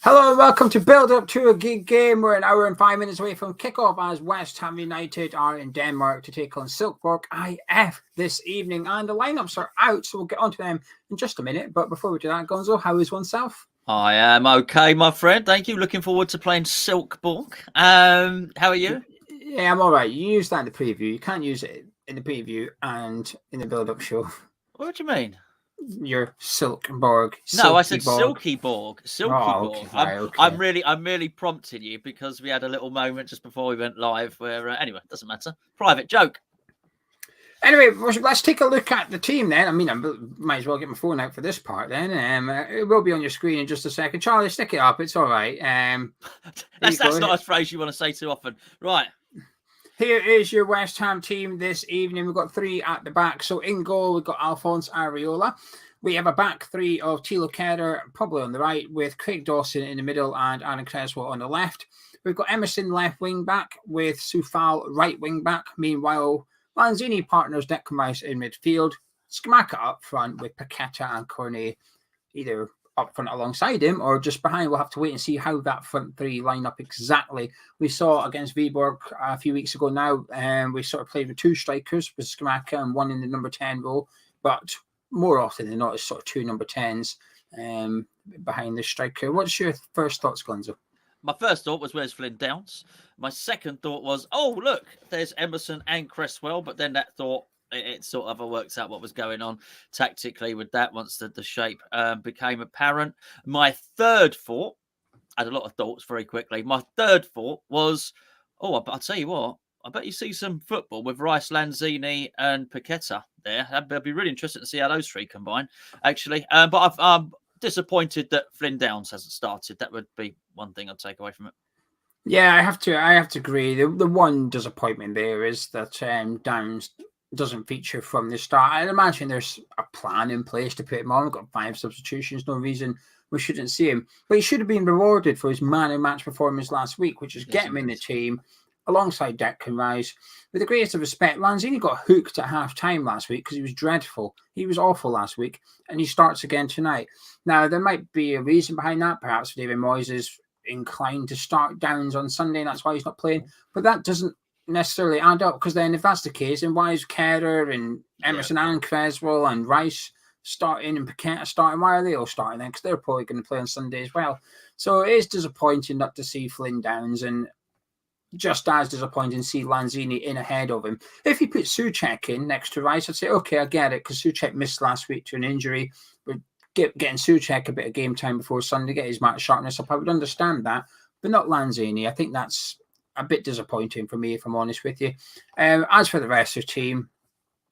Hello and welcome to Build Up to a Gig Game. We're an hour and 5 minutes away from kickoff as West Ham United are in Denmark to take on Silkeborg IF this evening. And the lineups are out, so we'll get onto them in just a minute. But before we do that, Gonzo, how is oneself? I am okay, my friend. Thank you. Looking forward to playing Silkeborg. How are you? Yeah, I'm all right. You use that in the preview. You can't use it in the preview and in the build-up show. What do you mean? Your Silkeborg. No, I said Silkeborg. Oh, okay, right, okay. I'm really prompting you because we had a little moment just before we went live where, anyway, it doesn't matter. Private joke. Anyway, let's take a look at the team then. I mean, I might as well get my phone out for this part then. It will be on your screen in just a second. Charlie, stick it up. It's all right. That's not a phrase you want to say too often. Right. Here is your West Ham team this evening. We've got three at the back. So in goal, we've got Alphonse Areola. We have a back three of Thilo Kehrer, probably on the right, with Craig Dawson in the middle and Aaron Creswell on the left. We've got Emerson left wing back with Soufal right wing back. Meanwhile, Lanzini partners Declan Rice in midfield. Scamacca up front with Paqueta and Cornet either up front alongside him or just behind. We'll have to wait and see how that front three line up exactly. We saw against Viborg a few weeks ago now, and we sort of played with two strikers with Scamacca and one in the number 10 role, but more often than not, it's sort of two number 10s behind the striker. What's your first thoughts, Gonzo? My first thought was, where's Flynn Downs? My second thought was, oh, look, there's Emerson and Cresswell. But then that thought, it sort of works out what was going on tactically with that once the shape became apparent. My third thought, I had a lot of thoughts very quickly. My third thought was, oh, I'll tell you what, I bet you see some football with Rice, Lanzini and Paqueta there. That'd be really interesting to see how those three combine, actually. But I'm disappointed that Flynn Downs hasn't started. That would be one thing I'd take away from it. Yeah, I have to agree. The one disappointment there is that Downs doesn't feature from the start. I imagine there's a plan in place to put him on. We've got 5 substitutions, no reason we shouldn't see him. But he should have been rewarded for his man of match performance last week, which is get him in the team alongside Declan Rice. With the greatest of respect, Lanzini got hooked at half-time last week because he was dreadful. He was awful last week, and he starts again tonight. Now, there might be a reason behind that. Perhaps David Moyes is inclined to start Downs on Sunday, and that's why he's not playing. But that doesn't necessarily add up, because then if that's the case, then why is Kehrer and Emerson and Creswell and Rice starting and Paqueta starting? Why are they all starting then? Because they're probably going to play on Sunday as well. So it is disappointing not to see Flynn Downs, and just as disappointing to see Lanzini in ahead of him. If he put Souček in next to Rice, I'd say, okay, I get it, because Souček missed last week to an injury. But getting Souček a bit of game time before Sunday, get his match sharpness up, I would understand that, but not Lanzini. I think that's a bit disappointing for me, if I'm honest with you. As for the rest of the team,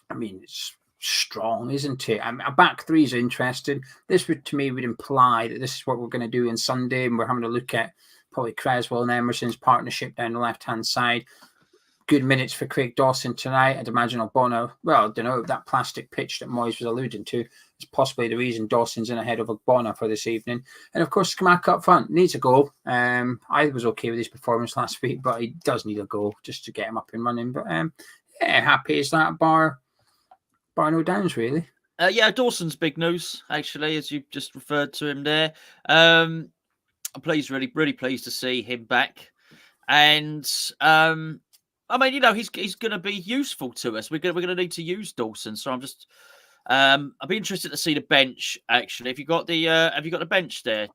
I mean, it's strong, isn't it? A back three is interesting. This would, to me, would imply that this is what we're going to do on Sunday, and we're having a look at probably Creswell and Emerson's partnership down the left-hand side. Good minutes for Craig Dawson tonight. I'd imagine Ogbonna, well, I don't know, that plastic pitch that Moyes was alluding to is possibly the reason Dawson's in ahead of Ogbonna for this evening. And of course, Scamacca up front needs a goal. I was okay with his performance last week, but he does need a goal just to get him up and running. But yeah, happy as that, bar no Downs, really. Yeah, Dawson's big news, actually, as you just referred to him there. I'm pleased, really pleased to see him back. And I mean, you know, he's going to be useful to us. We're going to need to use Dawson. So I'm just, I'd be interested to see the bench. Actually, have you got the bench there,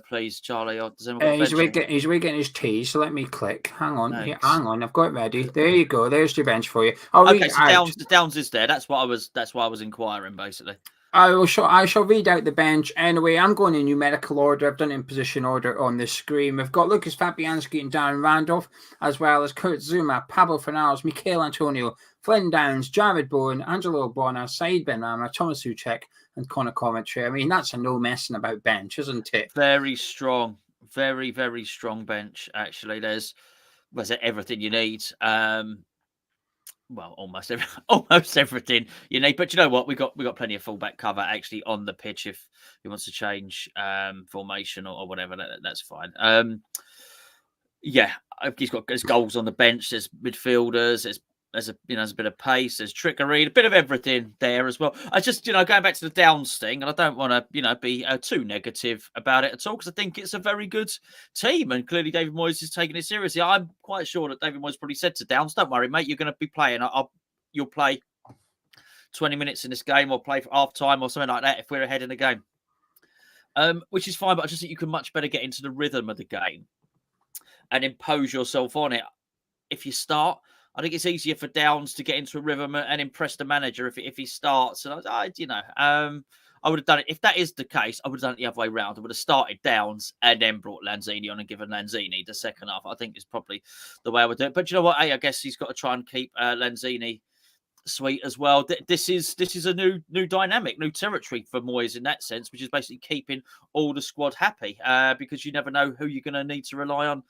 please, Charlie? Or does he's getting his tea. So let me click. Hang on, hang on. I've got it ready. There you go. There's your bench for you. Okay, so Downs is there. That's why I was inquiring, basically. I shall read out the bench. Anyway, I'm going in numerical order. I've done it in position order on the screen. We've got Lucas Fabianski and Darren Randolph, as well as Kurt Zuma, Pablo Fornals, Mikel Antonio, Flynn Downs, Jared Bowen, Angelo Ogbonna, Said Benrahma, Thomas Souček, and Connor Coventry. I mean, that's a no messing about bench, isn't it? Very strong. Very, very strong bench, actually. There's everything you need. Well, almost everything you need. But you know what? We got plenty of fullback cover actually on the pitch if he wants to change formation or whatever. That's fine. Yeah, he's got his goals on the bench. There's midfielders. there's a bit of pace, there's trickery, a bit of everything there as well. I just, going back to the Downs thing, and I don't want to, be too negative about it at all, because I think it's a very good team, and clearly David Moyes is taking it seriously. I'm quite sure that David Moyes probably said to Downs, "Don't worry, mate, you're going to be playing. You'll play 20 minutes in this game, or play for half time or something like that if we're ahead in the game." Which is fine, but I just think you can much better get into the rhythm of the game and impose yourself on it. If you start, I think it's easier for Downs to get into a rhythm and impress the manager if he starts. And I would have done it. If that is the case, I would have done it the other way around. I would have started Downs and then brought Lanzini on and given Lanzini the second half. I think is probably the way I would do it. But you know what? I guess he's got to try and keep Lanzini sweet as well. This is a new dynamic, new territory for Moyes in that sense, which is basically keeping all the squad happy, because you never know who you're going to need to rely on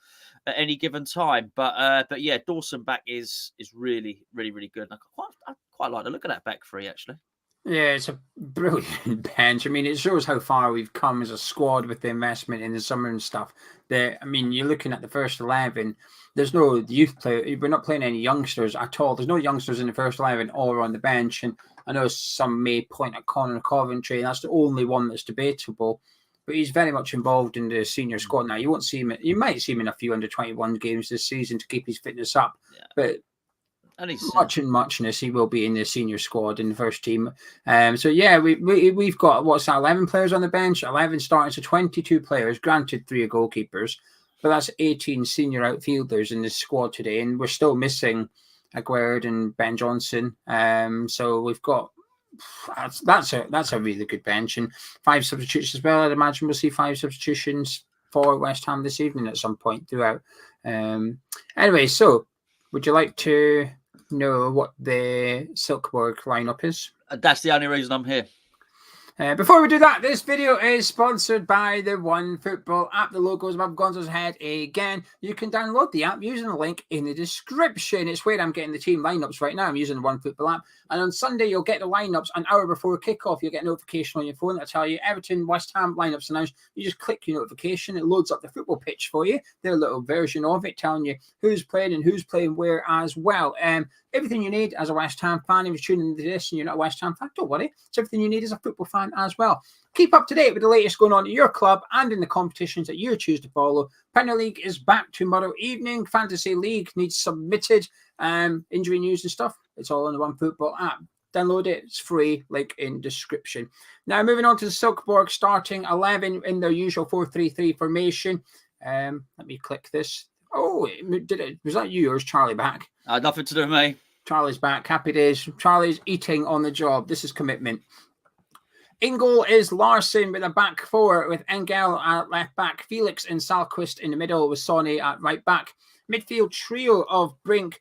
at any given time. But yeah, Dawson back is really, really, really good. And I quite like the look of that back three, actually. Yeah, it's a brilliant bench. I mean, it shows how far we've come as a squad with the investment in the summer and stuff. You're looking at the first 11. There's no youth player. We're not playing any youngsters at all. There's no youngsters in the first 11 or on the bench. And I know some may point at Conor Coventry, and that's the only one that's debatable. But he's very much involved in the senior squad now. You won't see him. You might see him in a few under-21 games this season to keep his fitness up. Yeah. But and he's muchness, he will be in the senior squad in the first team. So yeah, we've got 11 players on the bench, 11 starting, so 22 players. Granted, 3 are goalkeepers, but that's 18 senior outfielders in this squad today, and we're still missing Aguerd and Ben Johnson. So we've got that's a really good bench, and 5 substitutions as well. I'd imagine we'll see 5 substitutions for West Ham this evening at some point throughout. Anyway, so would you like to know what the Silkeborg lineup is? That's the only reason I'm here. Before we do that, this video is sponsored by the One Football app. The logo is above Gonzo's head again. You can download the app using the link in the description. It's where I'm getting the team lineups right now. I'm using the One Football app. And on Sunday, you'll get the lineups an hour before kickoff. You'll get a notification on your phone that'll tell you Everton, West Ham lineups announced. You just click your notification. It loads up the football pitch for you. Their little version of it telling you who's playing and who's playing where as well. Everything you need as a West Ham fan. If you're tuning into this and you're not a West Ham fan, don't worry. It's everything you need as a football fan as well. Keep up to date with the latest going on at your club and in the competitions that you choose to follow. Premier League is back tomorrow evening. Fantasy League needs submitted. Injury news and stuff. It's all on the One Football app. Download it. It's free. Link in description. Now moving on to the Silkeborg starting 11 in their usual 4-3-3 formation. Let me click this. Oh, was that you or is Charlie back? Nothing to do with me. Charlie's back. Happy days. Charlie's eating on the job. This is commitment. In goal is Larsson with a back 4 with Engel at left back, Felix and Salquist in the middle with Sonny at right back. Midfield trio of Brink.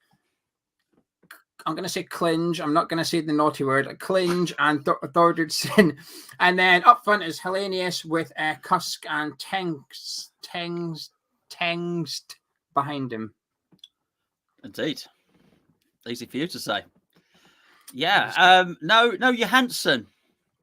I'm going to say Clinge. I'm not going to say the naughty word. Clinge and Thordarson. And then up front is Hellenius with Kusk and Tengst behind him. Indeed. Easy for you to say. Yeah. No, Johansson.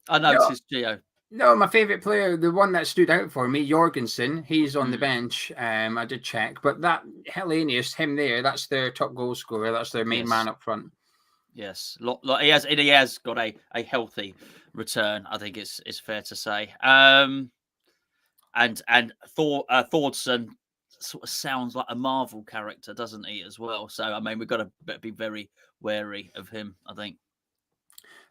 I know it's Geo. No, my favourite player, the one that stood out for me, Jorgensen, he's on the bench. I did check. But that Hellenius, him there, that's their top goal scorer. That's their main man up front. Yes. He has got a healthy return, I think it's fair to say. And Thordarson sort of sounds like a Marvel character, doesn't he, as well? So, I mean, we've got to be very wary of him, I think.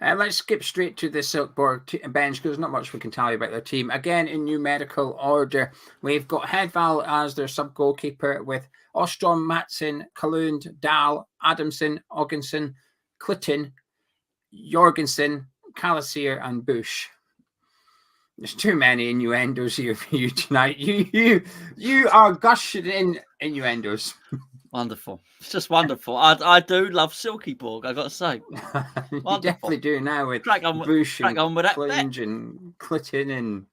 Let's skip straight to the Silkeborg bench because there's not much we can tell you about their team. Again, in numerical order, we've got Hedval as their sub-goalkeeper with Ostrom, Matson, Kalund, Dahl, Adamson, Oggensen, Clitton, Jorgensen, Callisier, and Bush. There's too many innuendos here for you tonight. You are gushing in innuendos. Wonderful. It's just wonderful. I do love Silkeborg, I've got to say. You definitely do now with Bush and Clinge and Clitton and...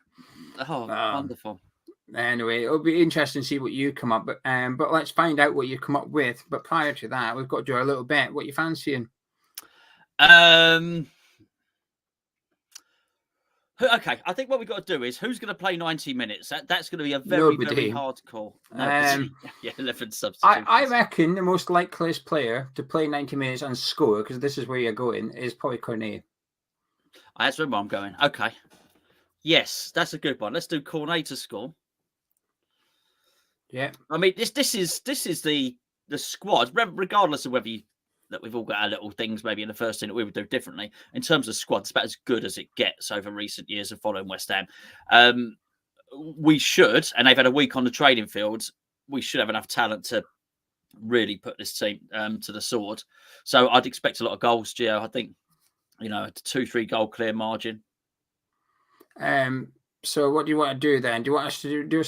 Oh, wonderful. Anyway, it'll be interesting to see what you come up with. But let's find out what you come up with. But prior to that, we've got to do our little bet. What are you fancying? Okay, I think what we've got to do is who's going to play 90 minutes. That's going to be a very, very hard call. Nobody. Yeah, 11 substitutions. I reckon the most likeliest player to play 90 minutes and score, because this is where you're going, is probably Cornet. That's where I'm going. Okay. Yes, that's a good one. Let's do Cornet to score. Yeah. I mean, this is the squad, regardless of whether that we've all got our little things maybe in the first team that we would do differently. In terms of squad, it's about as good as it gets over recent years of following West Ham. We should, and they've had a week on the training field, we should have enough talent to really put this team to the sword. So I'd expect a lot of goals, Gio. I think, a 2-3 goal clear margin. So what do you want to do then? Do you want us to do you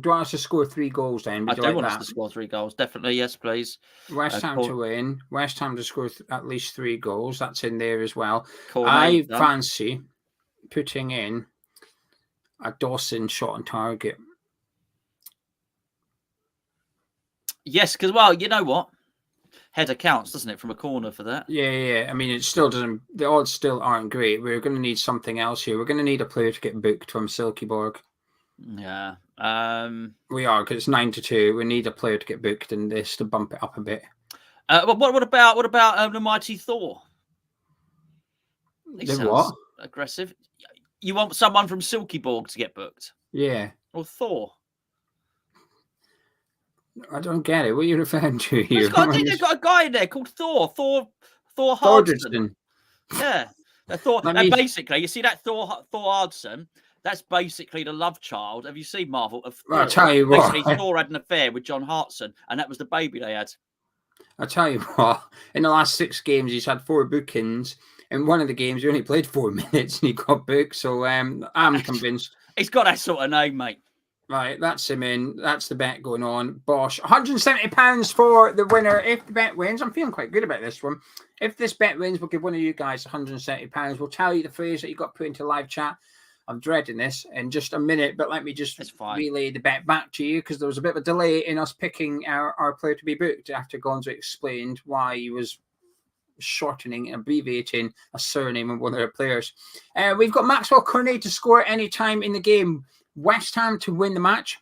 want us to score 3 goals then? I do want us to score 3 goals. Definitely, yes, please. West Ham to win. West Ham to score at least 3 goals. That's in there as well. I fancy putting in a Dawson shot on target. Yes, because, well, you know what? Header counts, doesn't it, from a corner for that? Yeah. I mean, it still doesn't. The odds still aren't great. We're going to need something else here. We're going to need a player to get booked from Silkeborg. Yeah. We are, because it's 9-2. We need a player to get booked in this to bump it up a bit. What about the mighty Thor? What? Aggressive. You want someone from Silkeborg to get booked? Yeah. Or Thor? I don't get it. What are you referring to here? I think they've got a guy in there called Thor Hardson. Yeah. Thor. And basically, you see that Thor Hardson? That's basically the love child. Have you seen Marvel? Of Thor? I'll tell you what. Basically, Thor had an affair with John Hartson, and that was the baby they had. I'll tell you what. In the last 6 games, he's had 4 bookings. In one of the games, he only played 4 minutes and he got booked. So I'm convinced. He's got that sort of name, mate. Right, that's him in. That's the bet going on. Bosh. £170 for the winner. If the bet wins, I'm feeling quite good about this one. If this bet wins, we'll give one of you guys £170. We'll tell you the phrase that you got put into live chat. I'm dreading this in just a minute, but let me just relay the bet back to you, because there was a bit of a delay in us picking our player to be booked after Gonzo explained why he was shortening and abbreviating a surname of one of their players. We've got Maxwell Cornet to score any time in the game. West Ham to win the match.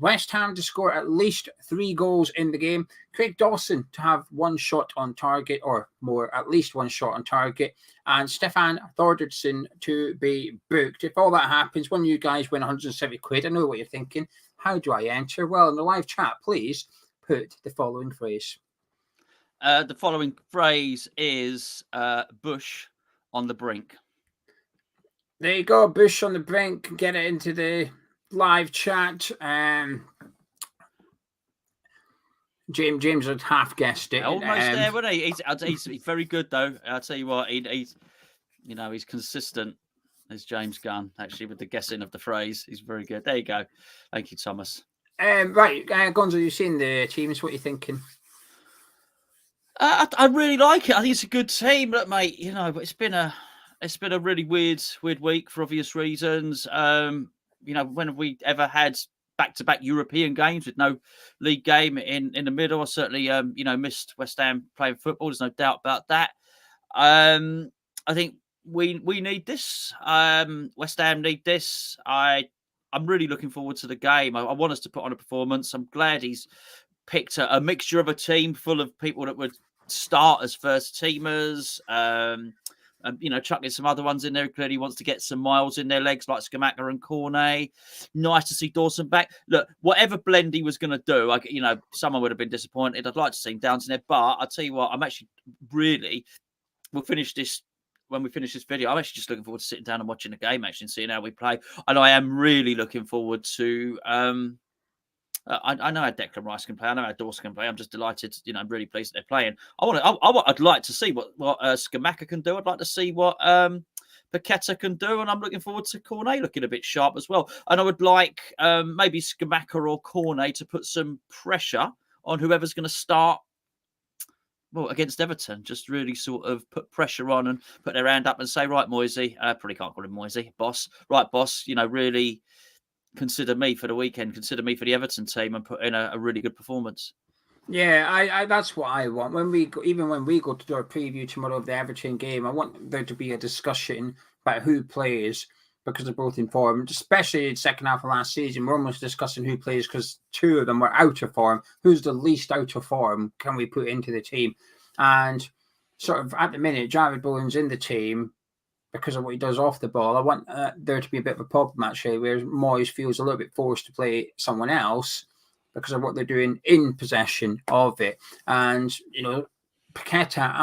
West Ham to score at least 3 goals in the game. Craig Dawson to have 1 shot on target, or more, at least 1 shot on target. And Stefan Thordarson to be booked. If all that happens, one of you guys win 170 quid. I know what you're thinking. How do I enter? Well, in the live chat, please put the following phrase. The following phrase is Bush on the brink. There you go, Bush on the brink. Get it into the live chat. James had half guessed it. Almost there, wasn't he? He's very good, though. I'll tell you what, he's consistent. There's James Gunn, actually, with the guessing of the phrase. He's very good. There you go. Thank you, Thomas. Right, Gonzo, you've seen the teams. What are you thinking? I really like it. I think it's a good team. Look, mate, but it's been a really weird week for obvious reasons. When have we ever had back-to-back European games with no league game in the middle? I certainly, missed West Ham playing football. There's no doubt about that. I think we need this. West Ham need this. I'm really looking forward to the game. I want us to put on a performance. I'm glad he's picked a mixture of a team full of people that would start as first teamers. Chucking some other ones in there. Clearly wants to get some miles in their legs, like Scamacca and Cornet. Nice to see Dawson back. Look, whatever blend he was going to do, someone would have been disappointed. I'd like to see him down in there, but I'll tell you what, I'm actually really. We'll finish this when we finish this video. I'm actually just looking forward to sitting down and watching the game, actually, and seeing how we play. And I am really looking forward to. I know how Declan Rice can play. I know how Dawson can play. I'm just delighted. I'm really pleased that they're playing. I'd like to see what Scamacca can do. I'd like to see what Paqueta can do, and I'm looking forward to Cornet looking a bit sharp as well. And I would like maybe Scamacca or Cornet to put some pressure on whoever's going to start. Well, against Everton, just really sort of put pressure on and put their hand up and say, right, Moisey, probably can't call him Moisey, boss. Right, boss, really consider me for the weekend, consider me for the Everton team, and put in a really good performance. Yeah, I that's what I want. When we go to do our preview tomorrow of the Everton game, I want there to be a discussion about who plays because they're both in form, especially in the second half of last season. We're almost discussing who plays because two of them were out of form. Who's the least out of form can we put into the team? And sort of at the minute, Jared Bowen's in the team because of what he does off the ball. I want there to be a bit of a problem, actually, where Moyes feels a little bit forced to play someone else because of what they're doing in possession of it. And, Paqueta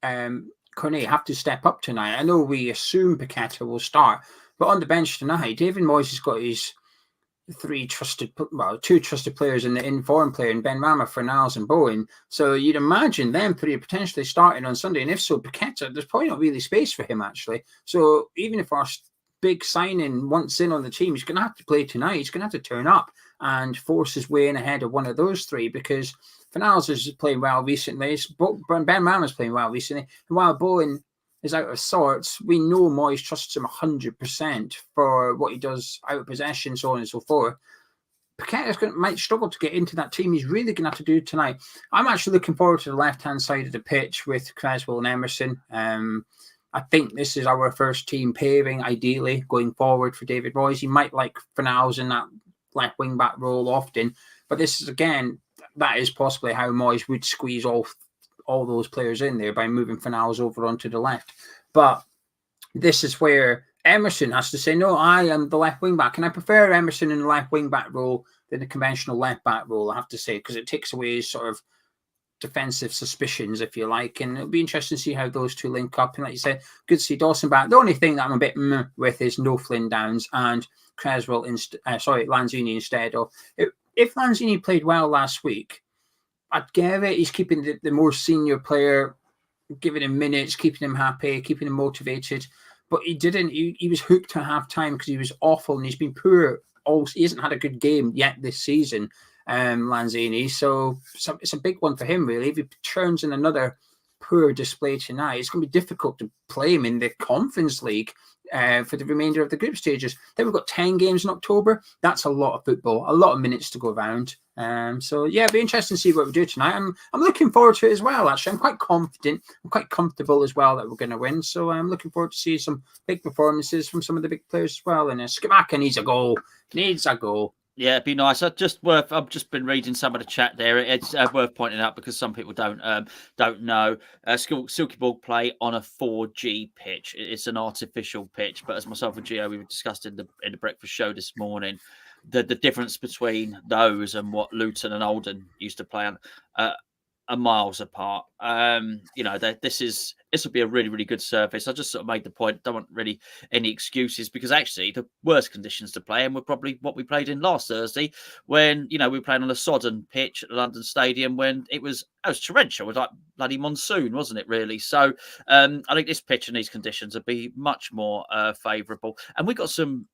and Cornet have to step up tonight. I know we assume Paqueta will start, but on the bench tonight, David Moyes has got his two trusted players in the inform player in Ben Rama, Fornals and Bowen. So you'd imagine them three potentially starting on Sunday. And if so, Paqueta, there's probably not really space for him, actually. So even if our big signing wants in on the team, he's going to have to play tonight. He's going to have to turn up and force his way in ahead of one of those three, because Fornals is playing well recently. Ben Rama's playing well recently. And while Bowen is out of sorts, we know Moyes trusts him 100% for what he does out of possession, so on and so forth. Paqueta might struggle to get into that team. He's really going to have to do tonight. I'm actually looking forward to the left-hand side of the pitch with Creswell and Emerson. I think this is our first team pairing, ideally, going forward for David Moyes. He might like Fornals in that left wing-back role often, but this is, again, that is possibly how Moyes would squeeze all those players in there by moving Fornals over onto the left. But this is where Emerson has to say, no, I am the left wing back. And I prefer Emerson in the left wing back role than the conventional left back role, I have to say, because it takes away his sort of defensive suspicions, if you like. And it'll be interesting to see how those two link up. And like you said, good to see Dawson back. The only thing that I'm a bit with is no Flynn Downs and Creswell, Lanzini instead of. If Lanzini played well last week, I'd give it. He's keeping the more senior player, giving him minutes, keeping him happy, keeping him motivated. But he didn't. He was hooked at half time because he was awful and he's been poor. He hasn't had a good game yet this season, Lanzini. So it's a big one for him, really. If he turns in another poor display tonight, it's going to be difficult to play him in the Conference League for the remainder of the group stages. Then we've got 10 games in October. That's a lot of football, a lot of minutes to go around. So yeah, it'll be interesting to see what we do tonight. I'm looking forward to it as well, actually. I'm quite confident. I'm quite comfortable as well that we're going to win. So I'm looking forward to see some big performances from some of the big players as well. And Skimaka needs a goal. Yeah, it'd be nice. I've just been reading some of the chat there. It's worth pointing out because some people don't know. Silkeborg play on a 4G pitch. It's an artificial pitch, but as myself and Geo, we were discussed in the breakfast show this morning, the difference between those and what Luton and Oldham used to play on are miles apart. This will be a really, really good surface. I just sort of made the point, don't want really any excuses, because actually the worst conditions to play in were probably what we played in last Thursday when, we were playing on a sodden pitch at the London Stadium when it was torrential. It was like bloody monsoon, wasn't it, really? So I think this pitch and these conditions would be much more favourable. And we got some,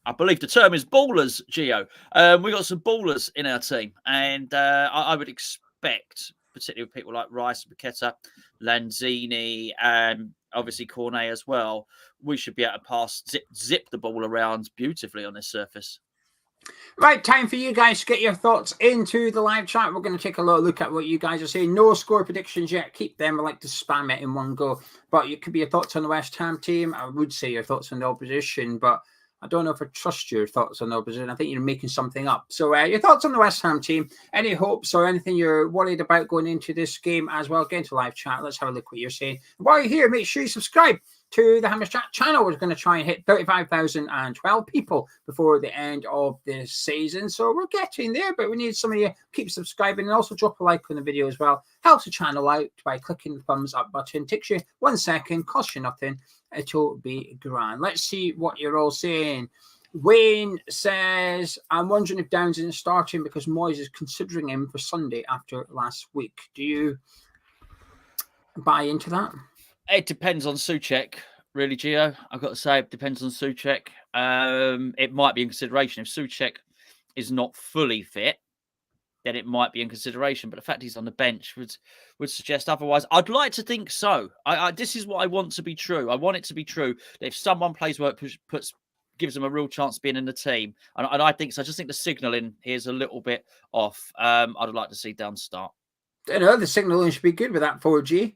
I believe the term is ballers, Geo. We got some ballers in our team. And I would expect, particularly with people like Rice, Paqueta, Lanzini, and obviously Cornet as well, we should be able to zip the ball around beautifully on this surface. Right, time for you guys to get your thoughts into the live chat. We're going to take a little look at what you guys are saying. No score predictions yet. Keep them. I like to spam it in one go. But it could be your thoughts on the West Ham team. I would say your thoughts on the opposition, but I don't know if I trust your thoughts on the opposition. I think you're making something up. So your thoughts on the West Ham team, any hopes or anything you're worried about going into this game as well, get into live chat. Let's have a look what you're saying. While you're here, make sure you subscribe to the Hammers Chat channel. We're going to try and hit 35,012 people before the end of this season. So we're getting there, but we need some of you keep subscribing and also drop a like on the video as well. Helps the channel out by clicking the thumbs up button. Takes you 1 second, costs you nothing. It'll be grand. Let's see what you're all saying. Wayne says, I'm wondering if Downs isn't starting because Moyes is considering him for Sunday after last week. Do you buy into that? It depends on Souček, really, Geo. I've got to say, it depends on Souček. It might be in consideration. If Souček is not fully fit, then it might be in consideration. But the fact he's on the bench would suggest otherwise. I'd like to think so. This is what I want to be true. I want it to be true that if someone plays well, gives them a real chance of being in the team. And I think so. I just think the signalling here is a little bit off. I'd like to see Downs start. I don't know, the signalling should be good with that 4G.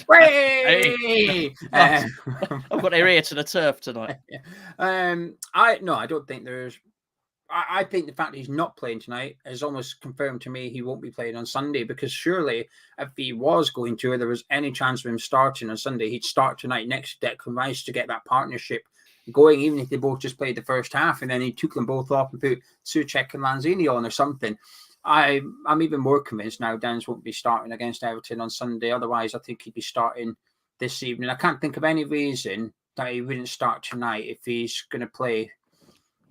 Way! I've got their ear to the turf tonight. I don't think there's. I think the fact that he's not playing tonight has almost confirmed to me he won't be playing on Sunday, because surely if he was going to, or there was any chance of him starting on Sunday, he'd start tonight next to Declan Rice to get that partnership going, even if they both just played the first half, and then he took them both off and put Souček and Lanzini on or something. I'm even more convinced now Downs won't be starting against Everton on Sunday. Otherwise, I think he'd be starting this evening. I can't think of any reason that he wouldn't start tonight if he's going to play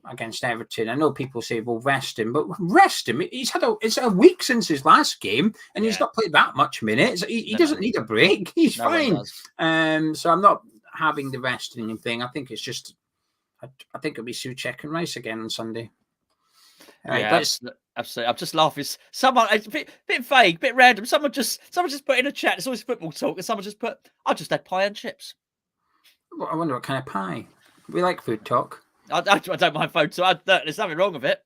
against Everton. I know people say, well, rest him, but rest him. It's a week since his last game, and he's not played that much minutes. He doesn't need a break. He's fine. So I'm not having the resting thing. I think it's just, I think it'll be Souček and Rice again on Sunday. Absolutely. I'm just laughing. Someone, it's a bit vague, a bit random. Someone just put in a chat. It's always football talk, and someone just put, "I just had pie and chips." Well, I wonder what kind of pie. We like food talk. I don't mind food talk. There's nothing wrong with it.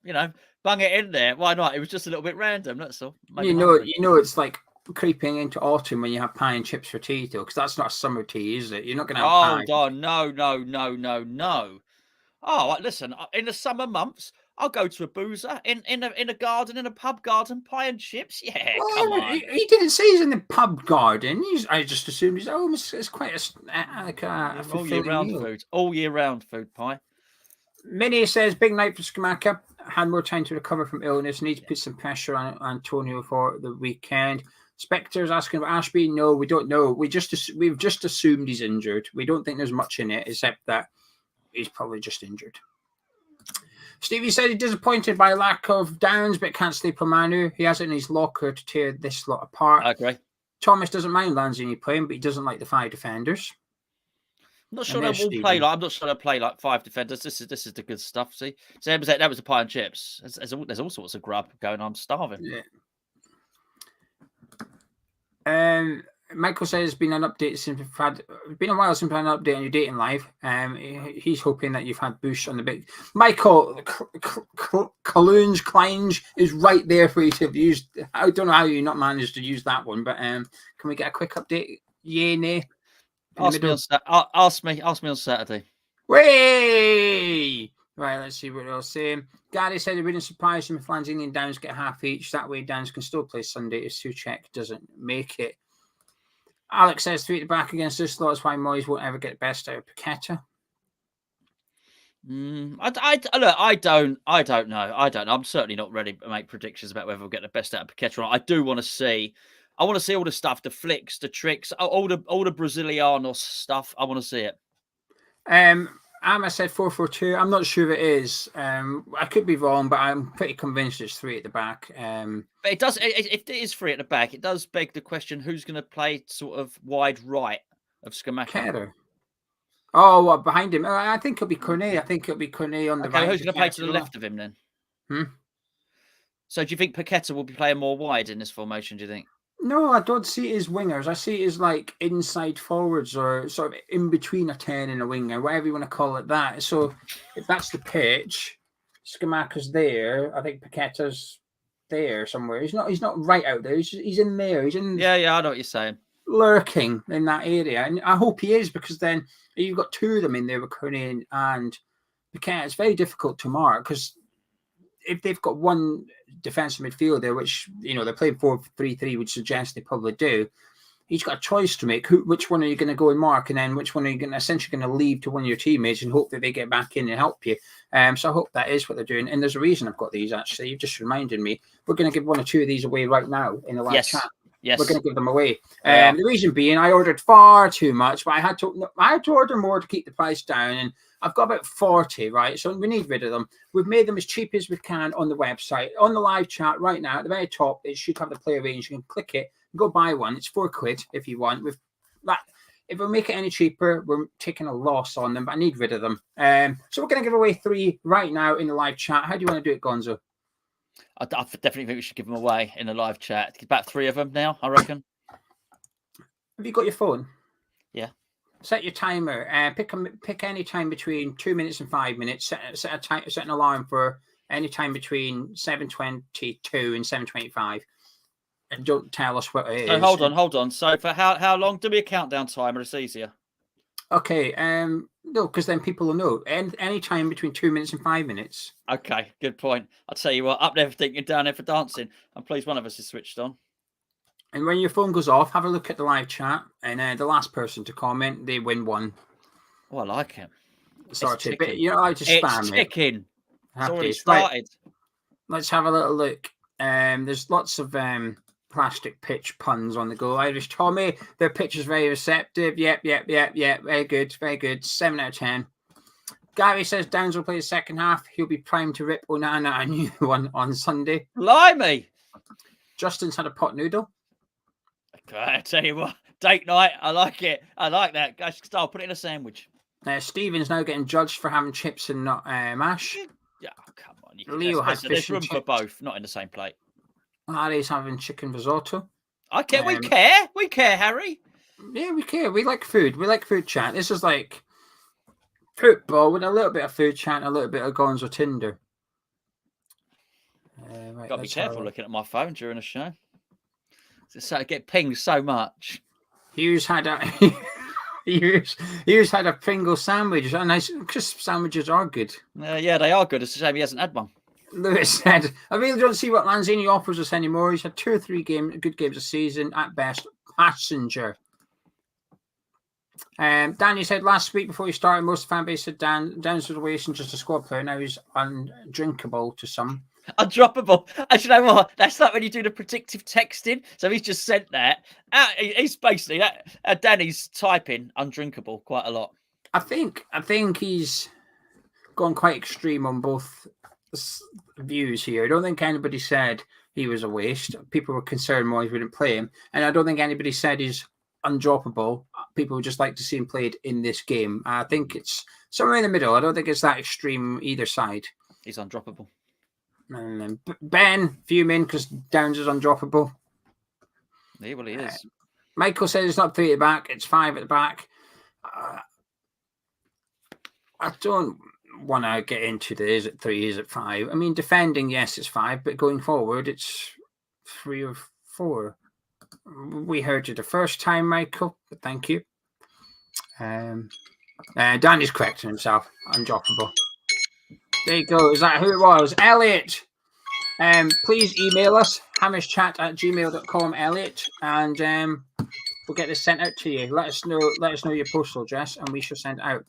Bung it in there. Why not? It was just a little bit random. That's all. You know, it's like creeping into autumn when you have pie and chips for tea, though, because that's not summer tea, is it? You're not going to have pie. Oh, no. Oh, listen. In the summer months, I'll go to a boozer in a garden, in a pub garden, pie and chips. Yeah, well, come on. He didn't say he's in the pub garden. I just assumed it's quite a all year round meal. Food. All year round food, pie. Minnie says, big night for Scamacca. Had more time to recover from illness. Need to put some pressure on Antonio for the weekend. Spectre's asking about Ashby. No, we don't know. We've just assumed he's injured. We don't think there's much in it, except that he's probably just injured. Stevie said he's disappointed by lack of Downs, but can't sleep on Manu. He has it in his locker to tear this lot apart. I agree. Thomas doesn't mind Lanzini playing, but he doesn't like the 5 defenders. I'm not sure they'll all play like. I'm not sure they'll play like 5 defenders. This is the good stuff. See, so that was a pie and chips. There's all sorts of grub going on. I'm starving. Yeah. Michael says it's been an update since it's been a while since we've had an update on your dating life. He's hoping that you've had Bush on the big. Michael, Kleins is right there for you to have used. I don't know how you not managed to use that one, but can we get a quick update? Yeah, nay. Ask me on Saturday. Way! Right, let's see what they'll say. Gary said it wouldn't surprise him if Lanzini and Downs get half each. That way, Downs can still play Sunday if Souček doesn't make it. Alex says 3 at the back against this lot. That's why Moyes won't ever get the best out of Paqueta. I don't know. I'm certainly not ready to make predictions about whether we'll get the best out of Paqueta or not. I do want to see. I want to see all the stuff, the flicks, the tricks, all the Brazilianos stuff. I want to see it. Amma said 4-4-2. I'm not sure if it is. I could be wrong, but I'm pretty convinced it's 3 at the back. But it does. If it is 3 at the back, it does beg the question: who's going to play sort of wide right of Scamacca? Oh, what, behind him? I think it'll be Cornet. on the right. Who's going to play to the left of him then? So do you think Paqueta will be playing more wide in this formation? Do you think? No, I don't see it as wingers. I see it as like inside forwards or sort of in between a 10 and a winger, whatever you want to call it that. So if that's the pitch, Scamacca's there. I think Paqueta's there somewhere. He's not right out there. He's in there. He's in. Yeah, I know what you're saying. Lurking in that area. And I hope he is, because then you've got 2 of them in there with Cornet and Paqueta. It's very difficult to mark, because if they've got one defensive midfielder, which, they're playing 4-3-3, which suggests they probably do, he's got a choice to make. Which one are you going to go and mark, and then which one are you essentially going to leave to one of your teammates and hope that they get back in and help you? So I hope that is what they're doing. And there's a reason I've got these, actually. You've just reminded me. We're going to give 1 or 2 of these away right now in the live chat. Yes. We're going to give them away. The reason being, I ordered far too much, but I had to order more to keep the price down, and I've got about 40, right? So we need rid of them. We've made them as cheap as we can on the website. On the live chat right now, at the very top, it should have the player range. You can click it, go buy one. It's £4 if you want. If we make it any cheaper, we're taking a loss on them, but I need rid of them. So we're going to give away 3 right now in the live chat. How do you want to do it, Gonzo? I definitely think we should give them away in the live chat. About 3 of them now, I reckon. Have you got your phone? Yeah. Set your timer. Pick any time between 2 minutes and 5 minutes. Set an alarm for any time between 7:22 and 7:25. and don't tell us what it So is. hold on. So for how long? Do me a countdown timer. It's easier. Okay. No, because then people will know. Any time between 2 minutes and 5 minutes. Okay, good point. I'll tell you what, up there for thinking, down there for dancing. I'm pleased one of us is switched on. And when your phone goes off, have a look at the live chat, and the last person to comment, they win one. Oh, I like it. Sorted. But you know, I just spam it's ticking. It's already Right. started. Let's have a little look. There's lots of plastic pitch puns on the go. Irish Tommy, their pitch is very receptive. Yep. Very good. 7 out of 10. Gary says Downs will play the second half. He'll be primed to rip Onana a new one on Sunday. Blimey. Justin's had a pot noodle. Okay, I tell you what, date night. I like it. I like that. Guys, I'll put it in a sandwich. Stephen's now getting judged for having chips and not mash. Yeah, come on. Leo had there's room for both, not in the same plate. Harry's having chicken risotto. I care. We care. We care, Harry. Yeah, we care. We like food. We like food chat. This is like football with a little bit of food chat and a little bit of Gonzo Tinder. Right, got to be careful looking at my phone during a show. So I get pinged so much. Hughes had a Pringle sandwich. And nice crisp sandwiches are good. Yeah, they are good. It's a shame he hasn't had one. Lewis said, I really don't see what Lanzini offers us anymore. He's had 2 or 3 good games a season, at best, passenger. Danny said last week before he started, most of the fan base said Downs was wasting just a squad player. Now he's undrinkable to some. Undroppable. And you know what? That's like when you do the predictive texting. So he's just sent that. He's basically that. Danny's typing undrinkable quite a lot. I think he's gone quite extreme on both views here. I don't think anybody said he was a waste. People were concerned more he wouldn't play him, and I don't think anybody said he's undroppable. People would just like to see him played in this game. I think it's somewhere in the middle. I don't think it's that extreme either side. He's undroppable. And then Ben fuming because Downs is undroppable. Yeah, well, he is. Michael says it's not 3 at the back; it's 5 at the back. I don't want to get into the is it 3, is it 5. I mean, defending, yes, it's 5, but going forward, it's 3 or 4. We heard you the first time, Michael, but thank you. Danny's correcting himself. Undroppable. There you go. Is that who it was? Elliot. Please email us, hamishchat@gmail.com, Elliot, and we'll get this sent out to you. Let us know your postal address, and we shall send it out.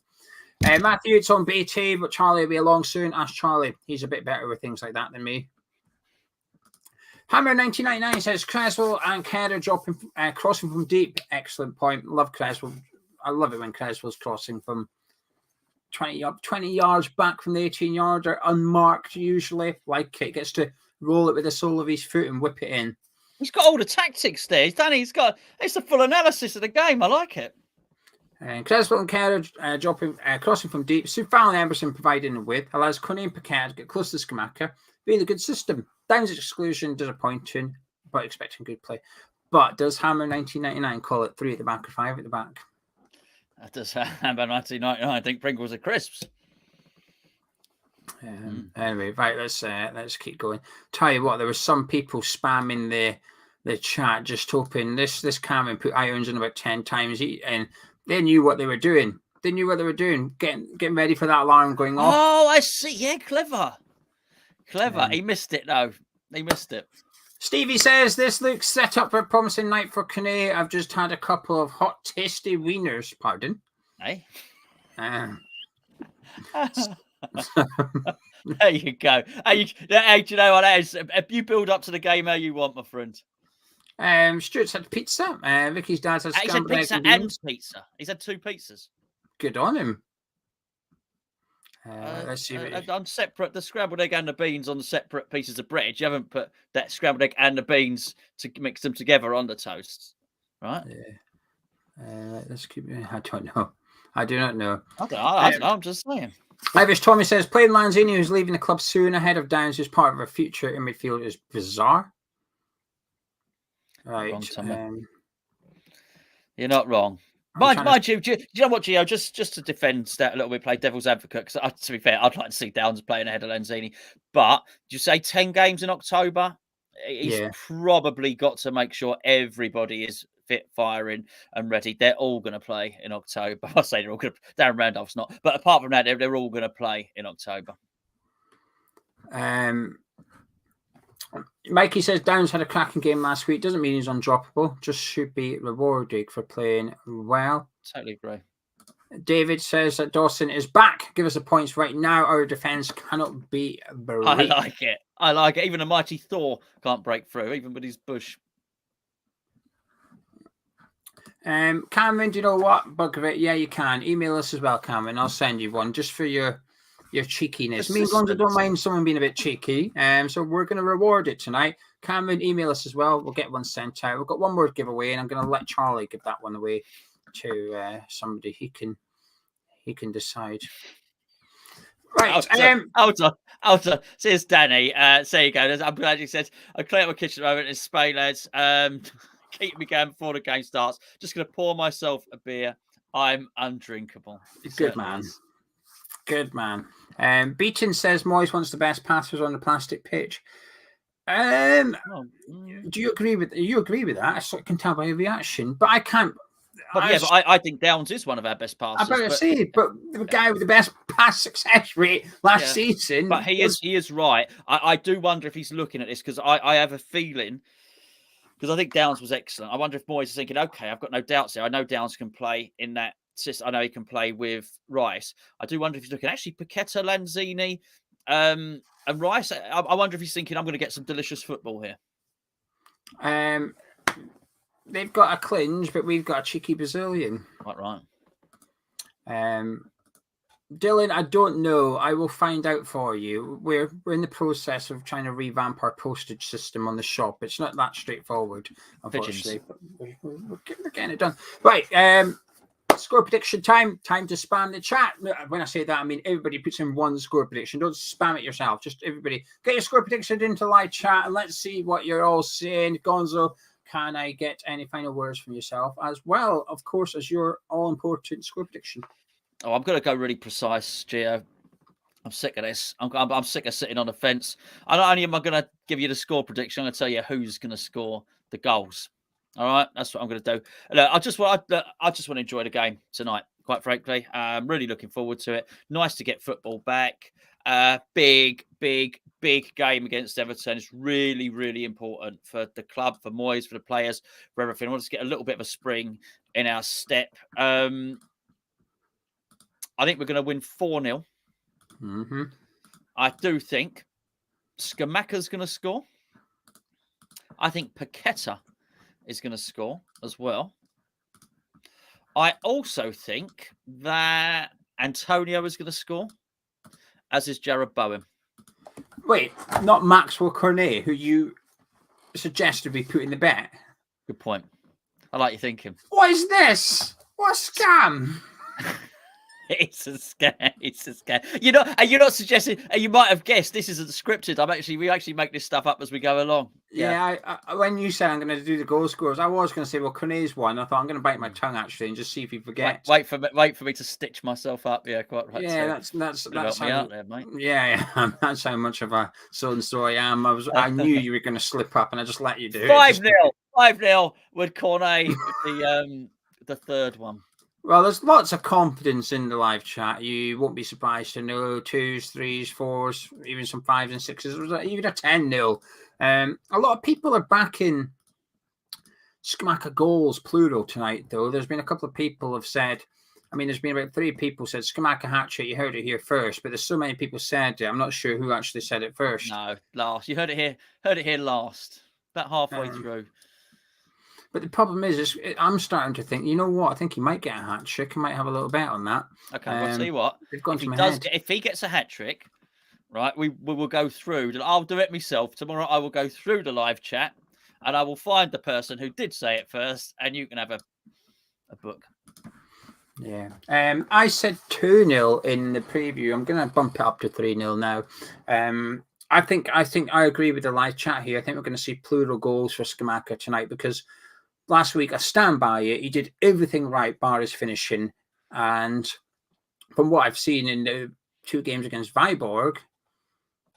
Matthew, it's on BT, but Charlie will be along soon. Ask Charlie. He's a bit better with things like that than me. Hammer 1999 says Creswell and Kerr dropping, crossing from deep. Excellent point. Love Creswell. I love it when Creswell's crossing from 20 yards back from the 18-yarder, unmarked usually. Like it gets to roll it with the sole of his foot and whip it in. He's got all the tactics there. It's the full analysis of the game. I like it. And Creswell and Kerr dropping, crossing from deep. Sufal and Emerson providing the width allows Cunny and Picard to get close to Skamaka. Really good system. Downs exclusion, disappointing, but expecting good play. But does Hammer 1999 call it 3 at the back or 5 at the back? That does Hammer 1999. I think Pringles are crisps. Anyway, right, let's keep going. Tell you what, there were some people spamming the chat, just hoping this Cameron put irons in about 10 times, and they knew what they were doing. They knew what they were doing, getting ready for that alarm going off. Oh, I see. Yeah, clever. He missed it though. He missed it. Stevie says this looks set up for a promising night for Kane. I've just had a couple of hot, tasty wieners. Pardon. Hey. Uh, There you go. Hey, do you know what that is? If you build up to the game how you want, my friend. Stuart's had pizza. Vicky's dad has scrambled eggs and pizza. He's had 2 pizzas. Good on him. Let's see. On separate, the scrambled egg and the beans on the separate pieces of bread. You haven't put that scrambled egg and the beans to mix them together on the toast, right? Yeah. Let's keep. I don't know. I do not know. I don't know. I'm just saying. Irish Tommy says playing Lanzini, who's leaving the club soon ahead of Downs, who's part of a future in midfield, is bizarre. Right. Wrong, you're not wrong. Mind you, do you know what, Geo? Just to defend that a little bit, play devil's advocate, because to be fair, I'd like to see Downs playing ahead of Lanzini. But did you say 10 games in October? He's probably got to make sure everybody is fit, firing, and ready. They're all going to play in October. I say they're all going to. Darren Randolph's not, but apart from that, they're all going to play in October. Mikey says Downs had a cracking game last week. Doesn't mean he's undroppable. Just should be rewarded for playing well. Totally agree. David says that Dawson is back. Give us the points right now. Our defence cannot be beat. I like it. I like it. Even a mighty Thor can't break through, even with his bush. Cameron, do you know what? Bugger it. Yeah, you can. Email us as well, Cameron. I'll send you one just for your cheekiness. Me and Gonzo don't mind someone being a bit cheeky. So we're going to reward it tonight. Cameron, email us as well. We'll get one sent out. We've got one more giveaway, and I'm going to let Charlie give that one away to somebody. He can decide. Right. Hold on. Says Danny. There you go. I'm glad you said I clean up my kitchen at the moment. It's Spain, lads. Keep me going before the game starts. Just going to pour myself a beer. I'm undrinkable. Good man. Good man. Beaton says Moyes wants the best passers on the plastic pitch. Do you agree with that? I sort of can tell by your reaction, but I can't. But I think Downs is one of our best passers. I better say, but the guy with the best pass success rate last season. But he is right. I do wonder if he's looking at this because I have a feeling, because I think Downs was excellent. I wonder if Moyes is thinking, okay, I've got no doubts here. I know Downs can play in that system. I know he can play with Rice. I do wonder if he's looking actually Paqueta, Lanzini, and Rice. I wonder if he's thinking, I'm going to get some delicious football here. They've got a clinch, but we've got a cheeky Brazilian. Quite right. Dylan, I don't know. I will find out for you. We're in the process of trying to revamp our postage system on the shop. It's not that straightforward, unfortunately. But we're getting it done. Right. Score prediction time. Time to spam the chat. When I say that, I mean everybody puts in one score prediction. Don't spam it yourself. Just everybody get your score prediction into live chat and let's see what you're all saying. Gonzo, can I get any final words from yourself as well, of course, as your all-important score prediction? Oh, I'm going to go really precise, Geo. I'm sick of this. I'm sick of sitting on the fence. Not only am I going to give you the score prediction, I'm going to tell you who's going to score the goals. All right, that's what I'm going to do. Look, I just want to enjoy the game tonight. Quite frankly, I'm really looking forward to it. Nice to get football back. Big game against Everton. It's really, really important for the club, for Moyes, for the players, for everything. I want to get a little bit of a spring in our step. I think we're going to win 4-0. Mm-hmm. I do think Skamaka's going to score. I think Paqueta is going to score as well. I also think that Antonio is going to score, as is Jared Bowen. Wait, not Maxwell Cornet, who you suggested we put in the bet? Good point. I like your thinking. What is this? What a scam! It's a scam. It's a scam. You're not suggesting. You might have guessed this isn't scripted. We actually make this stuff up as we go along. Yeah. I when you said I'm going to do the goal scorers, I was going to say, well, Cornet's one. I thought I'm going to bite my tongue actually and just see if he forgets. Wait for me to stitch myself up. Yeah, quite right. Yeah, so that's how, me out there, mate. Yeah. That's how much of a so and so I am. I knew you were going to slip up, and I just let you do it. 5-0 with Cornet the third one. Well, there's lots of confidence in the live chat. You won't be surprised to know 2s, 3s, 4s, even some 5s and 6s, even a 10-0. A lot of people are backing Skamaka goals, plural, tonight, though. There's been a couple of people have said, there's been about 3 people said Skamaka hat-trick. You heard it here first, but there's so many people said it. I'm not sure who actually said it first. No, last. You heard it here last, about halfway through. But the problem is I'm starting to think, you know what? I think he might get a hat trick. I might have a little bet on that. Okay, well, I'll tell you what. If he gets a hat trick, right, we will go through. I'll do it myself. Tomorrow I will go through the live chat and I will find the person who did say it first and you can have a book. Yeah. I said 2-0 in the preview. I'm going to bump it up to 3-0 now. I think I agree with the live chat here. I think we're going to see plural goals for Skamaka tonight because last week, I stand by it. He did everything right, bar his finishing. And from what I've seen in the 2 games against Viborg,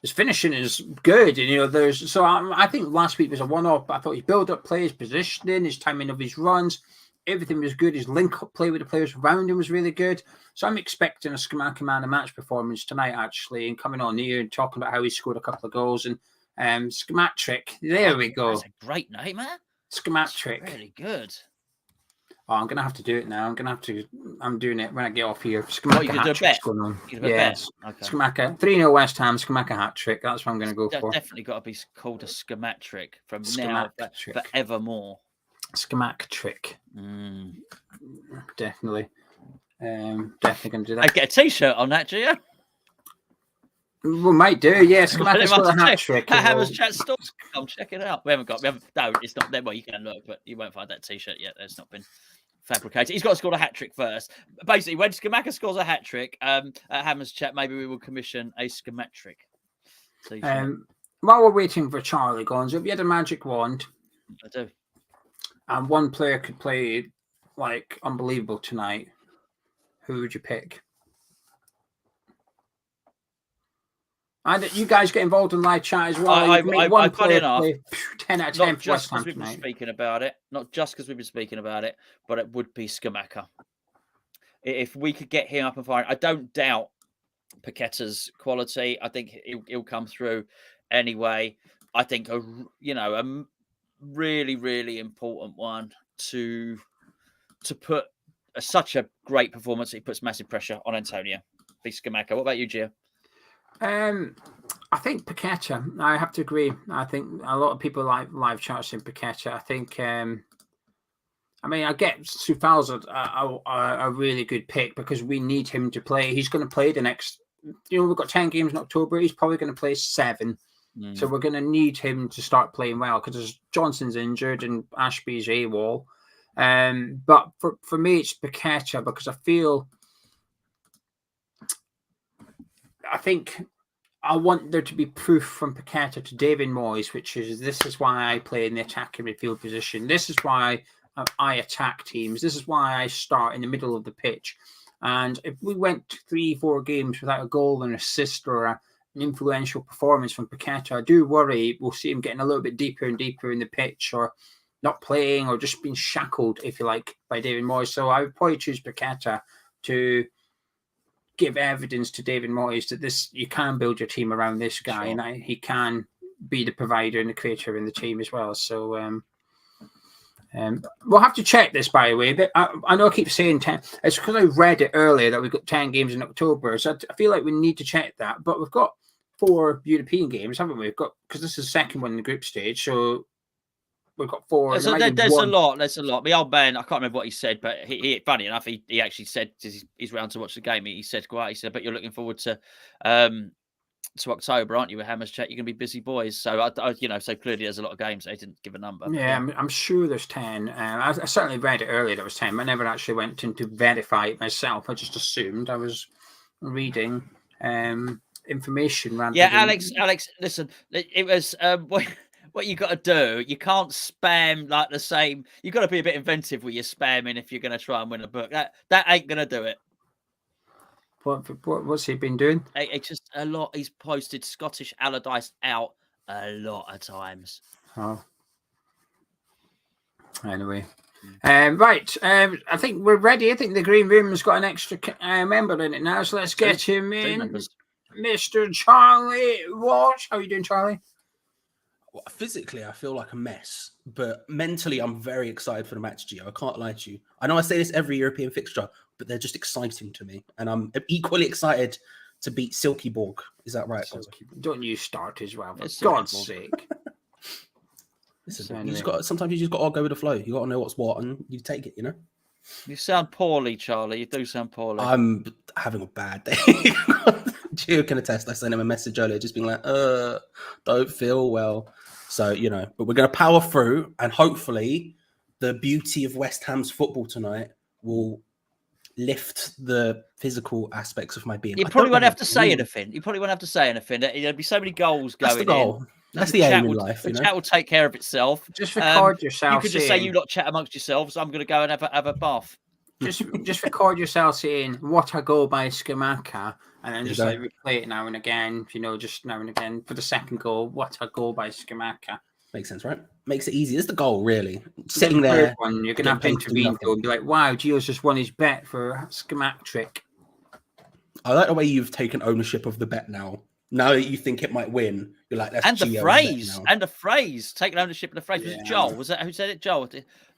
his finishing is good. And, I think last week was a one-off, but I thought his build-up play, his positioning, his timing of his runs, everything was good. His link-up play with the players around him was really good. So I'm expecting a Skamaka man of match performance tonight, actually, and coming on here and talking about how he scored a couple of goals. And Skamatrick, there we go. That's a great name, man. Skamatrick. Really good. Oh, I'm going to have to do it now. I'm doing it when I get off here. Skamaka hat-trick's going on. Yes. Okay. Skamaka, 3-0 West Ham, Skamaka hat-trick. That's what I'm going to go for. Definitely got to be called a Skamatrick from now forevermore. Skamatrick. Definitely. Definitely going to do that. I get a T-shirt on that, Geo. We might do, yeah. Skamaka's got a hat-trick. Hammer's Chat store. Come check it out. No, it's not there. Well, you can look, but you won't find that T-shirt yet. It's not been fabricated. He's got to score a hat-trick first. Basically, when Skamaka scores a hat-trick at Hammer's Chat, maybe we will commission a Skamatrick. While we're waiting for Charlie Gonzo, if you had a magic wand, I do, and one player could play like unbelievable tonight, who would you pick? And you guys get involved in live chat as well. I funny enough, 10 out of 10 not just because we've been speaking about it, but it would be Skamaka. If we could get him up and firing, I don't doubt Paqueta's quality. I think he'll come through anyway. I think a really, really important one to put such a great performance. He puts massive pressure on Antonio. Be Skamaka. What about you, Gio? I think Paqueta. I have to agree. I think a lot of people like live chats in Paqueta. I think. I get Soufal's a really good pick because we need him to play. He's going to play the next. We've got 10 games in October. He's probably going to play 7. So we're going to need him to start playing well because Johnson's injured and Ashby's AWOL. But for me, it's Paqueta because I think I want there to be proof from Paqueta to David Moyes, which is this is why I play in the attacking midfield position. This is why I attack teams. This is why I start in the middle of the pitch. And if we went 3-4 games without a goal, an assist, or an influential performance from Paqueta, I do worry we'll see him getting a little bit deeper and deeper in the pitch, or not playing, or just being shackled, if you like, by David Moyes. So I would probably choose Paqueta to give evidence to David Moyes that you can build your team around this guy, and he can be the provider and the creator in the team as well. So we'll have to check this, by the way. I know I keep saying 10. It's because I read it earlier that we've got 10 games in October. So I feel like we need to check that. But we've got 4 European games, haven't we? Because this is the second one in the group stage. So we've got 4. There's a lot. The old man, I can't remember what he said, but he funny enough, he actually said he's round to watch the game. He said, but you're looking forward to October, aren't you? With Hammer's Chat, you're going to be busy boys. So so clearly there's a lot of games. They didn't give a number. Yeah, I'm sure there's 10. I certainly read it earlier. There was 10. I never actually went in to verify it myself. I just assumed I was reading information. Yeah, Alex, listen, it was what you got to do. You can't spam like the same. You got to be a bit inventive with your spamming if you're going to try and win a book. That ain't going to do it. What's he been doing? It's just a lot. He's posted Scottish Allardyce out a lot of times. Oh. Anyway. Right. I think we're ready. I think the green room's got an extra member in it now. So let's get him in. Mr. Charlie Walsh. How are you doing, Charlie? Well, physically, I feel like a mess. But mentally, I'm very excited for the match, Gio. I can't lie to you. I know I say this every European fixture, but they're just exciting to me. And I'm equally excited to beat Silkeborg. Is that right? Don't you start as well, for God's sake. Listen, sometimes you just got to go with the flow. You got to know what's what, and you take it, you know? You sound poorly, Charlie. You do sound poorly. I'm having a bad day. Gio can attest. I sent him a message earlier just being like, don't feel well. So, but we're going to power through, and hopefully the beauty of West Ham's football tonight will lift the physical aspects of my being. You probably won't have to say anything. There'll be so many goals going in. That's the goal. That's the aim in life. The chat will take care of itself. Just record yourself. You could just say you lot chat amongst yourselves. I'm going to go and have a bath. Just record yourself saying, what a goal by Skamaka. And then There you just go. like replay it now and again, just now and again for the second goal. What a goal by Skamaka. Makes sense, right? Makes it easy. It's the goal, really. Then Sitting the third there, one, you're going getting to have to paid to do intervene nothing. and be like, wow, Geo's just won his bet for a Skamak trick. I like the way you've taken ownership of the bet now. Now that you think it might win, you're like, that's And the Geo's phrase, bet now. and the phrase, taking ownership of the phrase. Was it Joel? Was that who said it? Joel.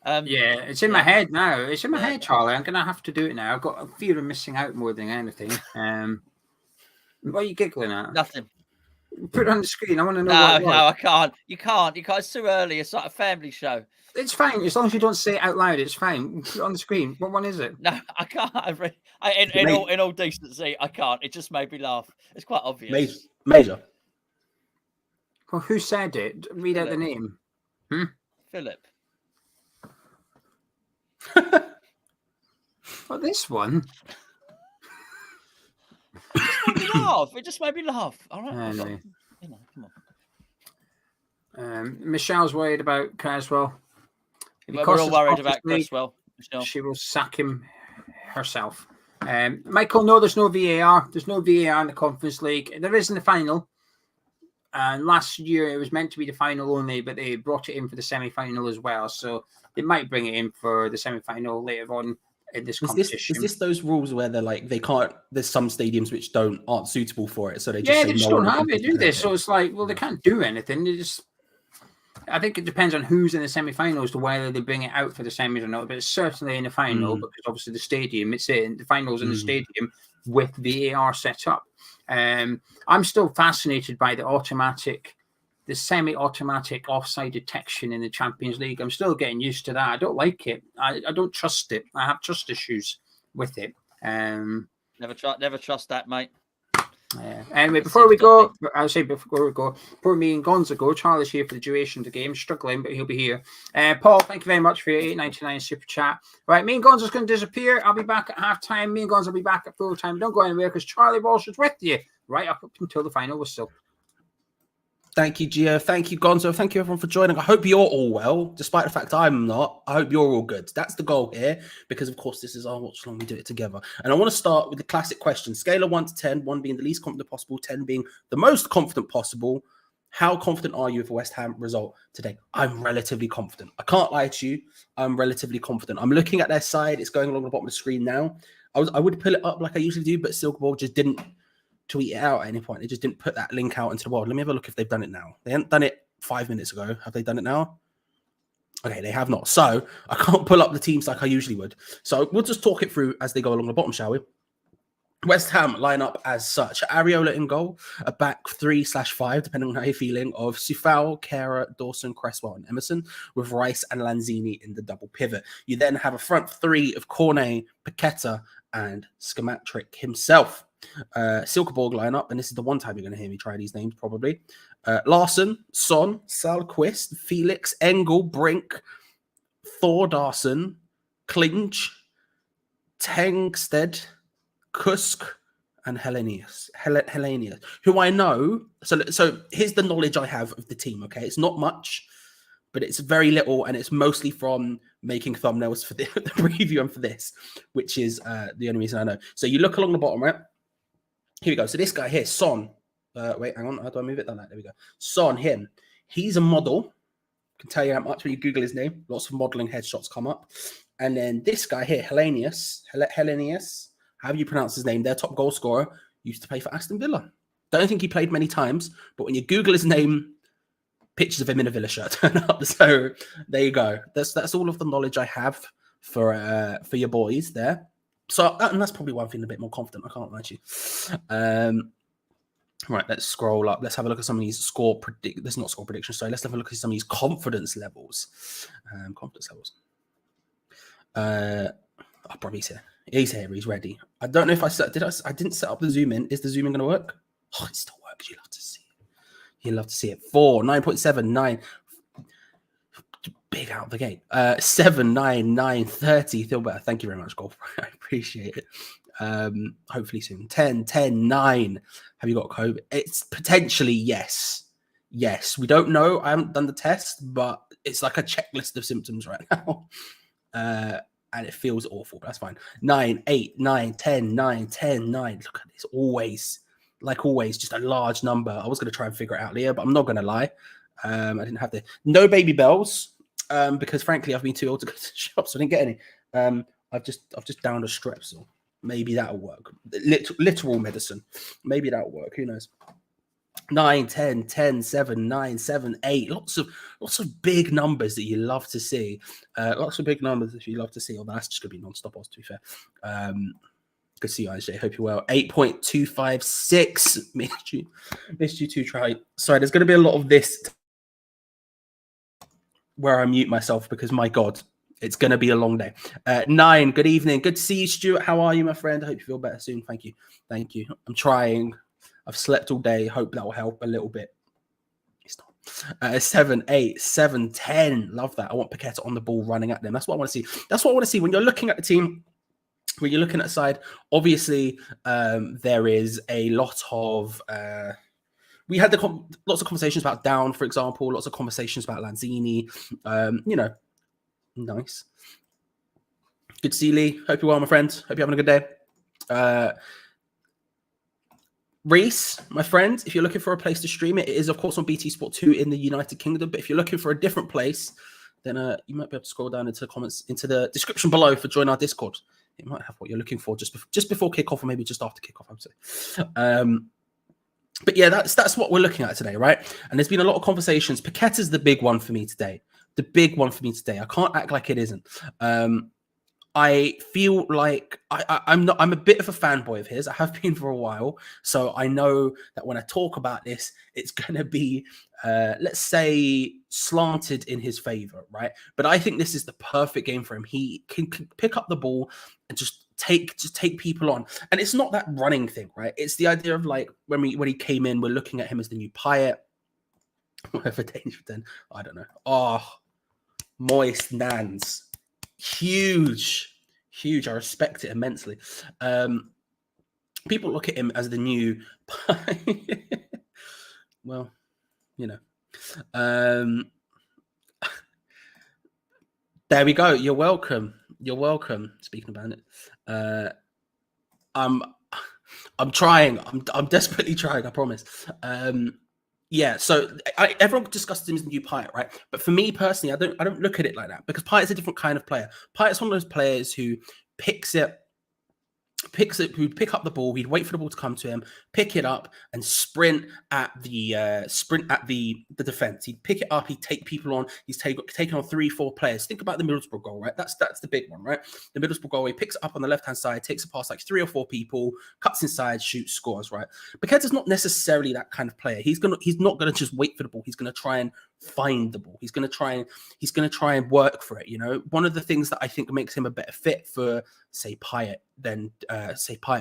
Yeah, it's in my head now. It's in my head, Charlie. I'm going to have to do it now. I've got a fear of missing out more than anything. What are you giggling at? Nothing. Put it on the screen. I want to know No, what it was. no, I can't. You can't. It's too early. It's like a family show. It's fine. As long as you don't say it out loud, it's fine. Put it on the screen. What one is it? No, I can't. In all decency, I can't. It just made me laugh. It's quite obvious. Major. Well, who said it? Read out the name. Philip. Well, this one. It just made me laugh. All right. Anyway. Come on. Michelle's worried about Creswell. We're all worried about Creswell. She will sack him herself. Michael, no, there's no VAR. There's no VAR in the Conference League. There is in the final. And last year it was meant to be the final only, but they brought it in for the semi-final as well. So they might bring it in for the semi-final later on in this competition. Is this those rules where they're like they can't? There's some stadiums which aren't suitable for it, so they just they say just no don't one have can it, do they? So it's like, well, they can't do anything. They just. I think it depends on who's in the semi-final as to whether they bring it out for the semis or not. But it's certainly in the final because obviously the stadium, the finals in the stadium with VAR set up. I'm still fascinated by the semi-automatic offside detection in the Champions League. I'm still getting used to that. I don't like it. I don't trust it. I have trust issues with it. Never trust that, mate. Anyway, before me and Gonzo go, Charlie's here for the duration of the game, struggling, but he'll be here. Paul, thank you very much for your $8.99 super chat. Right, me and Gonzo's going to disappear. I'll be back at halftime. Me and Gonzo will be back at full time. Don't go anywhere because Charlie Walsh is with you right up until the final whistle. Thank you, Geo. Thank you, Gonzo. Thank you, everyone, for joining. I hope you're all well, despite the fact I'm not. I hope you're all good. That's the goal here, because, of course, this is our watch along. We do it together. And I want to start with the classic question. Scale of 1 to 10, 1 being the least confident possible, 10 being the most confident possible. How confident are you with a West Ham result today? I'm relatively confident. I can't lie to you. I'm relatively confident. I'm looking at their side. It's going along the bottom of the screen now. I would pull it up like I usually do, but Silkeborg just didn't tweet it out at any point. They just didn't put that link out into the world. Let me have a look if they've done it now. They hadn't done it 5 minutes ago. Have they done it now? Okay, they have not. So I can't pull up the teams like I usually would. So we'll just talk it through as they go along the bottom, shall we? West Ham line up as such. Areola in goal, a back 3/5, depending on how you're feeling, of Sufal, Kera, Dawson, Cresswell, and Emerson, with Rice and Lanzini in the double pivot. You then have a front three of Cornet, Paqueta, and Schematric himself. Silkeborg lineup, and this is the one time you're going to hear me try these names probably. Larson, Son, Salquist, Felix, Engel, Brink, Thordarson, Clinch, Tengsted, Kusk, and Hellenius, who I know. So here's the knowledge I have of the team. Okay, it's not much, but it's very little, and it's mostly from making thumbnails for the preview and for this, which is the only reason I know. So you look along the bottom, right? Here we go. So this guy here, Son. Wait, hang on. How do I move it? There we go. Son, him. He's a model. Can tell you how much when you Google his name. Lots of modeling headshots come up. And then this guy here, Hellenius, however you pronounce his name, their top goal scorer, used to play for Aston Villa. Don't think he played many times, but when you Google his name, pictures of him in a Villa shirt turn up. So there you go. That's all of the knowledge I have for your boys there. So and that's probably why I'm feeling a bit more confident. I can't lie to you. Right, let's scroll up. Let's have a look at some of these There's not score predictions. Sorry, let's have a look at some of these confidence levels. Oh, probably he's here. He's here. He's ready. I don't know if I didn't set up the zoom in. Is the zoom in going to work? Oh, it still works. You love to see it. You love to see it. 4, 9.7, 9. Big out of the gate. 7, 9, 9, 30. Feel better. Thank you very much, Golf. I appreciate it. Hopefully soon. 10, 10, 9. Have you got COVID? It's potentially yes. Yes. We don't know. I haven't done the test, but it's like a checklist of symptoms right now. and it feels awful, but that's fine. 9, 8, 9, 10, 9, 10, 9. Look at this. Always, like always, just a large number. I was going to try and figure it out later, but I'm not going to lie. I didn't have no baby bells because frankly I've been too old to go to the shop, so I didn't get any. I've just downed a Strepsil. Maybe that'll work. Literal medicine. Maybe that'll work. Who knows? 9, 10, 10, 7, 9, 7, 8. Lots of big numbers that you love to see. Lots of big numbers that you love to see. Although that's just going to be non-stop odds, to be fair. Good to see you, IJ. Hope you're well. 8.256. Missed you too, try. Sorry, there's going to be a lot of this where I mute myself because, my God, it's going to be a long day. 9, good evening. Good to see you, Stuart. How are you, my friend? I hope you feel better soon. Thank you. Thank you. I'm trying. I've slept all day. Hope that will help a little bit. It's not. 7, 8, 7, 10. Love that. I want Paqueta on the ball running at them. That's what I want to see. That's what I want to see. When you're looking at the team, when you're looking at the side, obviously there is a lot of... we had lots of conversations about Down, for example, lots of conversations about Lanzini. Nice. Good to see you, Lee. Hope you're well, my friend. Hope you're having a good day. Reese, my friend, if you're looking for a place to stream it, it is, of course, on BT Sport 2 in the United Kingdom. But if you're looking for a different place, then you might be able to scroll down into the comments, into the description below for join our Discord. It might have what you're looking for just before kickoff or maybe just after kickoff, I would say. But yeah, that's what we're looking at today, right? And there's been a lot of conversations. Paqueta's the big one for me today. The big one for me today. I can't act like it isn't. I feel like I'm a bit of a fanboy of his. I have been for a while. So I know that when I talk about this, it's going to be, let's say, slanted in his favor, right? But I think this is the perfect game for him. He can pick up the ball and just take people on. And it's not that running thing, right? It's the idea of like when he came in, we're looking at him as the new Payet. Whatever danger then. I don't know. Oh, moist Nans. Huge. I respect it immensely. People look at him as the new well, there we go. You're welcome. Speaking about it, I'm trying. I'm desperately trying. I promise. Yeah, so everyone discusses him as the new Payet, right? But for me personally, I don't look at it like that because Payet's a different kind of player. Payet's one of those players who who'd pick up the ball, he'd wait for the ball to come to him, pick it up, and sprint at the defense. He'd pick it up, he'd take people on. He's taken on 3-4 players. Think about the Middlesbrough goal, right? That's the big one, right? The Middlesbrough goal, he picks it up on the left hand side, takes it past like 3 or 4 people, cuts inside, shoots, scores, right? Paqueta's not necessarily that kind of player. He's not gonna just wait for the ball. He's gonna try and find the ball. He's gonna try and work for it. One of the things that I think makes him a better fit for say Payet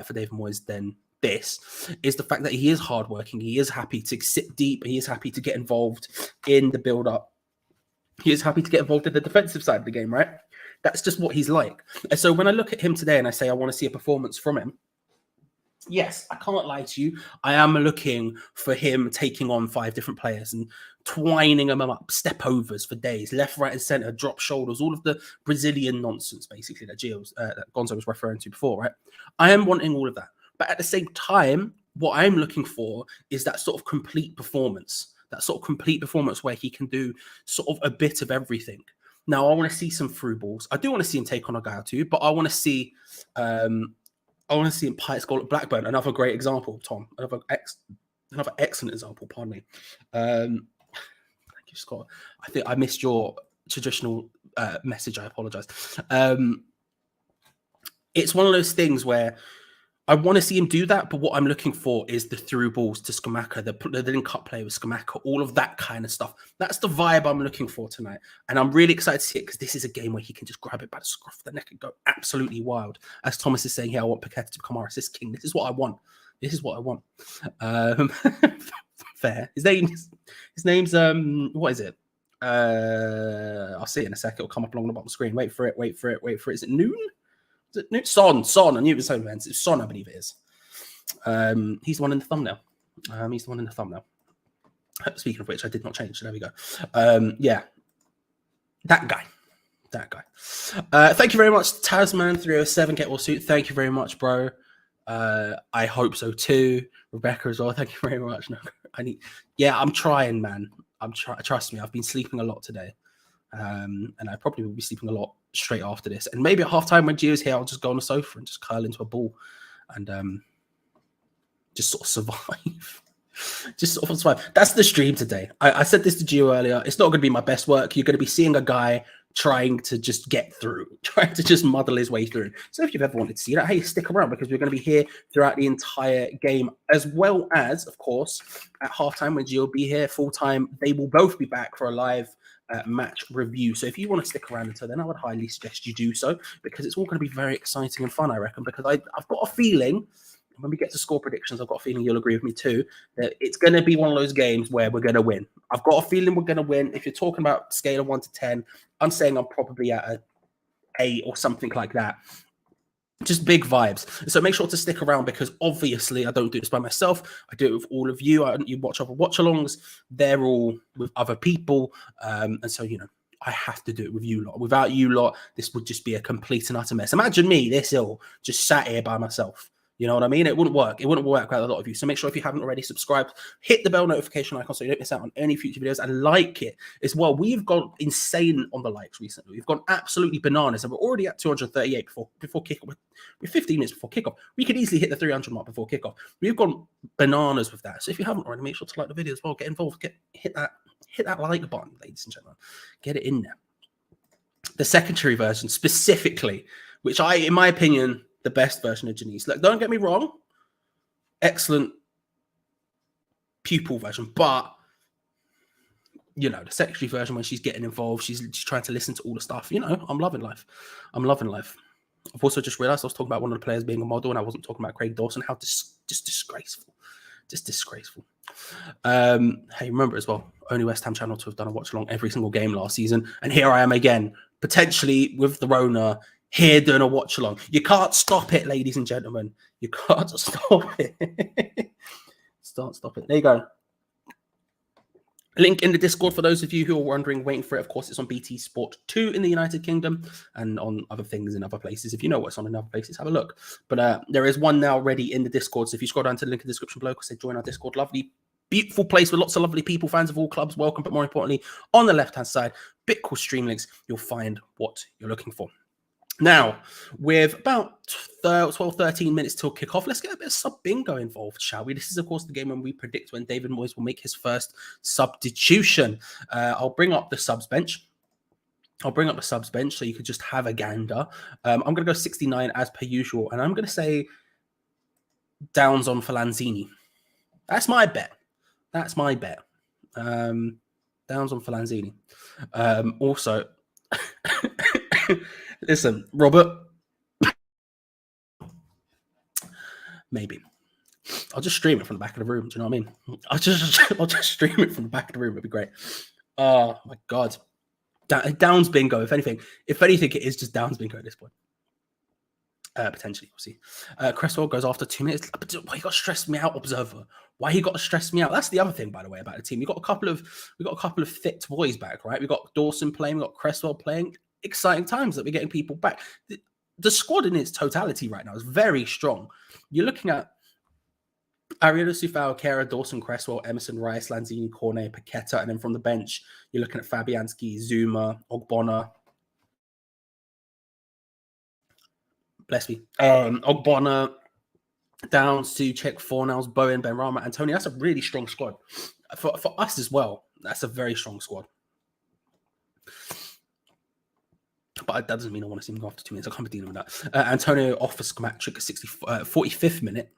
for David Moyes than this is the fact that he is hardworking. He is happy to sit deep. He is happy to get involved in the build-up. He is happy to get involved in the defensive side of the game, right? That's just what he's like. And so when I look at him today and I say I want to see a performance from him, yes, I can't lie to you. I am looking for him taking on 5 different players and twining them up, step overs for days, left, right, and center, drop shoulders, all of the Brazilian nonsense, basically, that Gonzo was referring to before, right? I am wanting all of that. But at the same time, what I'm looking for is that sort of complete performance, where he can do sort of a bit of everything. Now, I want to see some through balls. I do want to see him take on a guy or two, but I want to see him Payet's goal at Blackburn. Another great example, Tom. Another excellent example, pardon me. Thank you, Scott. I think I missed your traditional message. I apologize. It's one of those things where I want to see him do that, but what I'm looking for is the through balls to Scamacca, the link-up play with Scamacca, all of that kind of stuff. That's the vibe I'm looking for tonight. And I'm really excited to see it because this is a game where he can just grab it by the scruff of the neck and go absolutely wild. As Thomas is saying here, I want Paqueta to become our assist king. This is what I want. Fair. His name's what is it? I'll see it in a sec. It'll come up along the bottom screen. Wait for it. Is it Noon? Is it Noon? Son. I knew it was home events. It's Son, I believe it is. He's the one in the thumbnail. Speaking of which, I did not change. So there we go. Yeah. That guy. That guy. Thank you very much, Tasman307. Get well suit. Thank you very much, bro. I hope so too. Rebecca as well. Thank you very much. No, I'm trying, man. Trust me, I've been sleeping a lot today. And I probably will be sleeping a lot straight after this. And maybe at halftime when Geo's here, I'll just go on the sofa and just curl into a ball and just sort of survive. Just sort of survive. That's the stream today. I said this to Geo earlier. It's not going to be my best work. You're going to be seeing a guy trying to just get through, trying to just muddle his way through. So if you've ever wanted to see that, hey, stick around because we're going to be here throughout the entire game, as well as, of course, at halftime when Geo will be here full time. They will both be back for a live match review. So if you want to stick around until then, I would highly suggest you do so because it's all going to be very exciting and fun, I reckon, because I've got a feeling when we get to score predictions, I've got a feeling you'll agree with me too, that it's going to be one of those games where we're going to win. I've got a feeling we're going to win. If you're talking about scale of 1 to 10, I'm saying I'm probably at an 8 or something like that. Just big vibes. So make sure to stick around because obviously I don't do this by myself. I do it with all of you. You watch other watch-alongs. They're all with other people. And so, I have to do it with you lot. Without you lot, this would just be a complete and utter mess. Imagine me, this ill, just sat here by myself. You know what I mean? It wouldn't work. It wouldn't work with a lot of you. So make sure if you haven't already subscribed, hit the bell notification icon so you don't miss out on any future videos and like it as well. We've gone insane on the likes recently. We've gone absolutely bananas and we're already at 238 before kickoff. We're 15 minutes before kickoff. We could easily hit the 300 mark before kickoff. We've gone bananas with that. So if you haven't already, make sure to like the video as well. Get involved. Hit that like button, ladies and gentlemen. Get it in there. The secondary version specifically, which in my opinion, the best version of Janice. Look, don't get me wrong. Excellent pupil version. But, the secondary version when she's getting involved, she's trying to listen to all the stuff. I'm loving life. I'm loving life. I've also just realized I was talking about one of the players being a model and I wasn't talking about Craig Dawson. How just disgraceful. Just disgraceful. Hey, remember as well, only West Ham channel to have done a watch along every single game last season. And here I am again, potentially with the Rona, here doing a watch along. You can't stop it, ladies and gentlemen. You can't stop it. Stop it. There you go. Link in the Discord for those of you who are wondering, waiting for it. Of course, it's on BT Sport 2 in the United Kingdom and on other things in other places. If you know what's on in other places, have a look. But there is one now ready in the Discord. So if you scroll down to the link in the description below, say join our Discord. Lovely, beautiful place with lots of lovely people, fans of all clubs. Welcome. But more importantly, on the left-hand side, bit cool stream links. You'll find what you're looking for. Now, with about 12, 13 minutes till kickoff, let's get a bit of sub bingo involved, shall we? This is, of course, the game when we predict when David Moyes will make his first substitution. I'll bring up the subs bench. So you could just have a gander. I'm going to go 69 as per usual, and I'm going to say Downs on for Lanzini. That's my bet. Downs on for Lanzini. Also... Listen, Robert, maybe I'll just stream it from the back of the room. Do you know what I mean? I'll just stream it from the back of the room. It'd be great. Oh my God, Downs bingo. If anything, it is just Downs bingo at this point. Potentially, we'll see. Cresswell goes after 2 minutes. Why he got to stress me out, Observer? Why he got to stress me out? That's the other thing, by the way, about the team. We got a couple of fit boys back, right? We got Dawson playing. We got Cresswell playing. Exciting times that we're getting people back. The squad in its totality right now is very strong. You're looking at Ariel Sufao, Kera, Dawson, Cresswell, Emerson, Rice, Lanzini, Cornet, Paqueta, and then from the bench, you're looking at Fabianski, Zuma, Ogbonna. Bless me. Ogbonna, Downs, Suchek, Fornals, Bowen, Benrahma, Antonio. That's a really strong squad. For us as well, that's a very strong squad. But that doesn't mean I want to see him go after 2 minutes. I can't be dealing with that. Antonio off for hat-trick at 45th minute.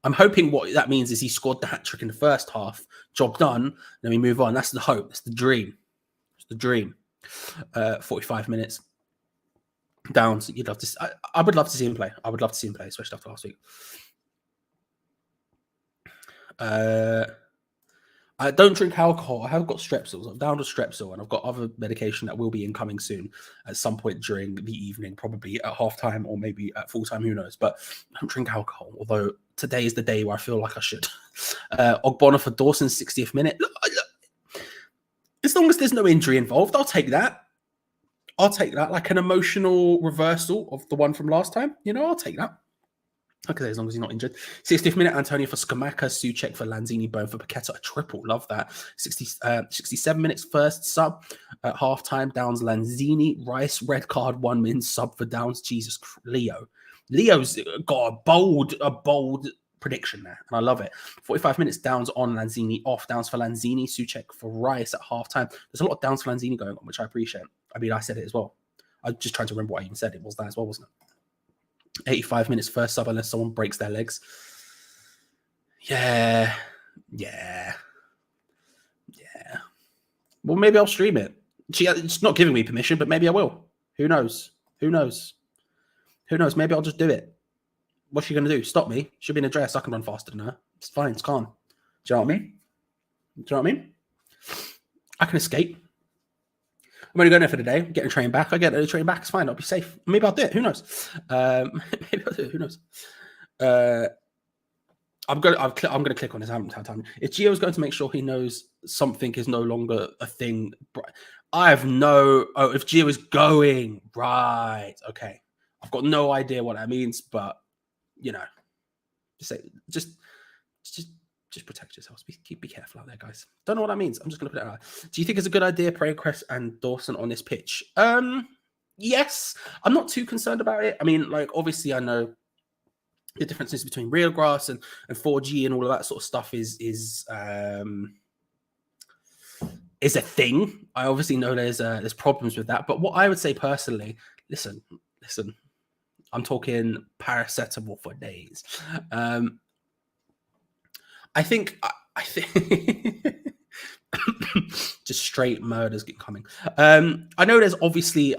I'm hoping what that means is he scored the hat-trick in the first half. Job done. Then we move on. That's the hope. That's the dream. It's the dream. 45 minutes. Downs. You'd love to. I would love to see him play. I would love to see him play, especially after last week. I don't drink alcohol. I have got strepsils. I'm down to strepsil, and I've got other medication that will be incoming soon at some point during the evening, probably at halftime or maybe at full time. Who knows? But I don't drink alcohol. Although today is the day where I feel like I should. Ogbonna for Dawson's 60th minute. Look, as long as there's no injury involved, I'll take that. I'll take that, like an emotional reversal of the one from last time. You know, I'll take that. Okay, as long as he's not injured. 60th minute, Antonio for Skamaka, Souček for Lanzini, Bone for Paqueta, a triple. Love that. 67 minutes, first sub at halftime. Downs Lanzini, Rice, red card, 1 min, sub for Downs. Jesus, Leo's got a bold prediction there, and I love it. 45 minutes, Downs on, Lanzini off. Downs for Lanzini, Souček for Rice at halftime. There's a lot of Downs for Lanzini going on, which I appreciate. I mean, I said it as well. I'm just trying to remember what I even said. It was that as well, wasn't it? 85 minutes first sub unless someone breaks their legs. Yeah. Well, maybe I'll stream it. It's not giving me permission, but maybe I will. Who knows? Maybe I'll just do it. What's she going to do? Stop me? She'll be in a dress. I can run faster than her. It's fine. It's calm. Do you know what I mean? I can escape. I'm only going there for the day. I'm getting a train back. I get a train back. It's fine. I'll be safe. Maybe I'll do it. Who knows? Who knows? I'm going to click on this. I haven't had time. If Geo's going to make sure he knows something is no longer a thing, if Geo is going, right. Okay. I've got no idea what that means, but you know, just protect yourselves. Be careful out there, guys. Don't know what that means. I'm just going to put it out. Do you think it's a good idea, Crest and Dawson on this pitch? Yes. I'm not too concerned about it. I mean, like, obviously, I know the differences between real grass and 4G and all of that sort of stuff is a thing. I obviously know there's problems with that. But what I would say personally, listen. I'm talking paracetamol for days. I think just straight murders get coming. I know there's obviously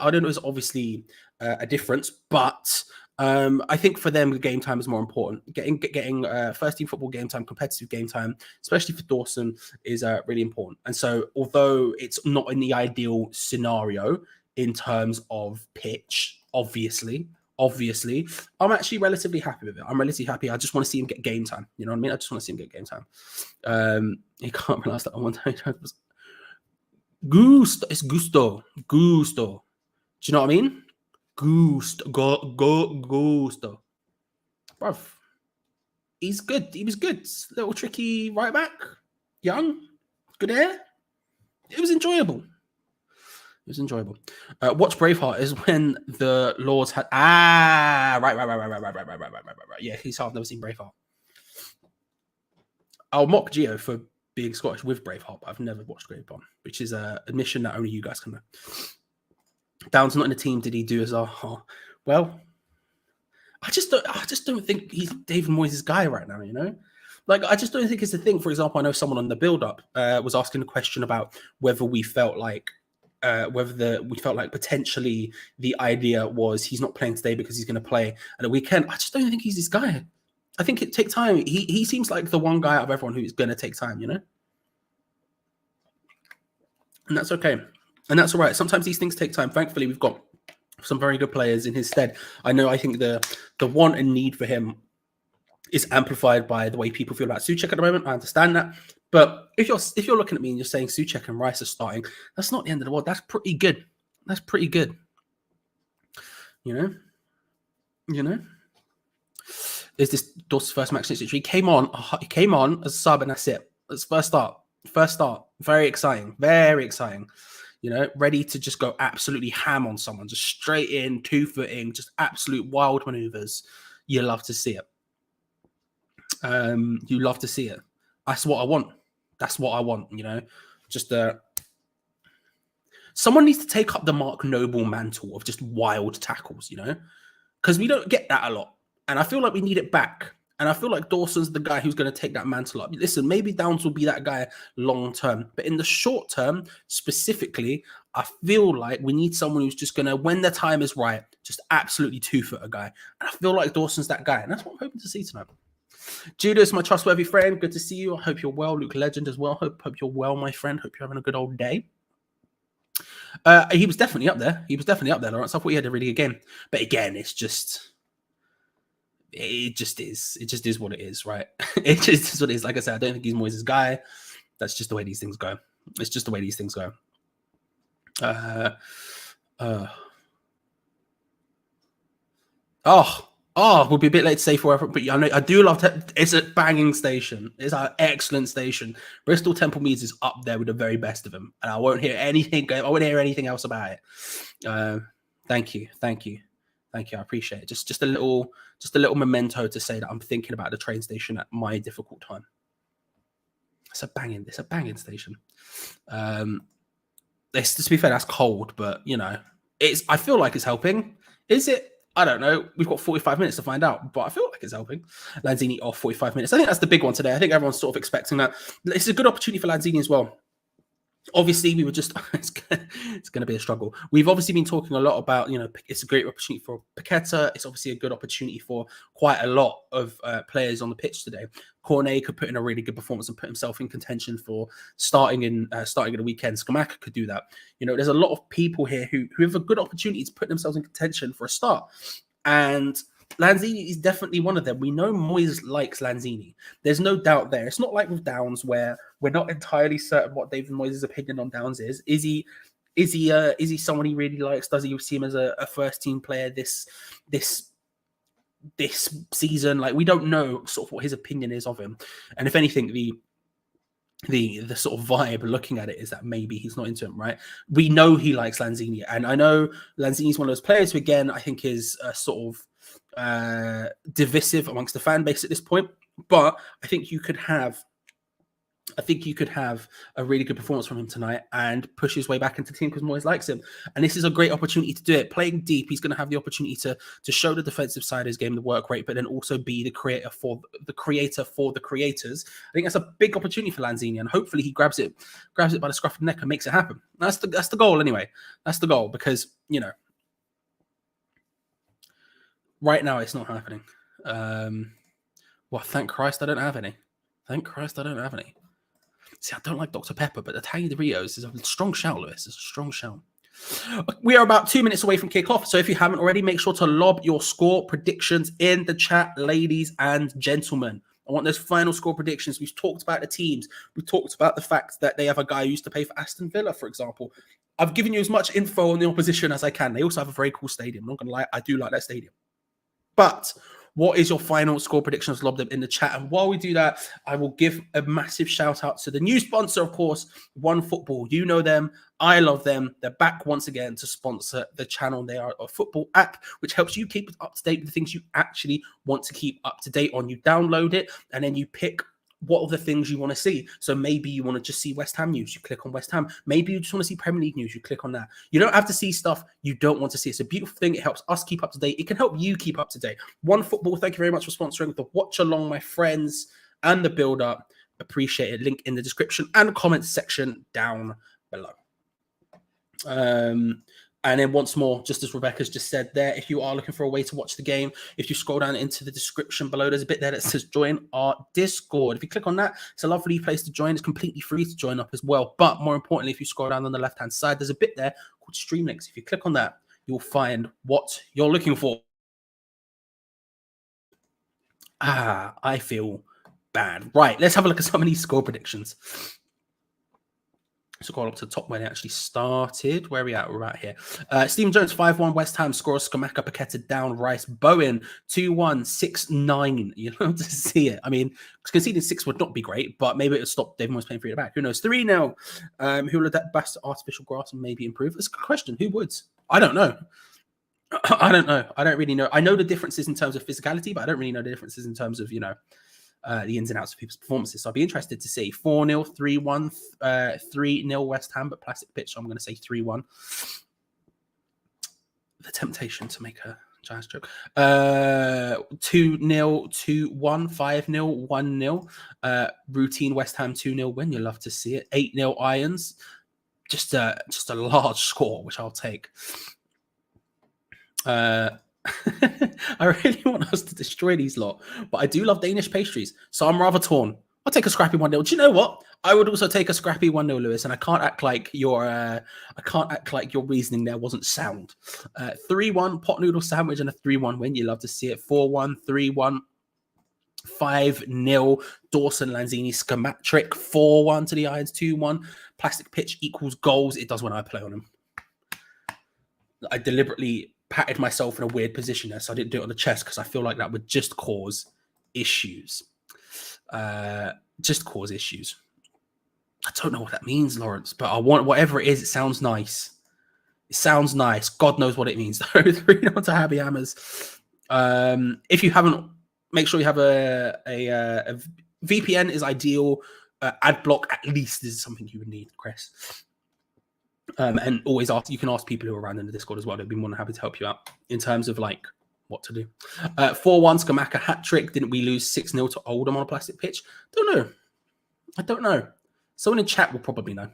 a difference, but I think for them the game time is more important. Getting first team football game time, competitive game time, especially for Dawson, is really important. And so, although it's not in the ideal scenario in terms of pitch, obviously, I'm actually relatively happy with it. I'm relatively happy. I just want to see him get game time. You know what I mean? I just want to see him get game time. He can't pronounce that one time. Gusto. It's Gusto. Do you know what I mean? Gusto. Bruv. He's good. He was good. Little tricky right back. Young. Good air. It was enjoyable. Watch Braveheart is when the Lords had right. Yeah, I've never seen Braveheart. I'll mock Geo for being Scottish with Braveheart, but I've never watched Braveheart, which is an admission that only you guys can know. Downs not in the team. Did he do as well? I just don't think he's David Moyes' guy right now. You know. Like, I just don't think it's a thing. For example, I know someone on the build-up was asking a question about whether we felt like potentially the idea was he's not playing today because he's going to play at the weekend. I just don't think he's this guy. I think it takes time. He seems like the one guy out of everyone who's going to take time, you know? And that's okay. And that's all right. Sometimes these things take time. Thankfully, we've got some very good players in his stead. I think the want and need for him is amplified by the way people feel about Souček at the moment. I understand that. But if you're looking at me and you're saying Souček and Rice are starting, that's not the end of the world. That's pretty good. You know? Is this Dawson's first match since he came on as a sub, and that's it. It's first start. Very exciting. You know, ready to just go absolutely ham on someone, just straight in, 2-footing, just absolute wild maneuvers. You love to see it. You love to see it. That's what I want. You know, just someone needs to take up the Mark Noble mantle of just wild tackles, you know, because we don't get that a lot. And I feel like we need it back. And I feel like Dawson's the guy who's going to take that mantle up. Listen, maybe Downs will be that guy long term. But in the short term, specifically, I feel like we need someone who's just going to, when the time is right, just absolutely 2-footer guy. And I feel like Dawson's that guy. And that's what I'm hoping to see tonight. Judas, my trustworthy friend, good to see you. I hope you're well. Luke Legend as well. Hope you're well, my friend. Hope you're having a good old day. He was definitely up there. Lawrence. I thought he had a really good game. But again, it just is what it is, right? It just is what it is. Like I said, I don't think he's Moyes' guy. That's just the way these things go. We'll be a bit late to say forever, but I know I do love it's a banging station. It's an excellent station. Bristol Temple Meads is up there with the very best of them, and I won't hear anything else about it. Thank you. I appreciate it. Just a little memento to say that I'm thinking about the train station at my difficult time. It's a banging station. To be fair, that's cold, but I feel like it's helping. Is it? I don't know. We've got 45 minutes to find out, but I feel like it's helping. Lanzini off 45 minutes. I think that's the big one today. I think everyone's sort of expecting that. It's a good opportunity for Lanzini as well. Obviously, we were just, it's going to be a struggle. We've obviously been talking a lot about, it's a great opportunity for Paqueta. It's obviously a good opportunity for quite a lot of players on the pitch today. Cornet could put in a really good performance and put himself in contention for starting in the weekend. Scamacca could do that. There's a lot of people here who have a good opportunity to put themselves in contention for a start. And Lanzini is definitely one of them. We know Moyes likes Lanzini. There's no doubt there. It's not like with Downs where we're not entirely certain what David Moyes' opinion on Downs is. Is he someone he really likes? Does he see him as a first team player this season? Like, we don't know sort of what his opinion is of him. And if anything, the sort of vibe looking at it is that maybe he's not into him, right? We know he likes Lanzini, and I know Lanzini's one of those players who, again, I think is sort of divisive amongst the fan base at this point. But I think you could have a really good performance from him tonight and push his way back into the team because Moyes likes him. And this is a great opportunity to do it. Playing deep, he's going to have the opportunity to show the defensive side of his game, the work rate, but then also be the creator for the creators. I think that's a big opportunity for Lanzini, and hopefully he grabs it by the scruff of the neck and makes it happen. That's the goal anyway. That's the goal because, right now it's not happening. Well, thank Christ I don't have any. See, I don't like Dr. Pepper, but Italian Doritos is a strong shout, Lewis. It's a strong shout. We are about 2 minutes away from kickoff, so if you haven't already, make sure to lob your score predictions in the chat, ladies and gentlemen. I want those final score predictions. We've talked about the teams. We've talked about the fact that they have a guy who used to play for Aston Villa, for example. I've given you as much info on the opposition as I can. They also have a very cool stadium. I'm not going to lie, I do like that stadium. But what is your final score predictions? Lob them in the chat. And while we do that, I will give a massive shout out to the new sponsor, of course, OneFootball. You know them. I love them. They're back once again to sponsor the channel. They are a football app which helps you keep up to date with the things you actually want to keep up to date on. You download it and then you pick what are the things you want to see. So maybe you want to just see West Ham news, you click on West Ham. Maybe you just want to see Premier League news, you click on that. You don't have to see stuff you don't want to see. It's a beautiful thing. It helps us keep up to date. It can help you keep up to date. OneFootball, thank you very much for sponsoring the watch along, my friends, and the build up. Appreciate it. Link in the description and comments section down below. And then once more, just as Rebecca's just said there, if you are looking for a way to watch the game, if you scroll down into the description below, there's a bit there that says join our Discord. If you click on that, it's a lovely place to join. It's completely free to join up as well. But more importantly, if you scroll down on the left-hand side, there's a bit there called Stream Links. If you click on that, you'll find what you're looking for. I feel bad. Right, let's have a look at some of these score predictions. So go up to the top where they actually started. Where are we at? We're right here. Stephen Jones, 5-1. West Ham scores. Scamacca, Paqueta, down. Rice, Bowen, 2-1. 6-9. You love to see it. I mean, conceding 6 would not be great, but maybe it would stop David Moyes playing 3 at the back. Who knows? 3-0. Who will adapt best artificial grass and maybe improve? That's a good question. Who would? I don't know. I don't really know. I know the differences in terms of physicality, but I don't really know the differences in terms of, the ins and outs of people's performances. So I'll be interested to see 4-0, 3-1, 3-0 West Ham, but plastic pitch. So I'm going to say 3-1. The temptation to make a jazz joke. 2-0, 2-1, 5-0, 1-0. Routine West Ham 2-0 win. You'll love to see it. 8-0 Irons. Just a large score, which I'll take. I really want us to destroy these lot, but I do love Danish pastries, so I'm rather torn. I'll take a scrappy 1-0. Do you know what? I would also take a scrappy 1-0, Lewis, and I can't act like your reasoning there wasn't sound. 3-1 pot noodle sandwich and a 3-1 win. You love to see it. 4-1, 3-1, 5-0 Dawson Lanzini schematic. 4-1 to the Irons. 2-1 plastic pitch equals goals. It does when I play on him. I deliberately patted myself in a weird position there, so I didn't do it on the chest because I feel like that would just cause issues. Just cause issues. I don't know what that means, Lawrence, but I want whatever it is. It sounds nice. It sounds nice. God knows what it means, though. 3-0 to Happy Hammers. If you haven't, make sure you have a VPN is ideal. Ad block at least is something you would need, Chris. And always ask. You can ask people who are around in the Discord as well. They'd be more than happy to help you out in terms of like what to do. 4-1 Skamaka hat trick. Didn't we lose 6-0 to Oldham on a plastic pitch? Don't know. I don't know. Someone in chat will probably know.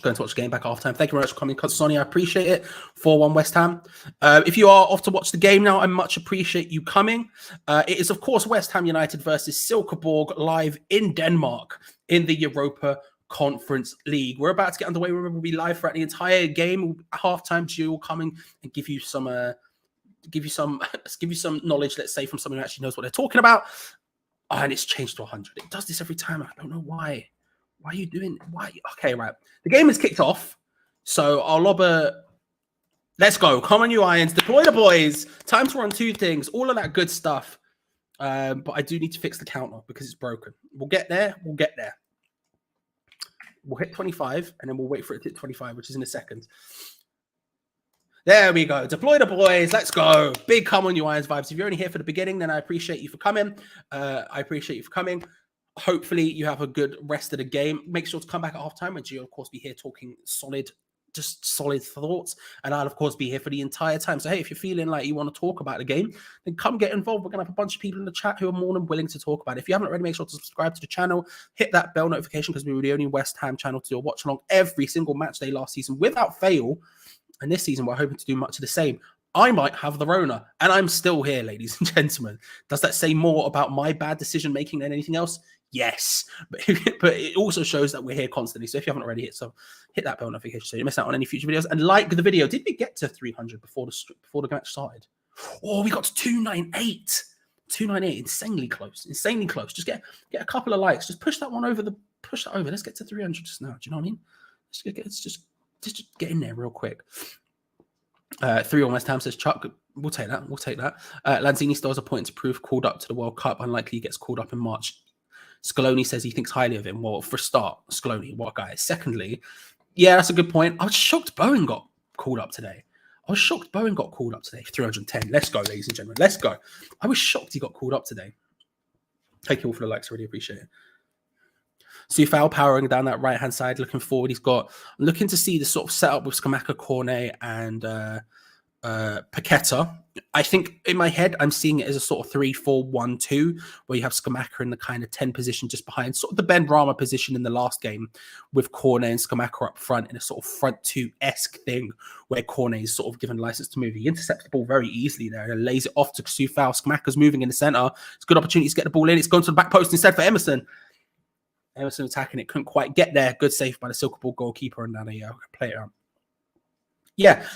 Going to watch the game back at halftime. Thank you very much for coming, Sonny. I appreciate it. 4-1 West Ham. If you are off to watch the game now, I much appreciate you coming. It is, of course, West Ham United versus Silkeborg live in Denmark in the Europa Conference League. We're about to get underway. Remember, we'll be live throughout the entire game. At halftime, Geo will come in and give you some knowledge, let's say, from someone who actually knows what they're talking about. Oh, and it's changed to 100. It does this every time. I don't know why. Why are you doing? Why? Okay, right. The game is kicked off. So I'll lob a... Let's go. Come on, you Irons. Deploy the boys. Time to run 2 things. All of that good stuff. But I do need to fix the counter because it's broken. We'll get there. We'll get there. We'll hit 25 and then we'll wait for it to hit 25, which is in a second. There we go. Deploy the boys. Let's go. Big come on, you Irons vibes. If you're only here for the beginning, then I appreciate you for coming. Hopefully you have a good rest of the game. Make sure to come back at halftime, and Gio, of course, be here talking solid thoughts. And I'll, of course, be here for the entire time. So, hey, if you're feeling like you want to talk about the game, then come get involved. We're going to have a bunch of people in the chat who are more than willing to talk about it. If you haven't already, make sure to subscribe to the channel. Hit that bell notification because we were the only West Ham channel to do a watch along every single match day last season without fail. And this season, we're hoping to do much of the same. I might have the Rona, and I'm still here, ladies and gentlemen. Does that say more about my bad decision-making than anything else? Yes. But it also shows that we're here constantly. So if you haven't already hit that bell notification so you don't miss out on any future videos. And like the video. Did we get to 300 before the match started? Oh, we got to 298. 298. Insanely close. Insanely close. Just get a couple of likes. Just push that over. Let's get to 300 just now. Do you know what I mean? Let's just get in there real quick. 3 on West Ham says Chuck. We'll take that. Lanzini still has a point to prove. Called up to the World Cup. Unlikely he gets called up in March. Scaloni says he thinks highly of him. Well, for a start, Scaloni, what a guy. Secondly, yeah, that's a good point. I was shocked Bowen got called up today. 310. Let's go, ladies and gentlemen. Let's go. I was shocked he got called up today. Thank you all for the likes. Really appreciate it. Sufal powering down that right-hand side, looking forward. Looking to see the sort of setup with Skamaka, Cornet, and Paqueta. I think in my head, I'm seeing it as a sort of 3-4-1-2, where you have Skamaka in the kind of 10 position just behind, sort of the Ben Rama position in the last game, with Cornet and Skamaka up front in a sort of front two-esque thing, where Cornet is sort of given license to move. He intercepts the ball very easily there and lays it off to Sufal. Skamaka's moving in the centre. It's a good opportunity to get the ball in. It's gone to the back post instead for Emerson. Emerson attacking it, couldn't quite get there. Good save by the Silkeborg goalkeeper, and now they play it out. Yeah,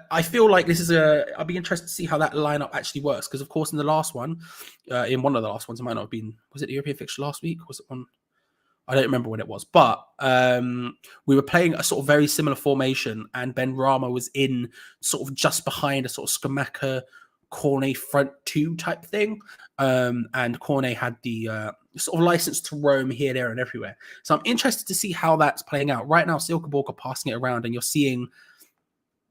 I feel like this is I'll be interested to see how that lineup actually works, because of course in the last one, in one of the last ones, it might not have been. Was it the European fixture last week? Was it one? I don't remember when it was, but we were playing a sort of very similar formation, and Ben Rama was in sort of just behind a sort of Skamaka, Cornet front two type thing, and Cornet had the sort of license to roam here, there, and everywhere. So I'm interested to see how that's playing out. Right now, Silkeborg are passing it around, and you're seeing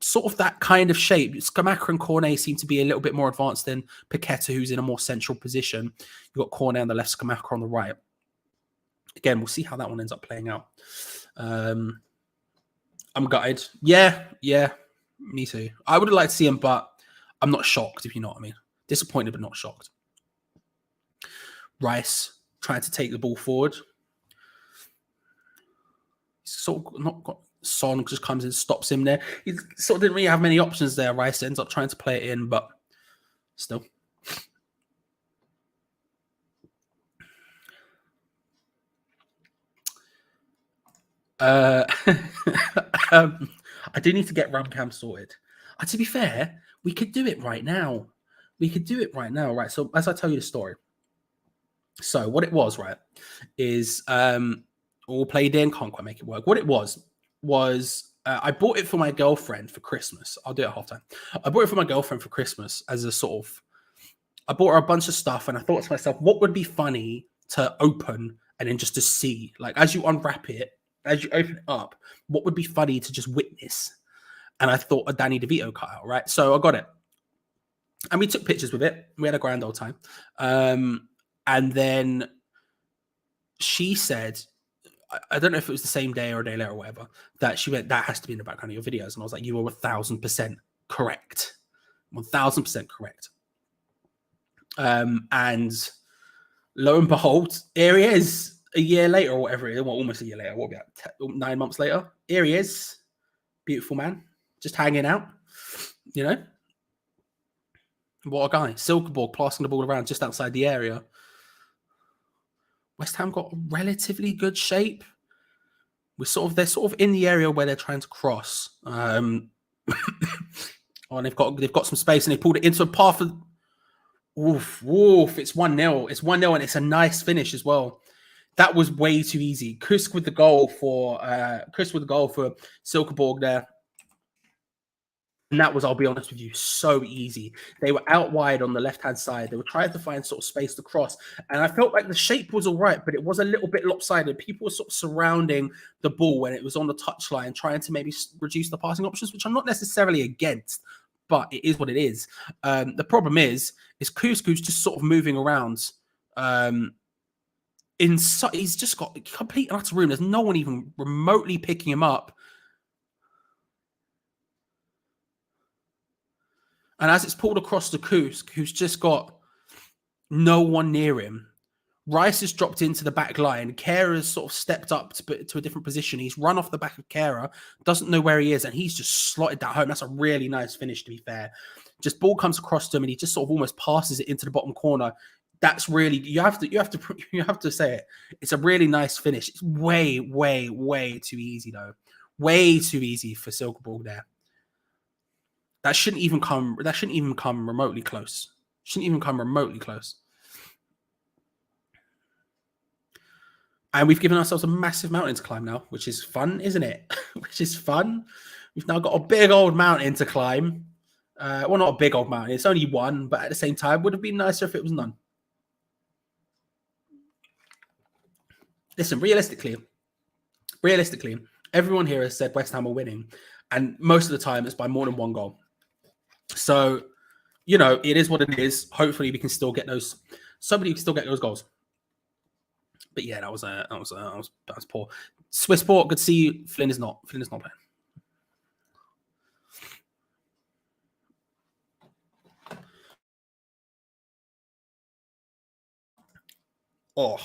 sort of that kind of shape. Skamaka and Cornet seem to be a little bit more advanced than Paqueta, who's in a more central position. You've got Cornet on the left, Skamaka on the right. Again, we'll see how that one ends up playing out. I'm gutted. Yeah, me too. I would have liked to see him, but I'm not shocked, if you know what I mean. Disappointed, but not shocked. Rice trying to take the ball forward. He's sort of not got... Son just comes in, stops him there. He sort of didn't really have many options there. Rice ends up trying to play it in, but still. I do need to get Rumcam sorted. To be fair, we could do it right now. Right? So as I tell you the story. So what it was, right, is all played in, can't quite make it work. What it was I bought it for my girlfriend for Christmas. I'll do it at halftime. I bought it for my girlfriend for Christmas as a sort of. I bought her a bunch of stuff, and I thought to myself, what would be funny to open and then just to see, like as you unwrap it, as you open it up, what would be funny to just witness? And I thought a Danny DeVito cutout, right? So I got it, and we took pictures with it. We had a grand old time, and then she said, I don't know if it was the same day or a day later or whatever, that she went, that has to be in the background of your videos. And I was like, you were 1,000% correct. 1,000% correct. And lo and behold, here he is a year later or whatever it is. Well, almost a year later. What will be 9 months later? Here he is. Beautiful man. Just hanging out. You know? What a guy. Silkeborg passing the ball around just outside the area. West Ham got relatively good shape. They're sort of in the area where they're trying to cross. And they've got some space, and they pulled it into a path of woof. It's 1-0. It's 1-0, and it's a nice finish as well. That was way too easy. Kusk with the goal for Silkeborg there. And that was, I'll be honest with you, so easy. They were out wide on the left-hand side. They were trying to find sort of space to cross. And I felt like the shape was all right, but it was a little bit lopsided. People were sort of surrounding the ball when it was on the touchline, trying to maybe reduce the passing options, which I'm not necessarily against, but it is what it is. The problem is Kusko's just sort of moving around. He's just got complete and utter room. There's no one even remotely picking him up. And as it's pulled across to Kusk, who's just got no one near him, Rice has dropped into the back line. Kehra's sort of stepped up to a different position. He's run off the back of Kehra, doesn't know where he is, and he's just slotted that home. That's a really nice finish, to be fair. Just ball comes across to him, and he just sort of almost passes it into the bottom corner. That's really, you have to say it. It's a really nice finish. It's way, way, way too easy though. Way too easy for Silkeborg there. That shouldn't even come remotely close. Shouldn't even come remotely close. And we've given ourselves a massive mountain to climb now, which is fun, isn't it? Which is fun. We've now got a big old mountain to climb. Well, not a big old mountain. It's only one, but at the same time, would have been nicer if it was none. Listen, realistically, everyone here has said West Ham are winning. And most of the time, it's by more than one goal. So, you know, it is what it is. Hopefully, we can still get those. Somebody can still get those goals. But yeah, that was poor. Swissport, good to see you. Flynn is not playing. Oh,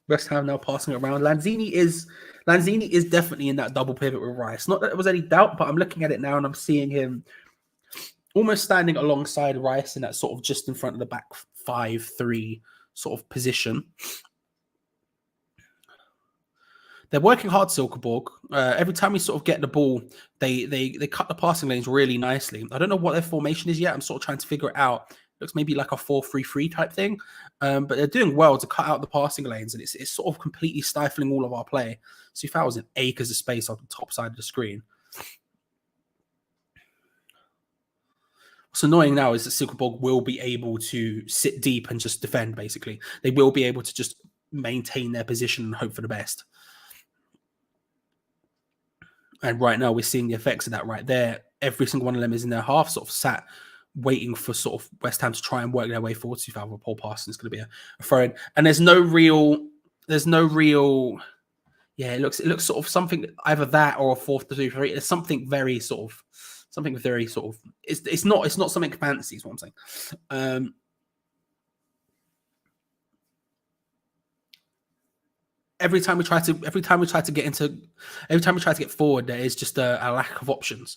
West Ham now passing it around. Lanzini is definitely in that double pivot with Rice. Not that there was any doubt, but I'm looking at it now and I'm seeing him almost standing alongside Rice in that sort of just in front of the back 5-3 sort of position. They're working hard, Silkeborg. Every time we sort of get the ball, they cut the passing lanes really nicely. I don't know what their formation is yet. I'm sort of trying to figure it out. Looks maybe like a 4-3-3 type thing. But they're doing well to cut out the passing lanes, and it's sort of completely stifling all of our play. So if I was in acres of space on the top side of the screen. What's annoying now is that Silkeborg will be able to sit deep and just defend, basically. They will be able to just maintain their position and hope for the best. And right now we're seeing the effects of that right there. Every single one of them is in their half, sort of sat waiting for sort of West Ham to try and work their way forward. So if I have a Paul Parsons, it's going to be a throw in. And there's no real, yeah, it looks sort of something, either that or a 4-3-3. It's something very sort of, it's not something fancy is what I'm saying. Every time we try to get forward, there is just a lack of options.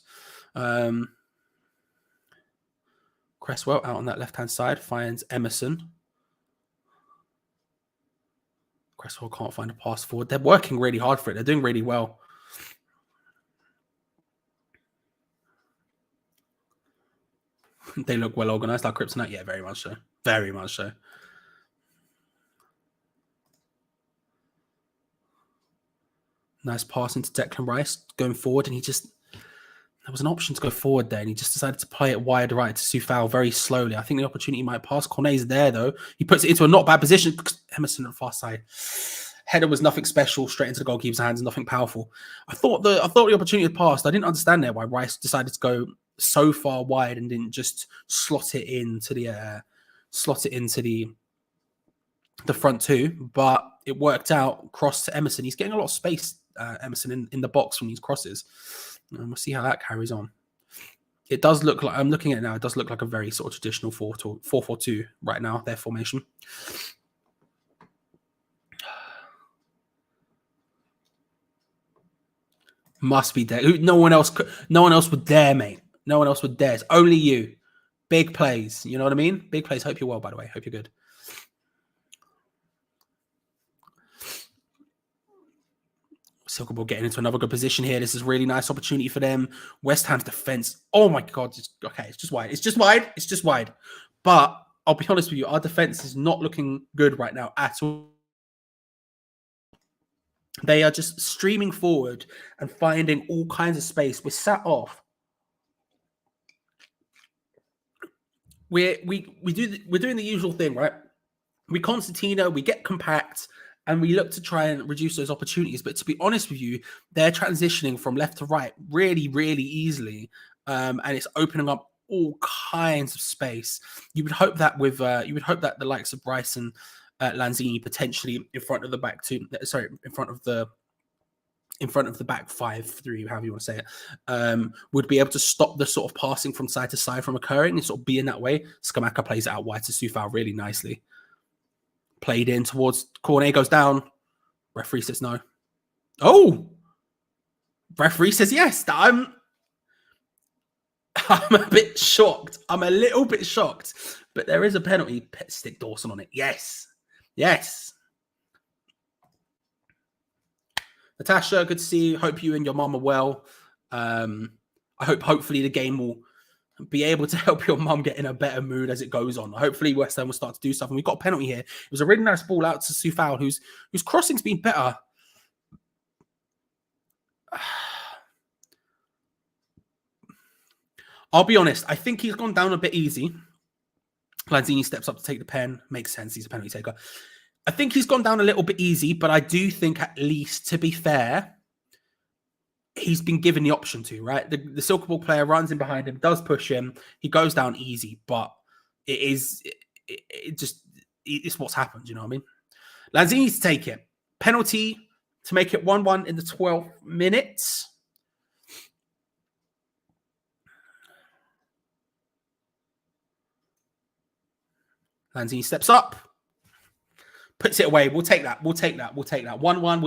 Cresswell out on that left-hand side finds Emerson. Cresswell can't find a pass forward. They're working really hard for it. They're doing really well. They look well organized. Like Kryptonite, yeah, very much so. Very much so. Nice pass into Declan Rice going forward, and there was an option to go forward there, and he just decided to play it wide right to Soufal very slowly. I think the opportunity might pass. Cornet's there, though. He puts it into a not bad position. Emerson on the far side. Header was nothing special, straight into the goalkeeper's hands, nothing powerful. I thought the opportunity had passed. I didn't understand there why Rice decided to go so far wide and didn't just slot it into the front two. But it worked out. Cross to Emerson. He's getting a lot of space, Emerson, in the box from these crosses. And we'll see how that carries on. It does look like, I'm looking at it now, it does look like a very sort of traditional 4-4-2 right now, their formation. Must be there. No one else would dare, mate. No one else would dare. It's only you. Big plays. You know what I mean? Big plays. Hope you're well, by the way. Hope you're good. Silkeborg getting into another good position here. This is a really nice opportunity for them. West Ham's defense. Oh my God. It's just wide. It's just wide. But I'll be honest with you, our defense is not looking good right now at all. They are just streaming forward and finding all kinds of space. We're sat off. We're doing the usual thing, right? We concertina, we get compact, and we look to try and reduce those opportunities. But to be honest with you, they're transitioning from left to right really, really easily, and it's opening up all kinds of space. You would hope that the likes of Rice and Lanzini potentially in front of the back two. Sorry, in front of the back 5-3, however you want to say it, would be able to stop the sort of passing from side to side from occurring and sort of be in that way. Skamaka plays it out wide to Soufal really nicely. Played in towards Cornet, goes down. Referee says no. Oh! Referee says yes. I'm a bit shocked. I'm a little bit shocked. But there is a penalty. Stick Dawson on it. Yes. Yes. Natasha, good to see you. Hope you and your mum are well. I hope hopefully the game will be able to help your mum get in a better mood as it goes on. Hopefully West Ham will start to do stuff. And we've got a penalty here. It was a really nice ball out to Soufal, whose crossing's been better. I'll be honest. I think he's gone down a bit easy. Lanzini steps up to take the pen. Makes sense. He's a penalty taker. I think he's gone down a little bit easy, but I do think at least, to be fair, he's been given the option to, right? The Silkeborg player runs in behind him, does push him. He goes down easy, but it's what's happened, you know what I mean? Lanzini to take it. Penalty to make it 1-1 in the 12th minute. Lanzini steps up. Puts it away. We'll take that. 1-1.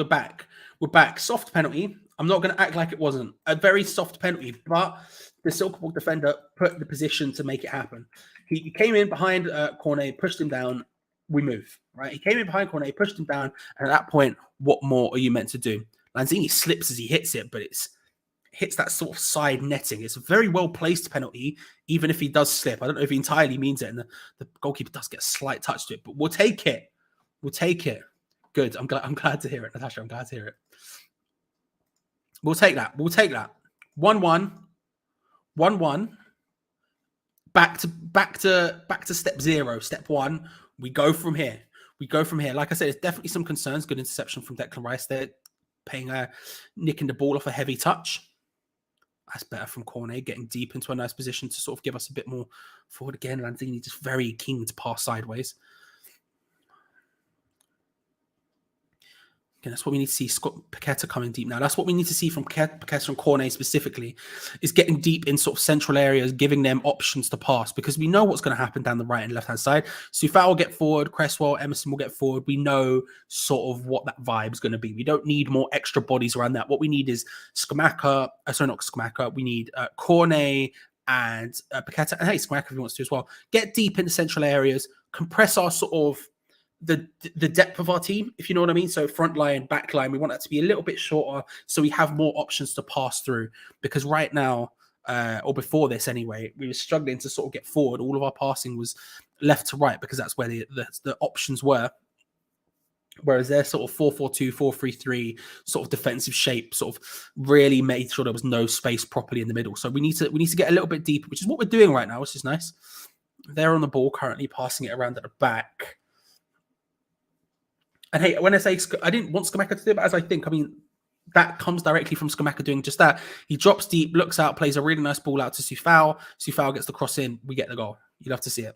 We're back. Soft penalty. I'm not going to act like it wasn't. A very soft penalty, but the Silkeborg defender put the position to make it happen. He came in behind Cornet, pushed him down. We move, right? He came in behind Cornet, pushed him down. And at that point, what more are you meant to do? Lanzini slips as he hits it, but it hits that sort of side netting. It's a very well-placed penalty, even if he does slip. I don't know if he entirely means it, and the goalkeeper does get a slight touch to it, but we'll take it. We'll take it. Good. I'm glad to hear it, Natasha. I'm glad to hear it. We'll take that. 1-1. 1-1. Back to step 0. Step 1. We go from here. Like I said, there's definitely some concerns. Good interception from Declan Rice there, nicking the ball off a heavy touch. That's better from Cornet, getting deep into a nice position to sort of give us a bit more forward again. Lanzini just very keen to pass sideways. Okay, that's what we need to see. Scott Paqueta coming deep now. That's what we need to see from Paqueta and Cornet specifically, is getting deep in sort of central areas, giving them options to pass, because we know what's going to happen down the right and left-hand side. Soufal will get forward, Cresswell, Emerson will get forward. We know sort of what that vibe is going to be. We don't need more extra bodies around that. What we need is Skamaka. Not Skamaka. We need Cornet and Paqueta. And hey, Skamaka if he wants to as well. Get deep in the central areas, compress our sort of the depth of our team, if you know what I mean. So front line, back line, we want that to be a little bit shorter so we have more options to pass through. Because right now, or before this anyway, we were struggling to sort of get forward. All of our passing was left to right because that's where the options were. Whereas their sort of 4-4-2, 4-3-3 sort of defensive shape sort of really made sure there was no space properly in the middle. So we need to get a little bit deeper, which is what we're doing right now, which is nice. They're on the ball currently, passing it around at the back. And hey, when I say I didn't want Scamacca to do it, but as I think, I mean, that comes directly from Scamacca doing just that. He drops deep, looks out, plays a really nice ball out to Sufal. Sufal gets the cross in. We get the goal. You'd love to see it.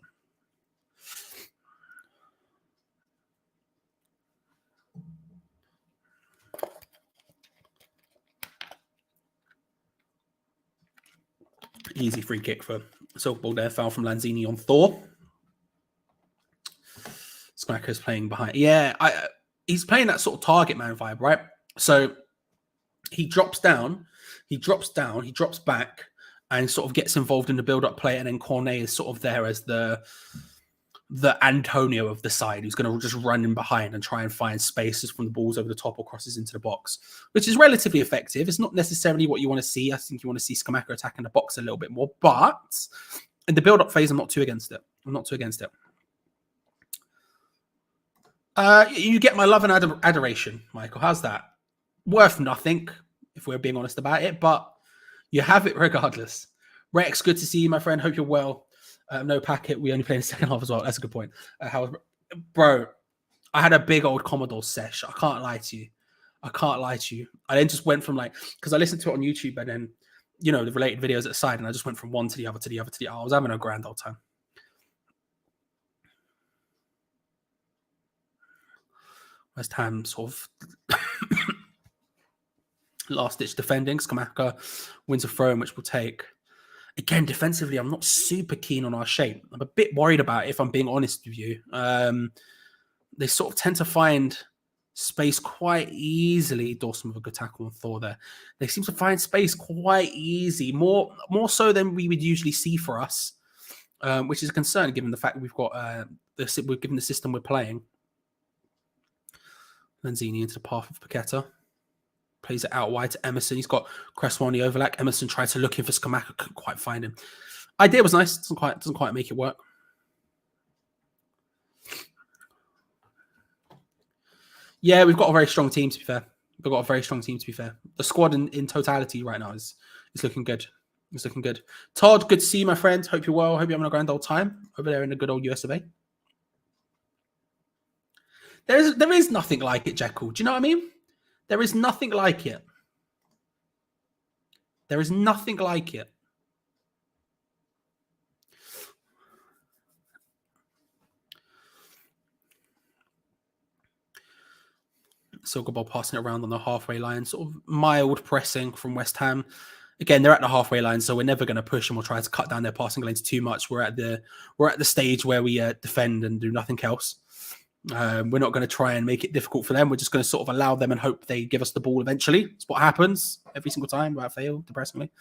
Easy free kick for Silkeborg there. Foul from Lanzini on Thor. Scamacca's playing behind. Yeah, he's playing that sort of target man vibe, right? So he drops down, he drops back, and sort of gets involved in the build-up play, and then Cornet is sort of there as the Antonio of the side, who's going to just run in behind and try and find spaces from the balls over the top or crosses into the box, which is relatively effective. It's not necessarily what you want to see. I think you want to see Scamacca attacking the box a little bit more, but in the build-up phase, I'm not too against it. You get my love and adoration, Michael. How's that? Worth nothing, if we're being honest about it, but you have it regardless. Rex, good to see you, my friend. Hope you're well. No packet. We only played in the second half as well. That's a good point. Bro, I had a big old Commodore sesh. I can't lie to you. I then just went from because I listened to it on YouTube and then, the related videos at the side, and I just went from one to the other to the other to the other. I was having a grand old time. West Ham sort of last-ditch defending. Scamacca wins a throw-in, which we'll take. Again, defensively, I'm not super keen on our shape. I'm a bit worried about it, if I'm being honest with you. They sort of tend to find space quite easily. Dawson with a good tackle on Thor there. They seem to find space quite easy, more so than we would usually see for us, which is a concern given the fact that we've got given the system we're playing. Lanzini into the path of Paqueta. Plays it out wide to Emerson. He's got Cresswell on the overlap. Emerson tried to look in for Scamacca. Couldn't quite find him. Idea was nice. Doesn't quite make it work. Yeah, we've got a very strong team, to be fair. The squad in totality right now is looking good. It's looking good. Todd, good to see you, my friend. Hope you're well. Hope you're having a grand old time over there in the good old US of A. There is nothing like it, Jekyll. Do you know what I mean? There is nothing like it. Silkeborg passing it around on the halfway line. Sort of mild pressing from West Ham. Again, they're at the halfway line, so we're never going to push them or try to cut down their passing lanes too much. We're at the stage where we defend and do nothing else. We're not going to try and make it difficult for them. We're just going to sort of allow them and hope they give us the ball eventually. It's what happens every single time without fail, depressingly.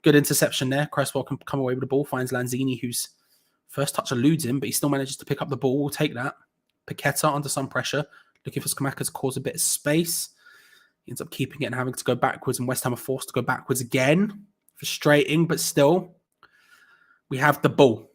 Good interception there. Cresswell can come away with the ball, finds Lanzini, whose first touch eludes him, but he still manages to pick up the ball. We'll take that. Paqueta under some pressure, looking for Scamacca to cause a bit of space. He ends up keeping it and having to go backwards, and West Ham are forced to go backwards again. Frustrating, but still, we have the ball.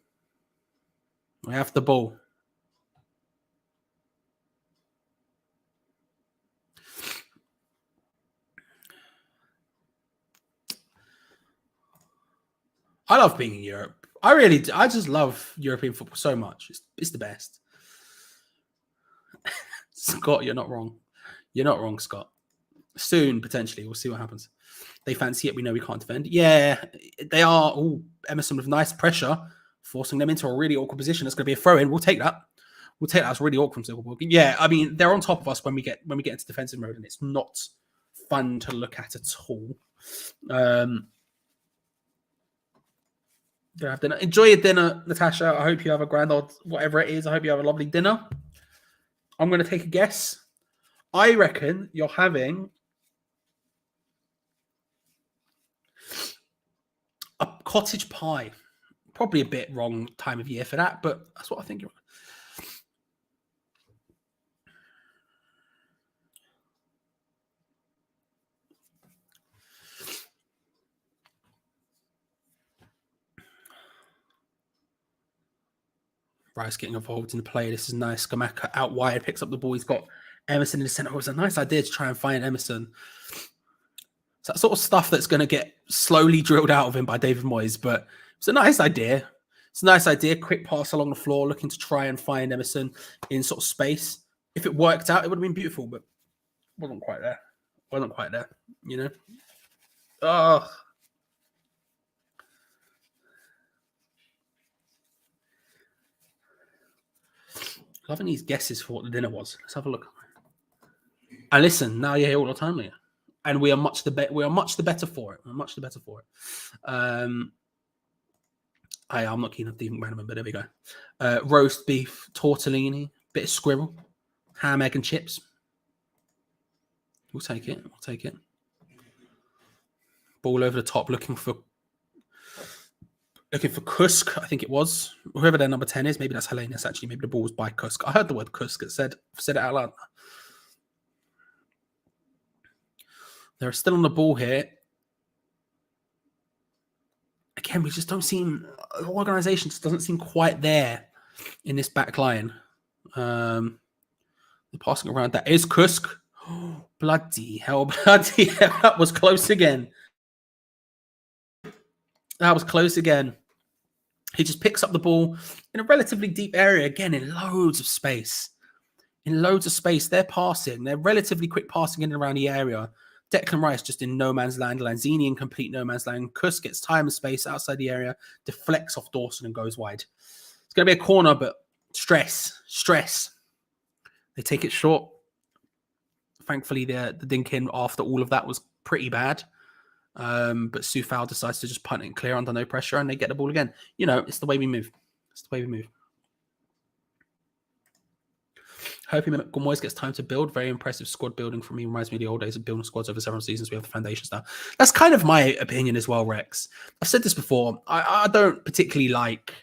I love being in Europe. I just love European football so much. It's the best. Scott, you're not wrong. You're not wrong, Scott. Soon, potentially. We'll see what happens. They fancy it. We know we can't defend. Yeah, they are. Oh, Emerson with nice pressure, forcing them into a really awkward position. It's going to be a throw-in. We'll take that. It's really awkward from Silkeborg. Yeah, I mean, they're on top of us when we get into defensive mode, and it's not fun to look at all. Gonna have dinner. Enjoy your dinner, Natasha. I hope you have a grand old whatever it is. I hope you have a lovely dinner. I'm going to take a guess. I reckon you're having a cottage pie. Probably a bit wrong time of year for that, but that's what I think you're. Rice getting involved in the play. This is nice. Scamacca out wide, picks up the ball. He's got Emerson in the centre. It was a nice idea to try and find Emerson. It's that sort of stuff that's going to get slowly drilled out of him by David Moyes, but it's a nice idea. It's a nice idea. Quick pass along the floor, looking to try and find Emerson in sort of space. If it worked out, it would have been beautiful, but wasn't quite there. Wasn't quite there, you know? Oh. Loving these guesses for what the dinner was. Let's have a look. And listen, now you're here all the time, Leah. And we are much the better for it. We're much the better for it. I'm not keen on even random, but there we go. Roast beef, tortellini, bit of squirrel, ham, egg, and chips. We'll take it. We'll take it. Ball over the top, looking for Kusk, I think it was. Whoever their number 10 is. Maybe that's Helenas, actually. Maybe the ball was by Kusk. I heard the word Kusk. It said it out loud. They're still on the ball here. Again, we just don't seem... The organisation just doesn't seem quite there in this back line. The passing around, that is Kusk. Oh, bloody hell. Bloody hell. That was close again. That was close again. He just picks up the ball in a relatively deep area, again, in loads of space. In loads of space. They're passing. They're relatively quick passing in and around the area. Declan Rice just in no man's land. Lanzini in complete no man's land. Kusk gets time and space outside the area, deflects off Dawson and goes wide. It's going to be a corner, but stress. They take it short. Thankfully, the dinking after all of that was pretty bad. But Soufal decides to just punt it clear under no pressure, and they get the ball again. You know, it's the way we move. It's the way we move. Hoping Moyes gets time to build. Very impressive squad building for me. Reminds me of the old days of building squads over several seasons. We have the foundations now. That's kind of my opinion as well, Rex. I've said this before. I don't particularly like.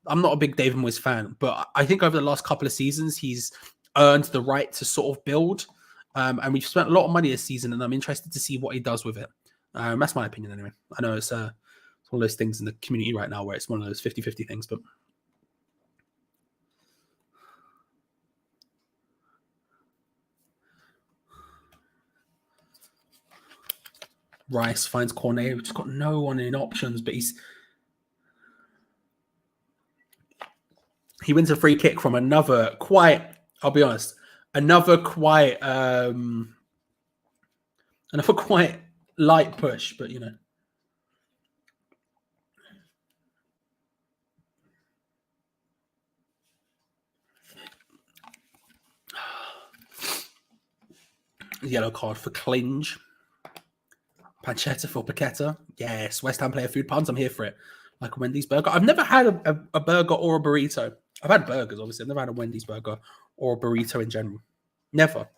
I'm not a big David Moyes fan, but I think over the last couple of seasons, he's earned the right to sort of build. And we've spent a lot of money this season, and I'm interested to see what he does with it. That's my opinion anyway. I know it's one of those things in the community right now where it's one of those 50-50 things, but Rice finds Cornet, who's got no one in options, but he wins a free kick from another quite light push, but you know. Yellow card for Clinge. Pancetta for Paqueta. Yes, West Ham player food puns. I'm here for it. Like a Wendy's burger. I've never had a burger or a burrito. I've had burgers, obviously. I've never had a Wendy's burger or a burrito in general. Never.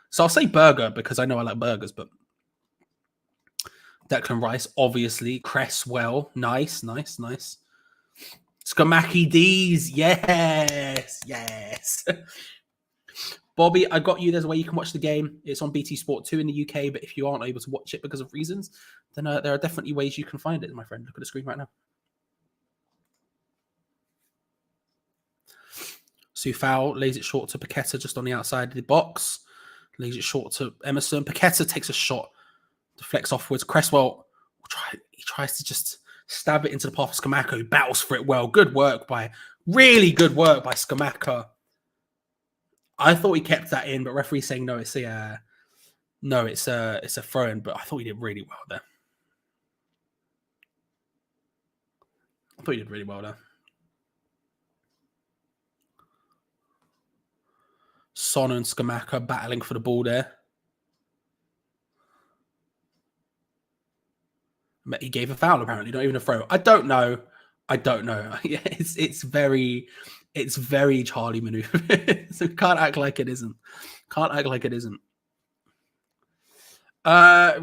So I'll say burger because I know I like burgers, but Declan Rice, obviously. Cresswell. Nice. Skamaki D's. Yes. Bobby, I got you. There's a way you can watch the game. It's on BT Sport 2 in the UK, but if you aren't able to watch it because of reasons, then there are definitely ways you can find it, my friend. Look at the screen right now. Soufal lays it short to Paqueta just on the outside of the box. Lays it short to Emerson. Paqueta takes a shot, deflects offwards. Cresswell, he tries to just stab it into the path of Scamacca, who battles for it well. Really good work by Scamacca. I thought he kept that in, but referee saying no, it's a throw-in. But I thought he did really well there. Son and Scamacca battling for the ball there. He gave a foul apparently, not even a throw. I don't know. Yeah, it's very Charlie maneuver. So can't act like it isn't. Yeah,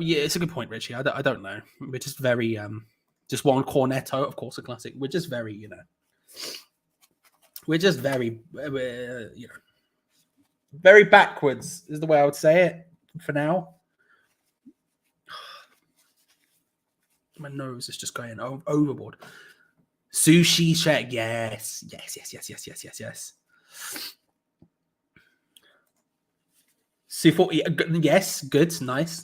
it's a good point, Richie. I don't know. We're just very just one cornetto, of course, a classic. We're just very, very backwards is the way I would say it for now. My nose is just going overboard. Sushi check, yes. Su40, yes, good, nice.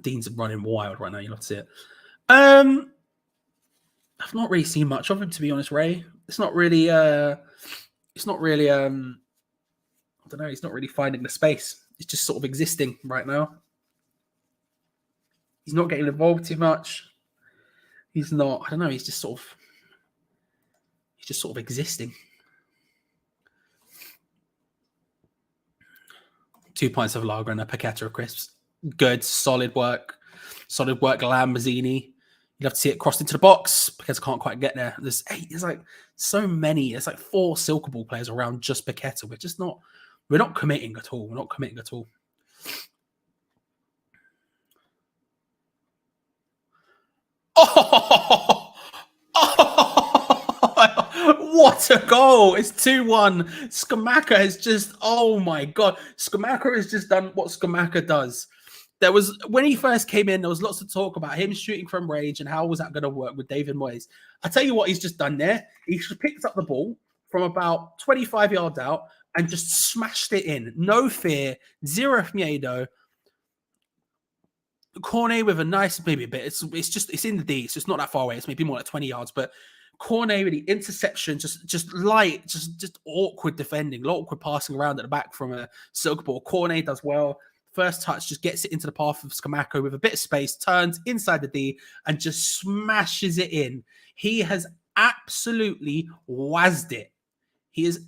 Dean's running wild right now. You'll have to see it. I've not really seen much of him, to be honest, Ray. It's not really I don't know, he's not really finding the space. It's just sort of existing right now. He's not getting involved too much. He's not, I don't know, he's just sort of existing. 2 pints of lager and a paqueta of crisps. Good, solid work, Lamborghini. You'd have to see it crossed into the box because I can't quite get there. There's like so many. There's like 4 Silkeborg players around just Paqueta. We're not committing at all. Oh, what a goal! It's 2-1. Skamaka has just, oh my god. Skamaka has just done what Skamaka does. There was, when he first came in, there was lots of talk about him shooting from range and how was that going to work with David Moyes. I tell you what he's just done there. He just picked up the ball from about 25 yards out and just smashed it in. No fear, zero miedo. Cornet with a nice, maybe a bit. It's in the D, so it's not that far away. It's maybe more like 20 yards, but Cornet with the interception, just light, just awkward defending, awkward passing around at the back from a Silkeborg. Cornet does well. First touch just gets it into the path of Skamako with a bit of space, turns inside the D and just smashes it in. He has absolutely wazzed it. He is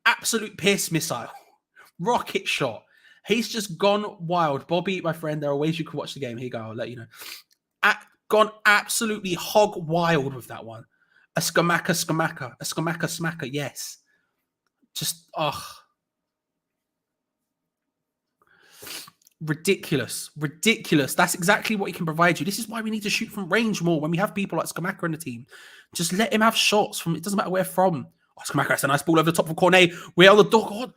absolute pierce missile, rocket shot. He's just gone wild. Bobby, my friend, there are ways you can watch the game. Here you go. I'll let you know. Gone absolutely hog wild with that one. A Skamaka smacker. Yes. Just, ridiculous. That's exactly what he can provide you. This is why we need to shoot from range more when we have people like Skamaka in the team. Just let him have shots from, it doesn't matter where from. Oh, Skamaka, that's a nice ball over the top of Cornet. We're on the door. God.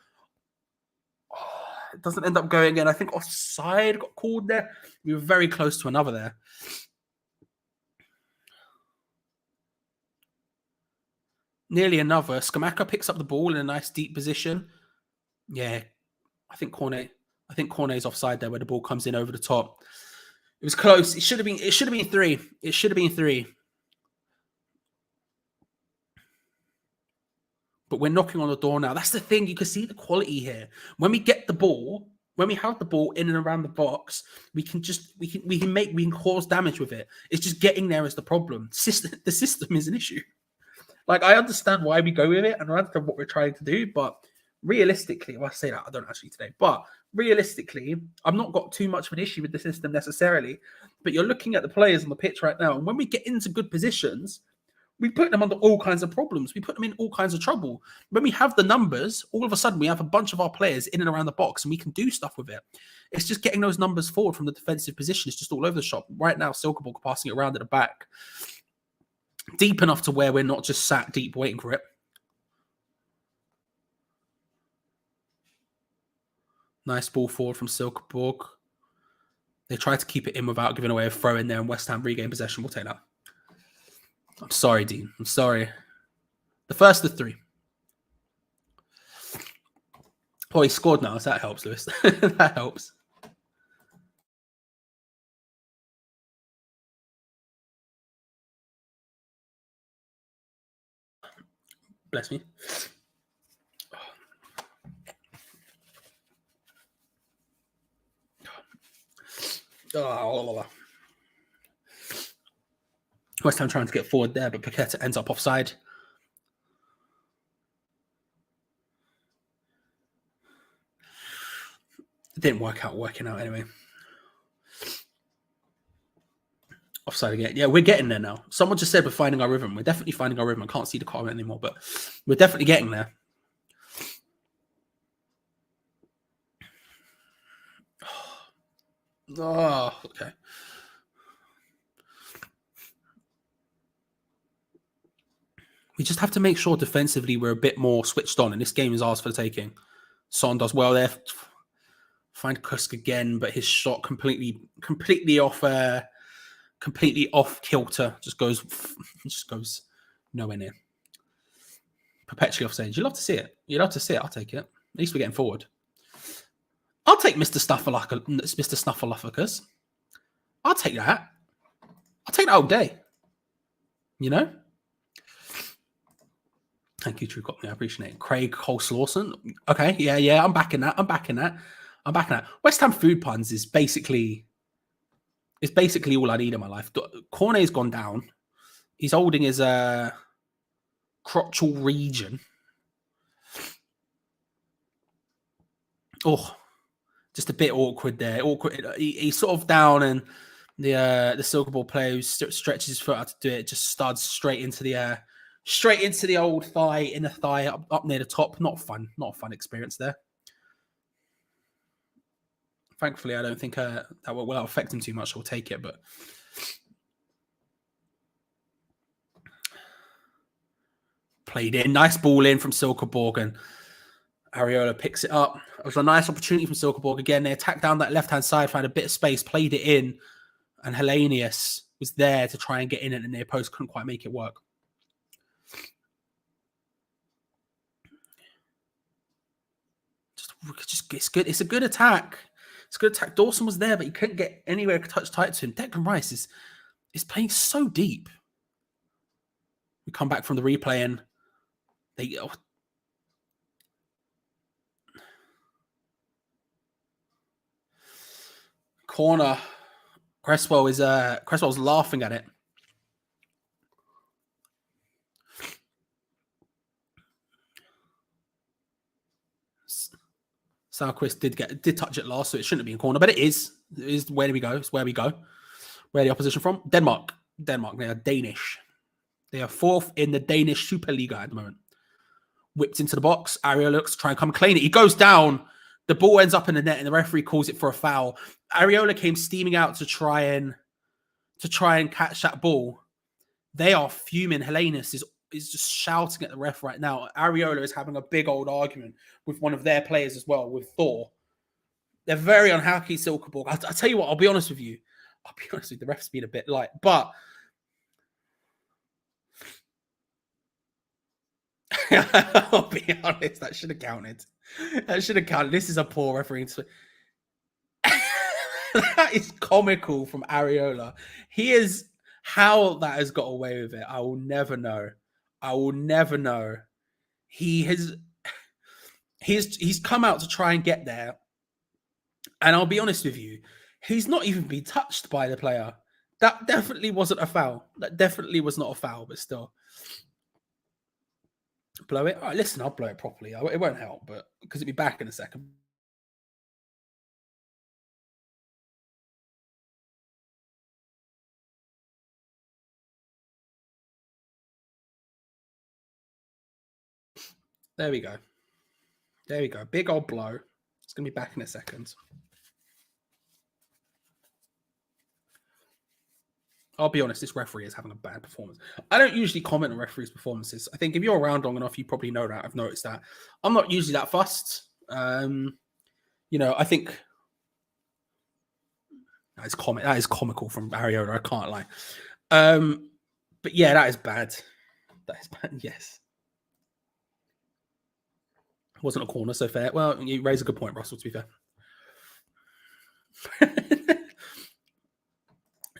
It doesn't end up going again. I think offside got called there. We were very close to another there. Nearly another. Skamaka picks up the ball in a nice deep position. Yeah, I think Cornet's offside there where the ball comes in over the top. It was close. It should have been 3. It should have been 3. But we're knocking on the door now. That's the thing. You can see the quality here. When we get the ball, when we have the ball in and around the box, we can cause damage with it. It's just getting there is the problem. The system is an issue. Like, I understand why we go with it and I understand what we're trying to do, but realistically, well, I say that, I don't actually today, but realistically, I've not got too much of an issue with the system necessarily, but you're looking at the players on the pitch right now, and when we get into good positions, we put them under all kinds of problems. We put them in all kinds of trouble. When we have the numbers, all of a sudden we have a bunch of our players in and around the box and we can do stuff with it. It's just getting those numbers forward from the defensive position. It's just all over the shop. Right now, Silkeborg passing it around at the back. Deep enough to where we're not just sat deep waiting for it. Nice ball forward from Silkeborg. They tried to keep it in without giving away a throw in there, and West Ham regain possession. We'll take that. I'm sorry, Dean. I'm sorry. The first of 3. Oh, he scored now, so that helps, Lewis. That helps. Bless me. West Ham trying to get forward there, but Paqueta ends up offside. It didn't working out anyway. Offside again. Yeah, we're getting there now. Someone just said we're finding our rhythm. We're definitely finding our rhythm. I can't see the comment anymore, but we're definitely getting there. Oh, okay. We just have to make sure defensively we're a bit more switched on, and this game is ours for the taking. Son does well there. Find Kusk again, but his shot completely off kilter. Just goes nowhere near. Perpetually offside. You love to see it. I'll take it. At least we're getting forward. I'll take Mr. Snuffleupagus. I'll take that. I'll take that all day. You know? Thank you, True Cockney. I appreciate it. Craig Coleslawson. Okay, yeah. I'm backing that. West Ham food puns is basically all I need in my life. Cornet's gone down. He's holding his crotchal region. Oh, just a bit awkward there. He's sort of down, and the Silkeborg player who stretches his foot out to do it just studs straight into the old thigh, inner thigh, up near the top. Not fun. Not a fun experience there. Thankfully, I don't think that will affect him too much. I'll take it, but played in. Nice ball in from Silkeborg, and Areola picks it up. It was a nice opportunity from Silkeborg. Again, they attacked down that left-hand side, found a bit of space, played it in, and Hellenius was there to try and get in at the near post, couldn't quite make it work. Just it's good. It's a good attack. It's a good attack. Dawson was there, but he couldn't get anywhere to touch tight to him. Declan Rice is playing so deep. We come back from the replay and they corner. Cresswell's laughing at it. Salquist did touch it last, so it shouldn't have been a corner, but it is. It is where do we go? It's where we go. Where the opposition from? Denmark. They are Danish. They are fourth in the Danish Superliga at the moment. Whipped into the box. Areola looks to try and come clean it. He goes down. The ball ends up in the net, and the referee calls it for a foul. Areola came steaming out to try and catch that ball. They are fuming. Hellenius is just shouting at the ref right now. Areola is having a big old argument with one of their players as well, with Thor. They're very unhappy, Silkeborg. I'll tell you what, I'll be honest with you. The ref's been a bit light, but I'll be honest, that should have counted. This is a poor referee. That is comical from Areola. How that has got away with it, I will never know. He's come out to try and get there. And I'll be honest with you, he's not even been touched by the player. That definitely wasn't a foul. That definitely was not a foul, but still. Blow it? All right, listen, I'll blow it properly. It won't help, but because it'll be back in a second. There we go. Big old blow. It's going to be back in a second. I'll be honest, this referee is having a bad performance. I don't usually comment on referees' performances. I think if you're around long enough, you probably know that. I've noticed that. I'm not usually that fussed. I think that is comical from Areola. I can't lie. But yeah, that is bad. Yes. Wasn't a corner, so fair. Well, you raise a good point, Russell, to be fair.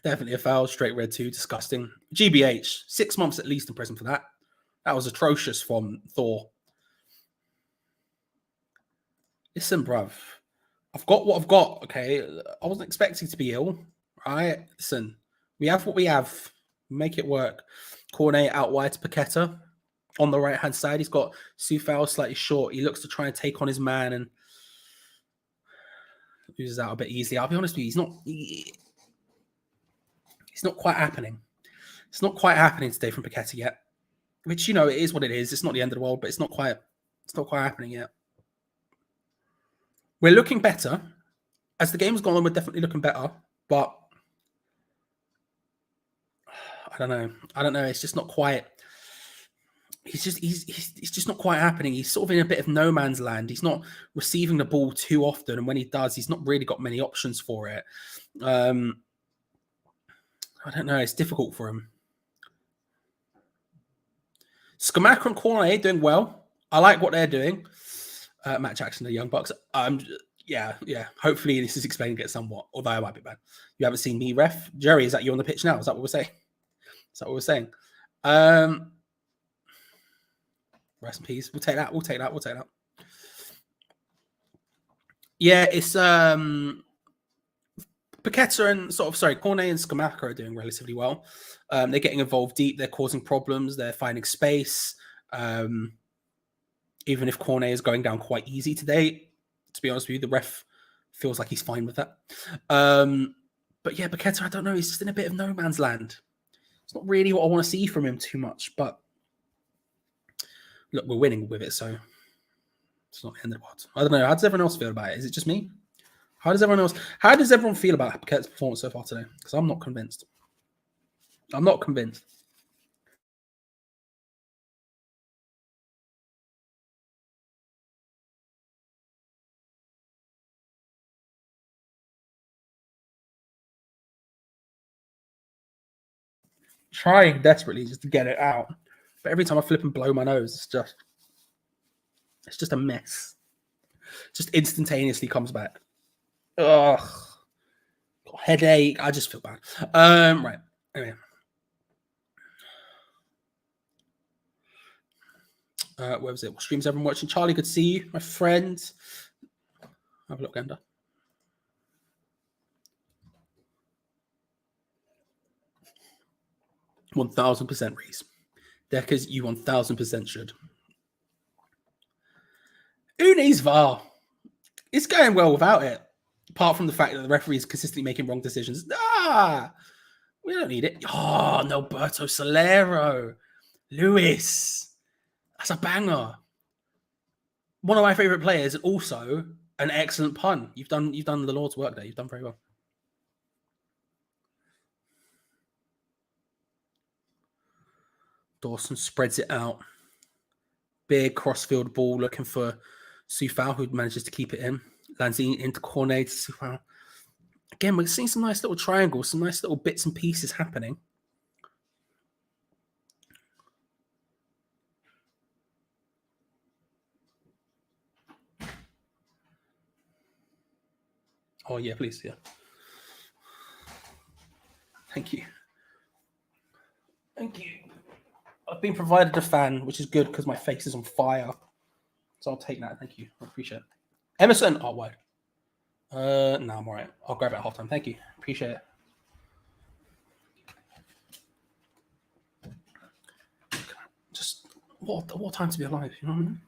Definitely a foul. Straight red too. Disgusting. GBH. 6 months at least in prison for that. That was atrocious from Thor. Listen, bruv. I've got what I've got, okay? I wasn't expecting to be ill, right? Listen, we have what we have. Make it work. Cornet out wide to Paqueta. On the right-hand side, he's got Sufal slightly short. He looks to try and take on his man and loses out a bit easily. I'll be honest with you, it's not quite happening. It's not quite happening today from Paqueta yet. Which, it is what it is. It's not the end of the world, but it's not quite happening yet. We're looking better. As the game's gone on, we're definitely looking better. But I don't know. It's just not quite. He's just not quite happening. He's sort of in a bit of no man's land. He's not receiving the ball too often, and when he does, he's not really got many options for it. I don't know. It's difficult for him. Skamaka and Cornet doing well. I like what they're doing. Matt Jackson, the Young Bucks. Yeah. Hopefully this is explaining it somewhat, although I might be bad. You haven't seen me ref. Jerry, is that you on the pitch now? Is that what we're saying? Is that what we're saying? Rest in peace. We'll take that. Yeah, it's Paqueta and Cornet and Skamaka are doing relatively well. They're getting involved deep. They're causing problems. They're finding space. Even if Cornet is going down quite easy today, to be honest with you, the ref feels like he's fine with that. But yeah, Paqueta, I don't know. He's just in a bit of no man's land. It's not really what I want to see from him too much. But look, we're winning with it, so it's not the end of the world. I don't know. How does everyone else feel about it? Is it just me? How does everyone feel about Paqueta's performance so far today? Because I'm not convinced. Trying desperately just to get it out. But every time I flip and blow my nose, it's just a mess. Just instantaneously comes back. Ugh. Got a headache. I just feel bad. Right. Anyway. Where was it? What streams everyone watching? Charlie, good to see you, my friend. Have a look, Gander. 1000% Reese. Deckers, you 1000% should. Who needs VAR? It's going well without it. Apart from the fact that the referee is consistently making wrong decisions. We don't need it. Oh, Norberto Solero. Lewis. That's a banger. One of my favorite players, and also an excellent pun. You've done the Lord's work there. You've done very well. Dawson spreads it out. Big crossfield ball looking for Soufal, who manages to keep it in. Lanzini into Cornet to Soufal. Again, we're seeing some nice little triangles, some nice little bits and pieces happening. Oh, yeah, please, yeah. Thank you. I've been provided a fan, which is good because my face is on fire. So I'll take that. Thank you. I appreciate it. Emerson. Oh, wide. No, I'm all right. I'll grab it at halftime. Thank you. Appreciate it. Just what time to be alive? You know what I mean?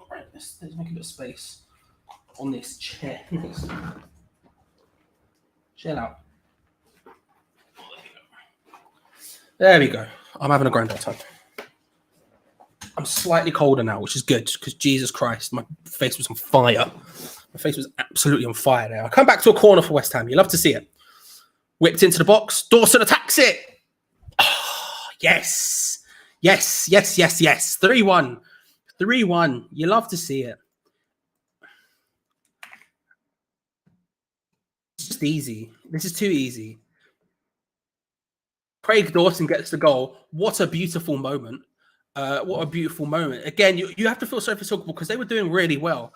All right. Let's make a bit of space on this chair. Chill out. There we go. I'm having a grand old time. I'm slightly colder now, which is good because Jesus Christ, my face was on fire. My face was absolutely on fire there. I come back to a corner for West Ham. You love to see it. Whipped into the box. Dawson attacks it. Oh, yes. 3-1. 3-1. You love to see it. It's just easy. This is too easy. Craig Dawson gets the goal. What a beautiful moment. Again, you have to feel sorry for Silkeborg because they were doing really well.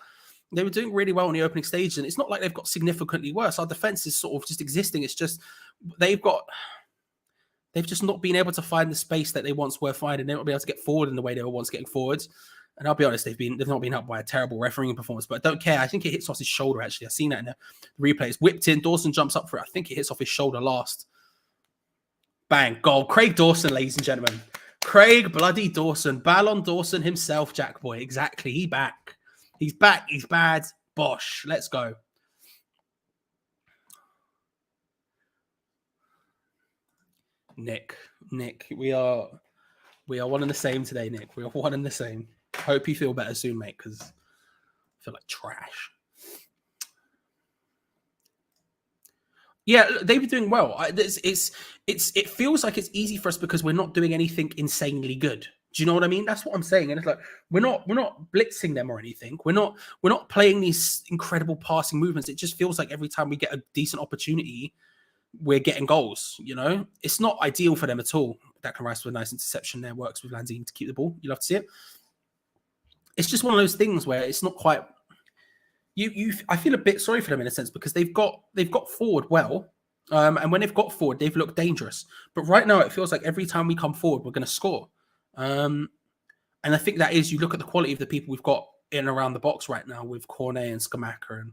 They were doing really well in the opening stage, and it's not like they've got significantly worse. Our defense is sort of just existing. It's just they've just not been able to find the space that they once were finding. They've not been able to get forward in the way they were once getting forwards. And I'll be honest, they've not been helped by a terrible refereeing performance, but I don't care. I think it hits off his shoulder, actually. I've seen that in the replay. It's whipped in. Dawson jumps up for it. I think it hits off his shoulder last. Bang, goal. Craig Dawson, ladies and gentlemen. Craig bloody Dawson. Ballon Dawson himself, Jack Boy. Exactly. He's back. He's bad. Bosh. Let's go. Nick, we are one and the same today, Nick. We are one and the same. Hope you feel better soon, mate, because I feel like trash. Yeah, they were doing well. It feels like it's easy for us because we're not doing anything insanely good. Do you know what I mean? That's what I'm saying. And it's like we're not blitzing them or anything. We're not playing these incredible passing movements. It just feels like every time we get a decent opportunity, we're getting goals. You know, it's not ideal for them at all. Declan Rice with a nice interception there, works with Lanzini to keep the ball. You love to see it. it's just one of those things where it's not quite. I feel a bit sorry for them in a sense because they've got forward well, and when they've got forward, they've looked dangerous. But right now, it feels like every time we come forward, we're going to score. And I think that is, you look at the quality of the people we've got in and around the box right now with Cornet and Skamaka,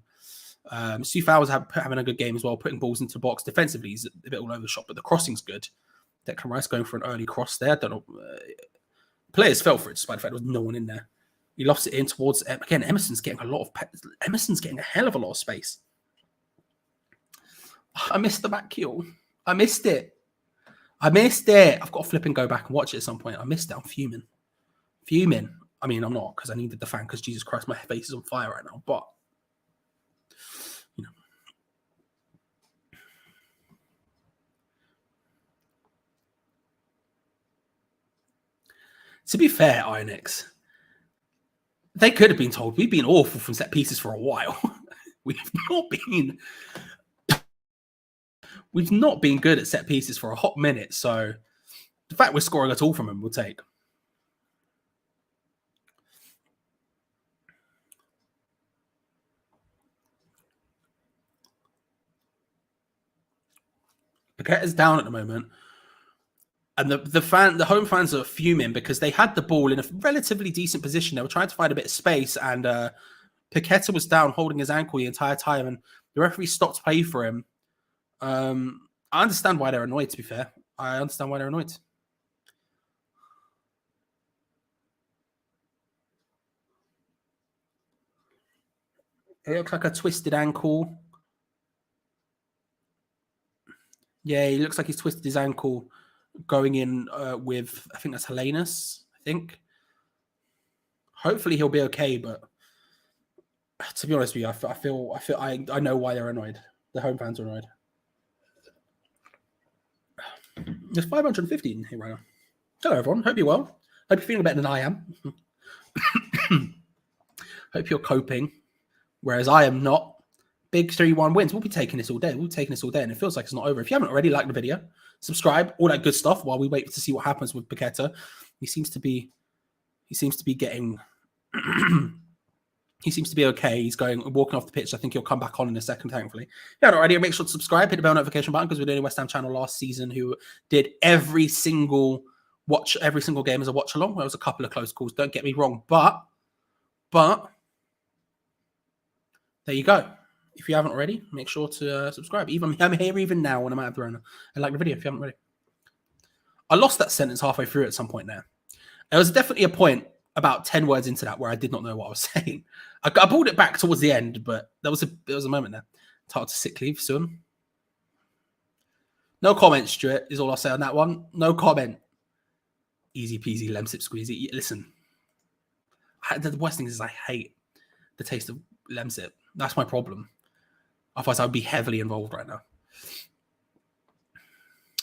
and Sufal was having a good game as well, putting balls into the box. Defensively, he's a bit all over the shop, but the crossing's good. Declan Rice going for an early cross there. I don't know. Players fell for it despite the fact there was no one in there. He lofts it in towards, again, Emerson's getting a hell of a lot of space. I missed the back heel. I missed it. I've got to flip and go back and watch it at some point. I missed it. I'm fuming. I mean, I'm not, because I needed the fan, because Jesus Christ, my face is on fire right now. But, you know. To be fair, Ionix, they could have been told we've been awful from set pieces for a while. We've not been good at set pieces for a hot minute. So the fact we're scoring at all from them, we'll take. Paqueta's down at the moment. And the home fans are fuming because they had the ball in a relatively decent position. They were trying to find a bit of space, and Paqueta was down holding his ankle the entire time, and the referee stopped play for him. I understand why they're annoyed, to be fair. I understand why they're annoyed. It looks like a twisted ankle. Yeah, he looks like he's twisted his ankle going in with, I think that's Helenius, I think. Hopefully he'll be okay, but to be honest with you, I know why they're annoyed. The home fans are annoyed. There's 550 in here right now. Hello, everyone. Hope you're well. Hope you're feeling better than I am. Hope you're coping, whereas I am not. Big 3-1 wins. We'll be taking this all day. And it feels like it's not over. If you haven't already, like the video, subscribe, all that good stuff while we wait to see what happens with Paqueta. He seems to be getting he seems to be okay. He's walking off the pitch. I think he'll come back on in a second, thankfully. If you haven't already, make sure to subscribe, hit the bell notification button, because we're doing a West Ham channel last season who did every single game as a watch along. There was a couple of close calls, don't get me wrong, but there you go. If you haven't already, make sure to subscribe. I'm here even now when I'm out of the Rona. And like the video if you haven't already. I lost that sentence halfway through at some point there. There was definitely a point about 10 words into that where I did not know what I was saying. I pulled it back towards the end, but there was a moment there. Titled to sick leave soon. No comment, Stuart, is all I'll say on that one. No comment. Easy peasy, lemsip squeezy. Listen, the worst thing is I hate the taste of lemsip. That's my problem. Otherwise, I would be heavily involved right now.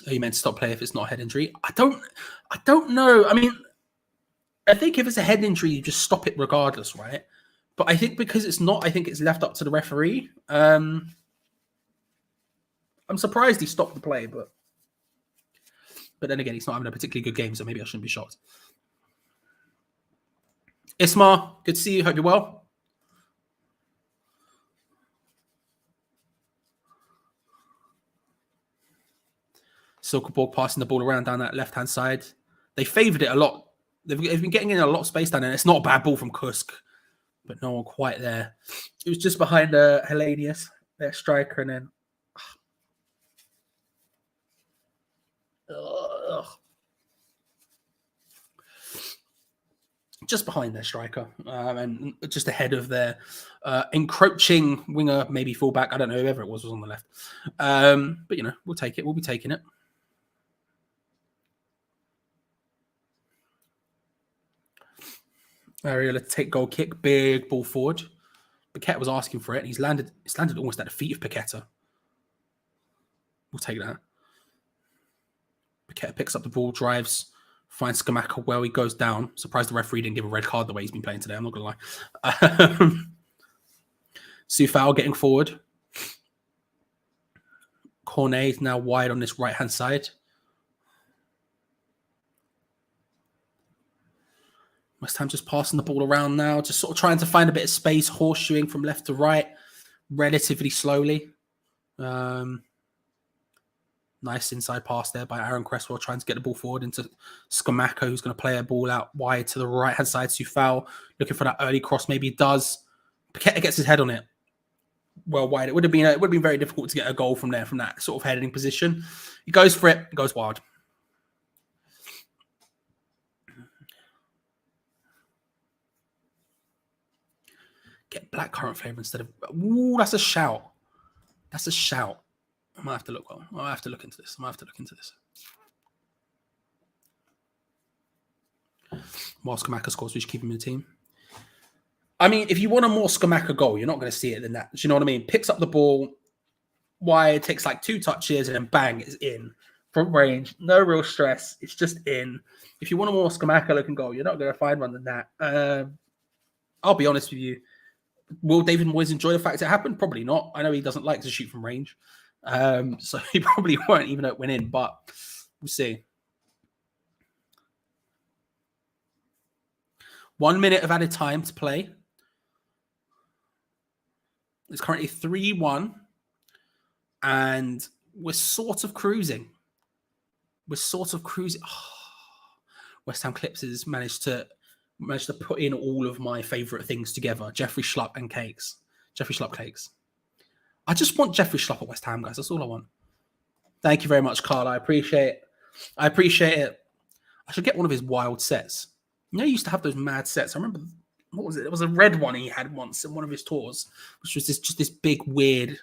Are you meant to stop play if it's not a head injury? I don't know. I mean, I think if it's a head injury, you just stop it regardless, right? But I think because it's not, I think it's left up to the referee. I'm surprised he stopped the play, but then again, he's not having a particularly good game, so maybe I shouldn't be shocked. Ismar, good to see you. Hope you're well. Silkeborg passing the ball around down that left-hand side. They favoured it a lot. They've been getting in a lot of space down there. It's not a bad ball from Kusk, but no one quite there. It was just behind Helenius, their striker, and then just behind their striker, and just ahead of their encroaching winger, maybe fullback. I don't know, whoever it was on the left. But, you know, we'll take it. We'll be taking it. Area to take goal kick, big ball forward. Paqueta was asking for it, and it's landed almost at the feet of Paqueta. We'll take that. Paqueta picks up the ball, drives, finds Skamaka where he goes down. Surprised the referee didn't give a red card the way he's been playing today. I'm not going to lie. Sufal getting forward. Cornet is now wide on this right-hand side. West Ham just passing the ball around now, just sort of trying to find a bit of space, horseshoeing from left to right, relatively slowly. Nice inside pass there by Aaron Cresswell, trying to get the ball forward into Scamacca, who's going to play a ball out wide to the right-hand side. Sufal looking for that early cross. Maybe he does. Paqueta gets his head on it. Well wide. It would have been very difficult to get a goal from there, from that sort of heading position. He goes for it. It goes wild. Get blackcurrant flavour instead of... Ooh, that's a shout. That's a shout. I might have to look into this. While Scamacca scores, we should keep him in the team. I mean, if you want a more Scamacca goal, you're not going to see it than that. Do you know what I mean? Picks up the ball wide, takes like 2 touches, and then bang, it's in. From range, no real stress. It's just in. If you want a more Scamacca looking goal, you're not going to find one than that. I'll be honest with you. Will David Moyes enjoy the fact it happened? Probably not. I know he doesn't like to shoot from range. So he probably won't, even though it went in, but we'll see. 1 minute of added time to play. It's currently 3-1, and we're sort of cruising. Oh, West Ham Clips has managed to put in all of my favourite things together. Jeffrey Schlupp and cakes. Jeffrey Schlupp cakes. I just want Jeffrey Schlupp at West Ham, guys. That's all I want. Thank you very much, Carl. I appreciate it. I should get one of his wild sets. You know, he used to have those mad sets. I remember, what was it? It was a red one he had once in one of his tours, which was just this big, weird,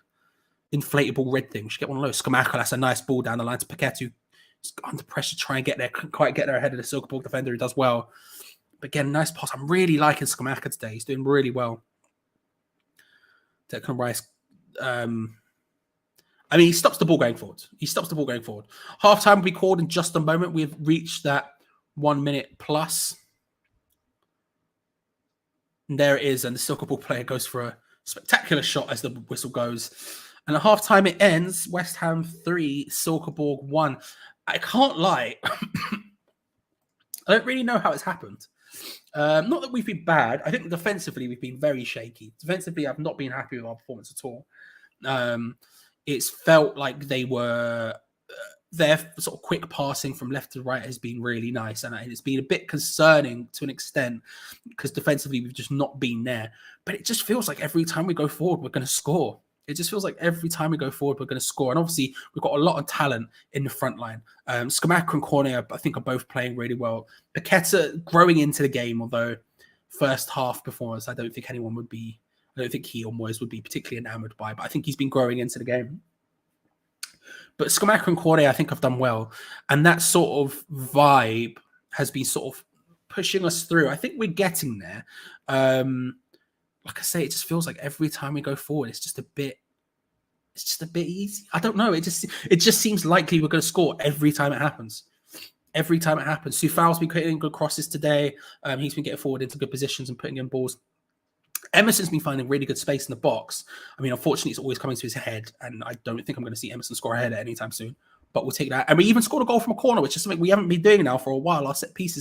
inflatable red thing. We should get one of those. Scamacca, that's a nice ball down the line to Paqueta, who's under pressure to try and get there. Couldn't quite get there ahead of the Silkeborg defender, who does well. But again, nice pass. I'm really liking Scamacca today. He's doing really well. Declan Rice. I mean, he stops the ball going forward. Half time will be called in just a moment. We've reached that 1 minute plus. And there it is. And the Silkeborg player goes for a spectacular shot as the whistle goes. And at half time, it ends. West Ham 3, Silkeborg 1. I can't lie. I don't really know how it's happened. Not that we've been bad. I think defensively, we've been very shaky. Defensively, I've not been happy with our performance at all. It's felt like they were... their sort of quick passing from left to right has been really nice. And it's been a bit concerning to an extent because defensively, we've just not been there. But it just feels like every time we go forward, we're going to score. It just feels like every time we go forward, we're going to score. And obviously, we've got a lot of talent in the front line. Scamacca and Cornet, I think, are both playing really well. Paqueta growing into the game, although first half performance, I don't think he or Moyes would be particularly enamoured by. But I think he's been growing into the game. But Scamacca and Cornet, I think, have done well. And that sort of vibe has been sort of pushing us through. I think we're getting there. Like I say, it just feels like every time we go forward, it's just a bit easy. I don't know. It just seems likely we're going to score every time it happens. Sufal's been creating good crosses today. He's been getting forward into good positions and putting in balls. Emerson's been finding really good space in the box. I mean, unfortunately, it's always coming to his head, and I don't think I'm going to see Emerson score a header anytime soon. But we'll take that. And we even scored a goal from a corner, which is something we haven't been doing now for a while. Our set piece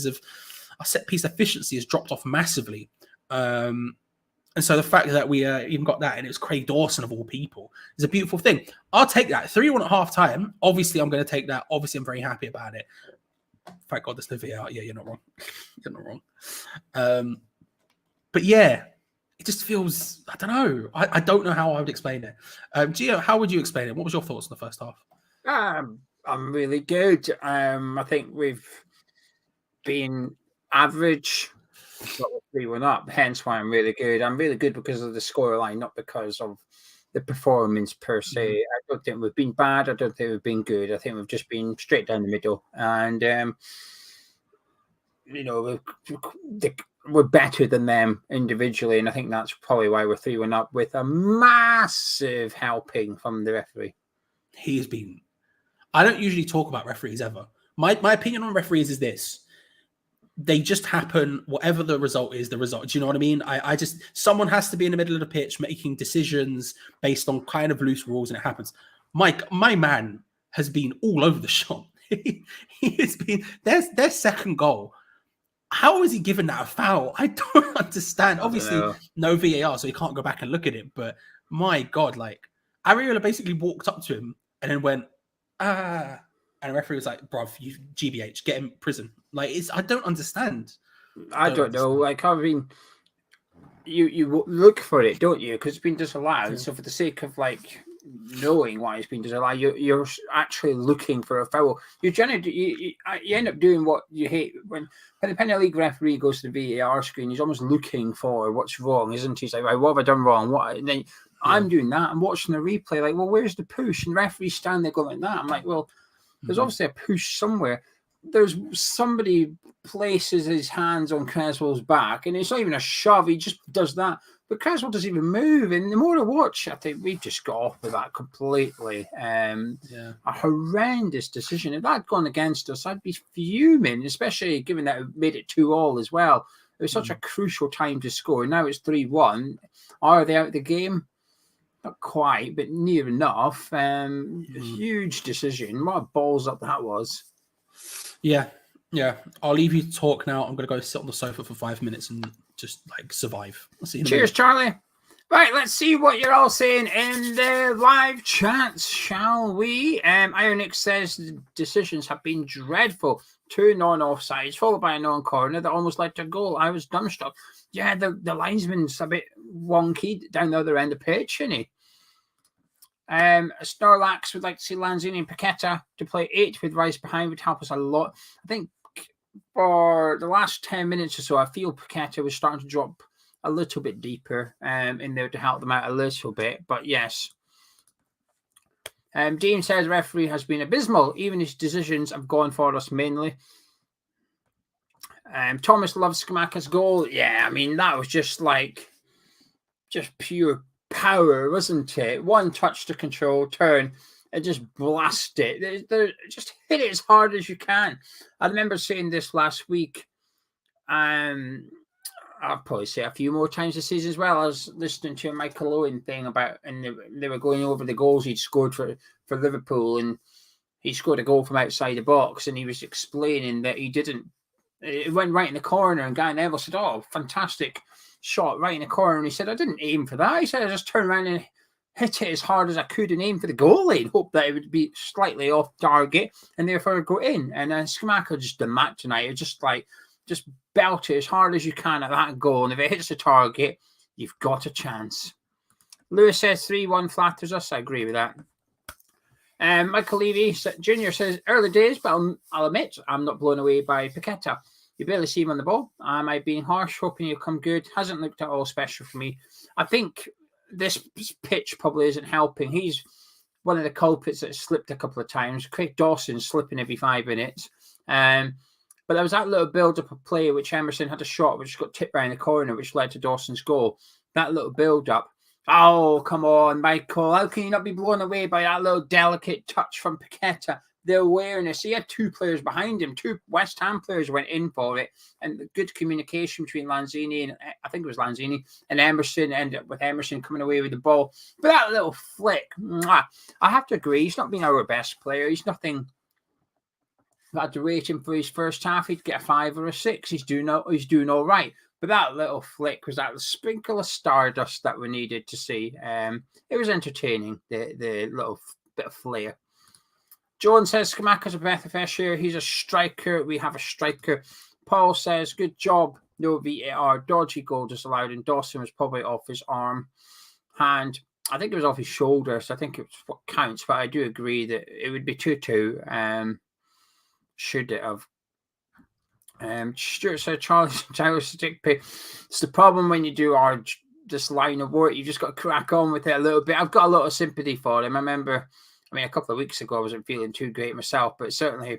efficiency has dropped off massively. And so the fact that we even got that, and it was Craig Dawson of all people, is a beautiful thing. I'll take that. 3-1 at half time. Obviously, I'm going to take that. Obviously, I'm very happy about it. Thank God there's no VAR. Yeah, you're not wrong. But yeah, it just feels, I don't know. I don't know how I would explain it. Geo, how would you explain it? What was your thoughts on the first half? I'm really good. I think we've been average. But we were up, hence why I'm really good. I'm really good because of the scoreline, not because of the performance per se. I don't think we've been bad. I don't think we've been good. I think we've just been straight down the middle. And, we're better than them individually. And I think that's probably why we're 3-1 up with a massive helping from the referee. He has been... I don't usually talk about referees ever. My opinion on referees is this. They just happen, whatever the result is, the result. Do you know what I mean? Someone has to be in the middle of the pitch making decisions based on kind of loose rules, and it happens. Mike, my man has been all over the shop. He has been, their second goal. how is he given that a foul? I don't understand. I don't Obviously, know. no VAR, so he can't go back and look at it. But my God, like Ariola basically walked up to him and then went, and the referee was like, bruv, you GBH, get him in prison. Like, I don't understand. I don't know. Like, I mean, you look for it, don't you? Because it's been disallowed. Yeah. So for the sake of like knowing why it's been disallowed, you're actually looking for a foul. You generally you end up doing what you hate when the Premier League referee goes to the VAR screen. He's almost looking for what's wrong, isn't he? He's like, right, what have I done wrong? What? And then I'm doing that. I'm watching the replay. Like, well, where's the push? And the referee's standing there going like that. I'm like, well, there's obviously a push somewhere. There's somebody places his hands on Creswell's back, and it's not even a shove. He just does that. But Creswell doesn't even move. And the more I watch, I think we've just got off with that completely. A horrendous decision. If that had gone against us, I'd be fuming, especially given that it made it 2-2 as well. It was such a crucial time to score. Now it's 3-1. Are they out of the game? Not quite, but near enough. Huge decision. What balls up that was. Yeah. I'll leave you to talk now. I'm going to go sit on the sofa for 5 minutes and just like survive. I'll see you in a minute. Cheers, Charlie. Right, let's see what you're all saying in the live chats, shall we? Ironix says the decisions have been dreadful. 2 non-offsides, followed by a non-corner that almost led to a goal. I was dumbstruck. Yeah, the linesman's a bit wonky down the other end of the pitch, isn't he? Snorlax would like to see Lanzini and Paqueta to play 8 with Rice behind would help us a lot. I think for the last 10 minutes or so, I feel Paqueta was starting to drop a little bit deeper in there to help them out a little bit. But yes. Dean says the referee has been abysmal. Even his decisions have gone for us mainly. Thomas loves Skamaka's goal. Yeah, I mean, that was just pure power, wasn't it? One touch to control, turn, and just blast it. Just hit it as hard as you can. I remember saying this last week. I'll probably say a few more times this season as well. I was listening to a Michael Owen thing about, and they were going over the goals he'd scored for Liverpool, and he scored a goal from outside the box, and he was explaining that it went right in the corner, and Guy Neville said, "Oh, fantastic shot right in the corner," and he said, "I didn't aim for that." He said, "I just turned around and hit it as hard as I could and aim for the goalie and hope that it would be slightly off target and therefore go in." And then Skamaka just done that tonight. It's just belt it as hard as you can at that goal, and if it hits the target, you've got a chance. Lewis says 3-1 flatters us. I agree with that. Michael Levy Jr. says early days, but I'll admit I'm not blown away by Paqueta. You barely see him on the ball. Am I being harsh? Hoping he'll come good. Hasn't looked at all special for me. I think this pitch probably isn't helping. He's one of the culprits that slipped a couple of times. Craig Dawson's slipping every 5 minutes. But there was that little build-up of play which Emerson had a shot which got tipped around the corner, which led to Dawson's goal. That little build-up. Oh, come on, Michael. How can you not be blown away by that little delicate touch from Paqueta? The awareness. He had 2 players behind him. 2 West Ham players went in for it. And the good communication between Lanzini and, I think it was Lanzini, and Emerson, ended up with Emerson coming away with the ball. But that little flick, I have to agree. He's not been our best player. He's nothing. If I had to rate him for his first half, he'd get a 5 or a 6. He's doing all right. But that little flick was that sprinkle of stardust that we needed to see. It was entertaining, the little bit of flair. John says Skamaka's a breath of fresh air. He's a striker. We have a striker. Paul says, good job. No VAR. Dodgy goal disallowed, and Dawson was probably off his hand. I think it was off his shoulder, so I think it's what counts. But I do agree that it would be 2-2. Should it have? Stuart said, Charlie stick pick. It's the problem when you do this line of work. You just got to crack on with it a little bit. I've got a lot of sympathy for him. I remember, a couple of weeks ago, I wasn't feeling too great myself, but certainly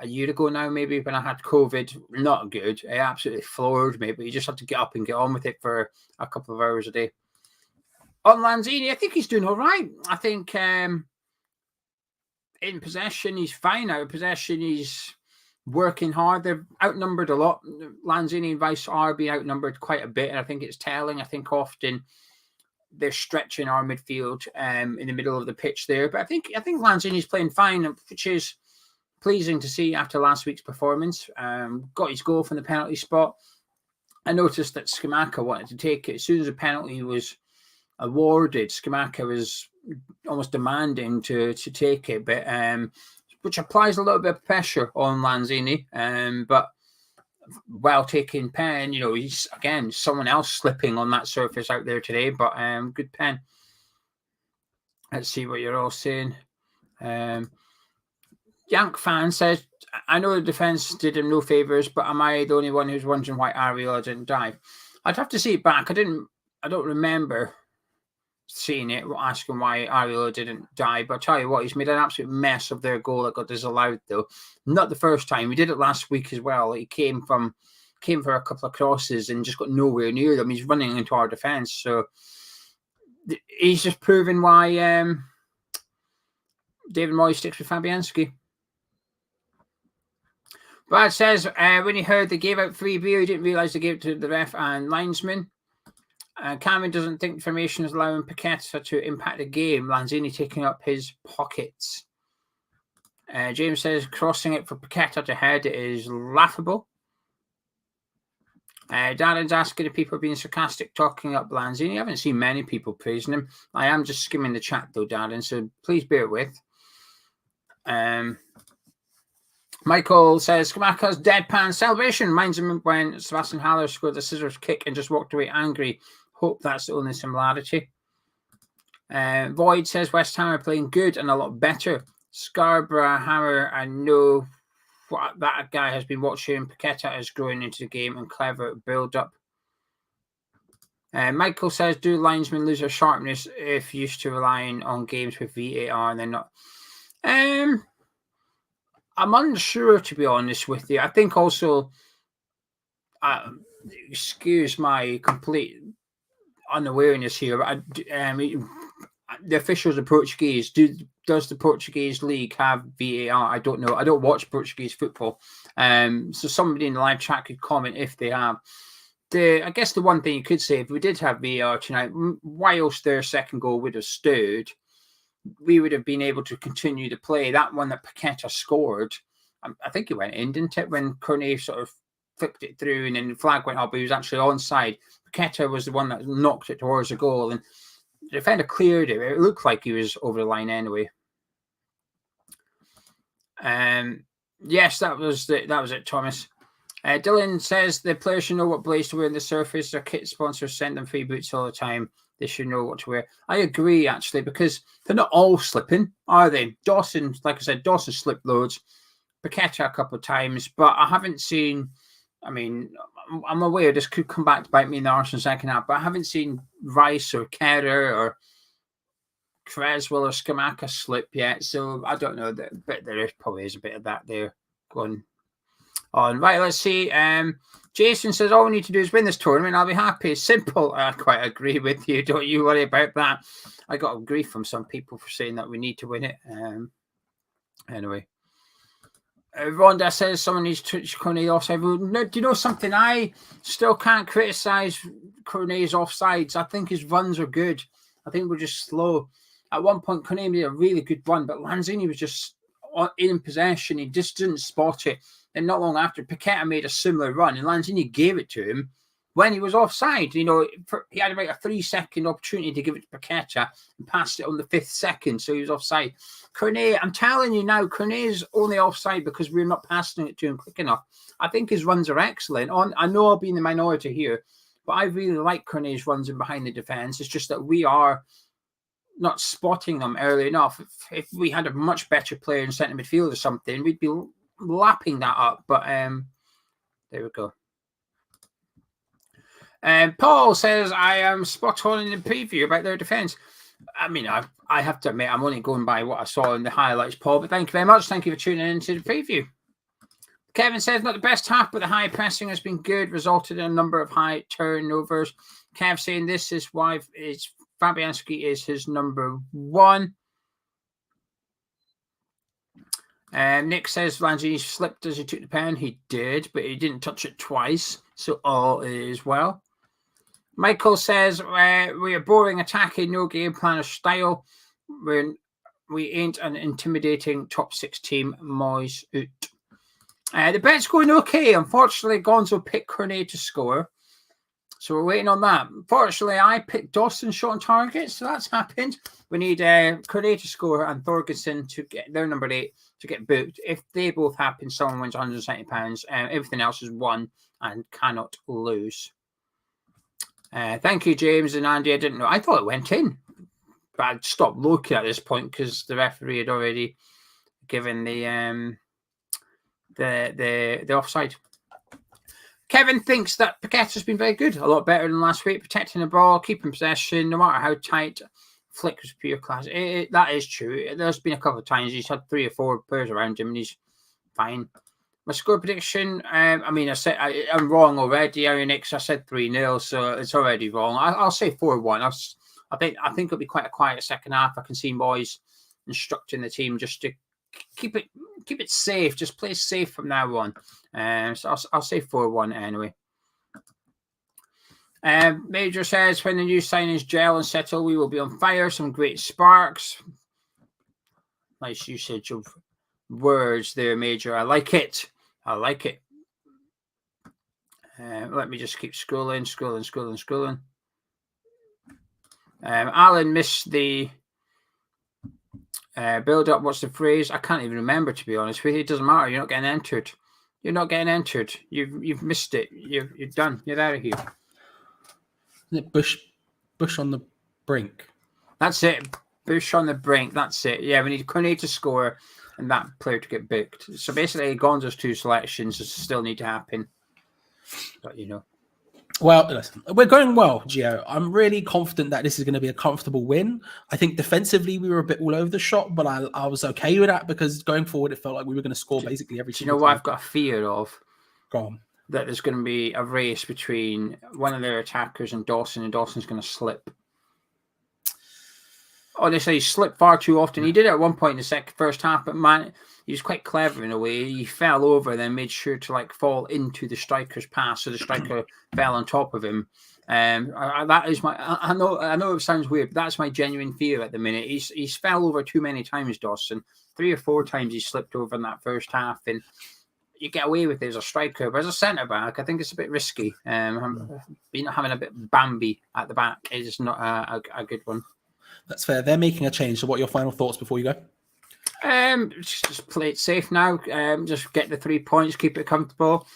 a year ago now, maybe when I had COVID, not good. It absolutely floored me, but you just have to get up and get on with it for a couple of hours a day. On Lanzini, I think he's doing all right. I think in possession, he's fine. Out of possession, he's working hard. They're outnumbered a lot. Lanzini and Rice are being outnumbered quite a bit, and I think it's telling. I think often they're stretching our midfield in the middle of the pitch there. But I think Lanzini's playing fine, which is pleasing to see after last week's performance. Got his goal from the penalty spot. I noticed that Scamacca wanted to take it. As soon as the penalty was awarded, Scamacca was almost demanding to take it, but which applies a little bit of pressure on Lanzini. But well taken pen, he's again someone else slipping on that surface out there today, but good pen. Let's see what you're all saying. Yank fan says, I know the defense did him no favors, but am I the only one who's wondering why Ariola didn't dive? I'd have to see it back. I don't remember seeing it, asking why Ariola didn't dive, but I'll tell you what, he's made an absolute mess of their goal that got disallowed, though. Not the first time. We did it last week as well. He came for a couple of crosses and just got nowhere near them. He's running into our defense, so he's just proving why David Moyes sticks with Fabianski. Brad says, when he heard they gave out free beer, he didn't realise they gave it to the ref and linesman. Cameron doesn't think formation is allowing Paqueta to impact the game. Lanzini taking up his pockets. James says, crossing it for Paqueta to head is laughable. Darren's asking if people are being sarcastic, talking up Lanzini. I haven't seen many people praising him. I am just skimming the chat, though, Darren, so please bear with. Michael says, Scamacca's deadpan celebration reminds him when Sebastian Haller scored the scissors kick and just walked away angry. Hope that's the only similarity. Void says, West Ham are playing good and a lot better. Scarborough Hammer, I know what that guy has been watching. Paqueta is growing into the game and clever build-up. Michael says, do linesmen lose their sharpness if used to relying on games with VAR and they're not? I'm unsure, to be honest with you. I think also, excuse my complete unawareness here, but the officials are Portuguese. Does the Portuguese league have VAR? I don't know. I don't watch Portuguese football. So somebody in the live chat could comment if they have. I guess the one thing you could say, if we did have VAR tonight, whilst their second goal would have stood, we would have been able to continue to play. That one that Paqueta scored, I think it went in, didn't it? When Cornet sort of flicked it through and then the flag went up, he was actually onside. Paqueta was the one that knocked it towards the goal and the defender cleared it. It looked like he was over the line anyway. Yes, that was it, Thomas. Dylan says the players should know what blades to wear on the surface. Their kit sponsors send them free boots all the time. They should know what to wear. I agree, actually, because they're not all slipping, are they? Dawson, like I said, Dawson slipped loads. Paqueta a couple of times, but I haven't seen. I mean, I'm aware this could come back to bite me in the arse in the second half, but I haven't seen Rice or Kerr or Creswell or Scamacca slip yet. So I don't know, but there probably is a bit of that there going on. Right, let's see. Jason says, all we need to do is win this tournament. I'll be happy. Simple. I quite agree with you. Don't you worry about that. I got grief from some people for saying that we need to win it. Anyway. Rhonda says someone needs to touch Cornet offside. No, do you know something? I still can't criticise Cornet's offsides. I think his runs are good. I think we're just slow. At one point, Cornet made a really good run, but Lanzini was just in possession. He just didn't spot it. And not long after, Paqueta made a similar run, and Lanzini gave it to him when he was offside. You know, he had about a 3-second opportunity to give it to Paqueta and passed it on the 5th second, so he was offside. Cornet, I'm telling you now, Cornet's only offside because we're not passing it to him quick enough. I think his runs are excellent. I know I'll be in the minority here, but I really like Cornet's runs in behind the defence. It's just that we are not spotting them early enough. If we had a much better player in centre midfield or something, we'd be lapping that up. But there we go. Paul says, I am spot on in the preview about their defence. I mean, I have to admit, I'm only going by what I saw in the highlights, Paul, but thank you very much. Thank you for tuning into the preview. Kevin says, not the best half, but the high pressing has been good, resulted in a number of high turnovers. Kev saying this is why Fabianski is his number one. Nick says Lanzini slipped as he took the pen. He did, but he didn't touch it twice, so all is well. Michael says we are boring attacking, no game plan or style. we ain't an intimidating top 6 team. Moyes out. The bet's going okay. Unfortunately, Gonzo picked Cornet to score. So we're waiting on that. Fortunately, I picked Dawson shot on target, so that's happened. We need Cornet to score and Thorgerson to get their number 8 to get booked. If they both happen, someone wins £170. Everything else is won and cannot lose. Thank you, James and Andy. I didn't know. I thought it went in, but I'd stopped looking at this point because the referee had already given the offside. Kevin thinks that Paqueta's been very good, a lot better than last week, protecting the ball, keeping possession, no matter how tight. Flick was pure class. That is true. There's been a couple of times he's had 3 or 4 players around him and he's fine. My score prediction, I mean, I'm wrong already, Aaronix. I said 3-0, so it's already wrong. I'll say 4-1. I think it'll be quite a quiet second half. I can see Moyes instructing the team just to keep it safe. Just play safe from now on. So I'll say 4-1 anyway. Major says, when the new signings gel and settle, we will be on fire. Some great sparks. Nice usage of words there, Major. I like it. Let me just keep scrolling. Alan missed the build up. What's the phrase? I can't even remember, to be honest with you. It doesn't matter. You're not getting entered. You've missed it. You're done. You're out of here. Isn't it Bush on the brink? That's it. Bush on the brink. That's it. Yeah, we need Cornet to score and that player to get booked. So basically, Gonzo's 2 selections still need to happen. But Well, listen, we're going well, Geo. I'm really confident that this is going to be a comfortable win. I think defensively we were a bit all over the shop, but I was okay with that because going forward it felt like we were going to score basically every single time. What I've got a fear of? Go on. That there's going to be a race between one of their attackers and Dawson, and Dawson's going to slip. Honestly, he slipped far too often. He did it at one point in the first half, but man, he was quite clever in a way. He fell over, then made sure to fall into the striker's pass, so the striker fell on top of him. That is my. I know it sounds weird, but that's my genuine fear at the minute. He's fell over too many times, Dawson. 3 or 4 times he slipped over in that first half, and you get away with it as a striker, but as a centre back, I think it's a bit risky. Having a bit Bambi at the back is not a good one. That's fair. They're making a change. So, what are your final thoughts before you go? Just play it safe now. Just get the 3 points, keep it comfortable.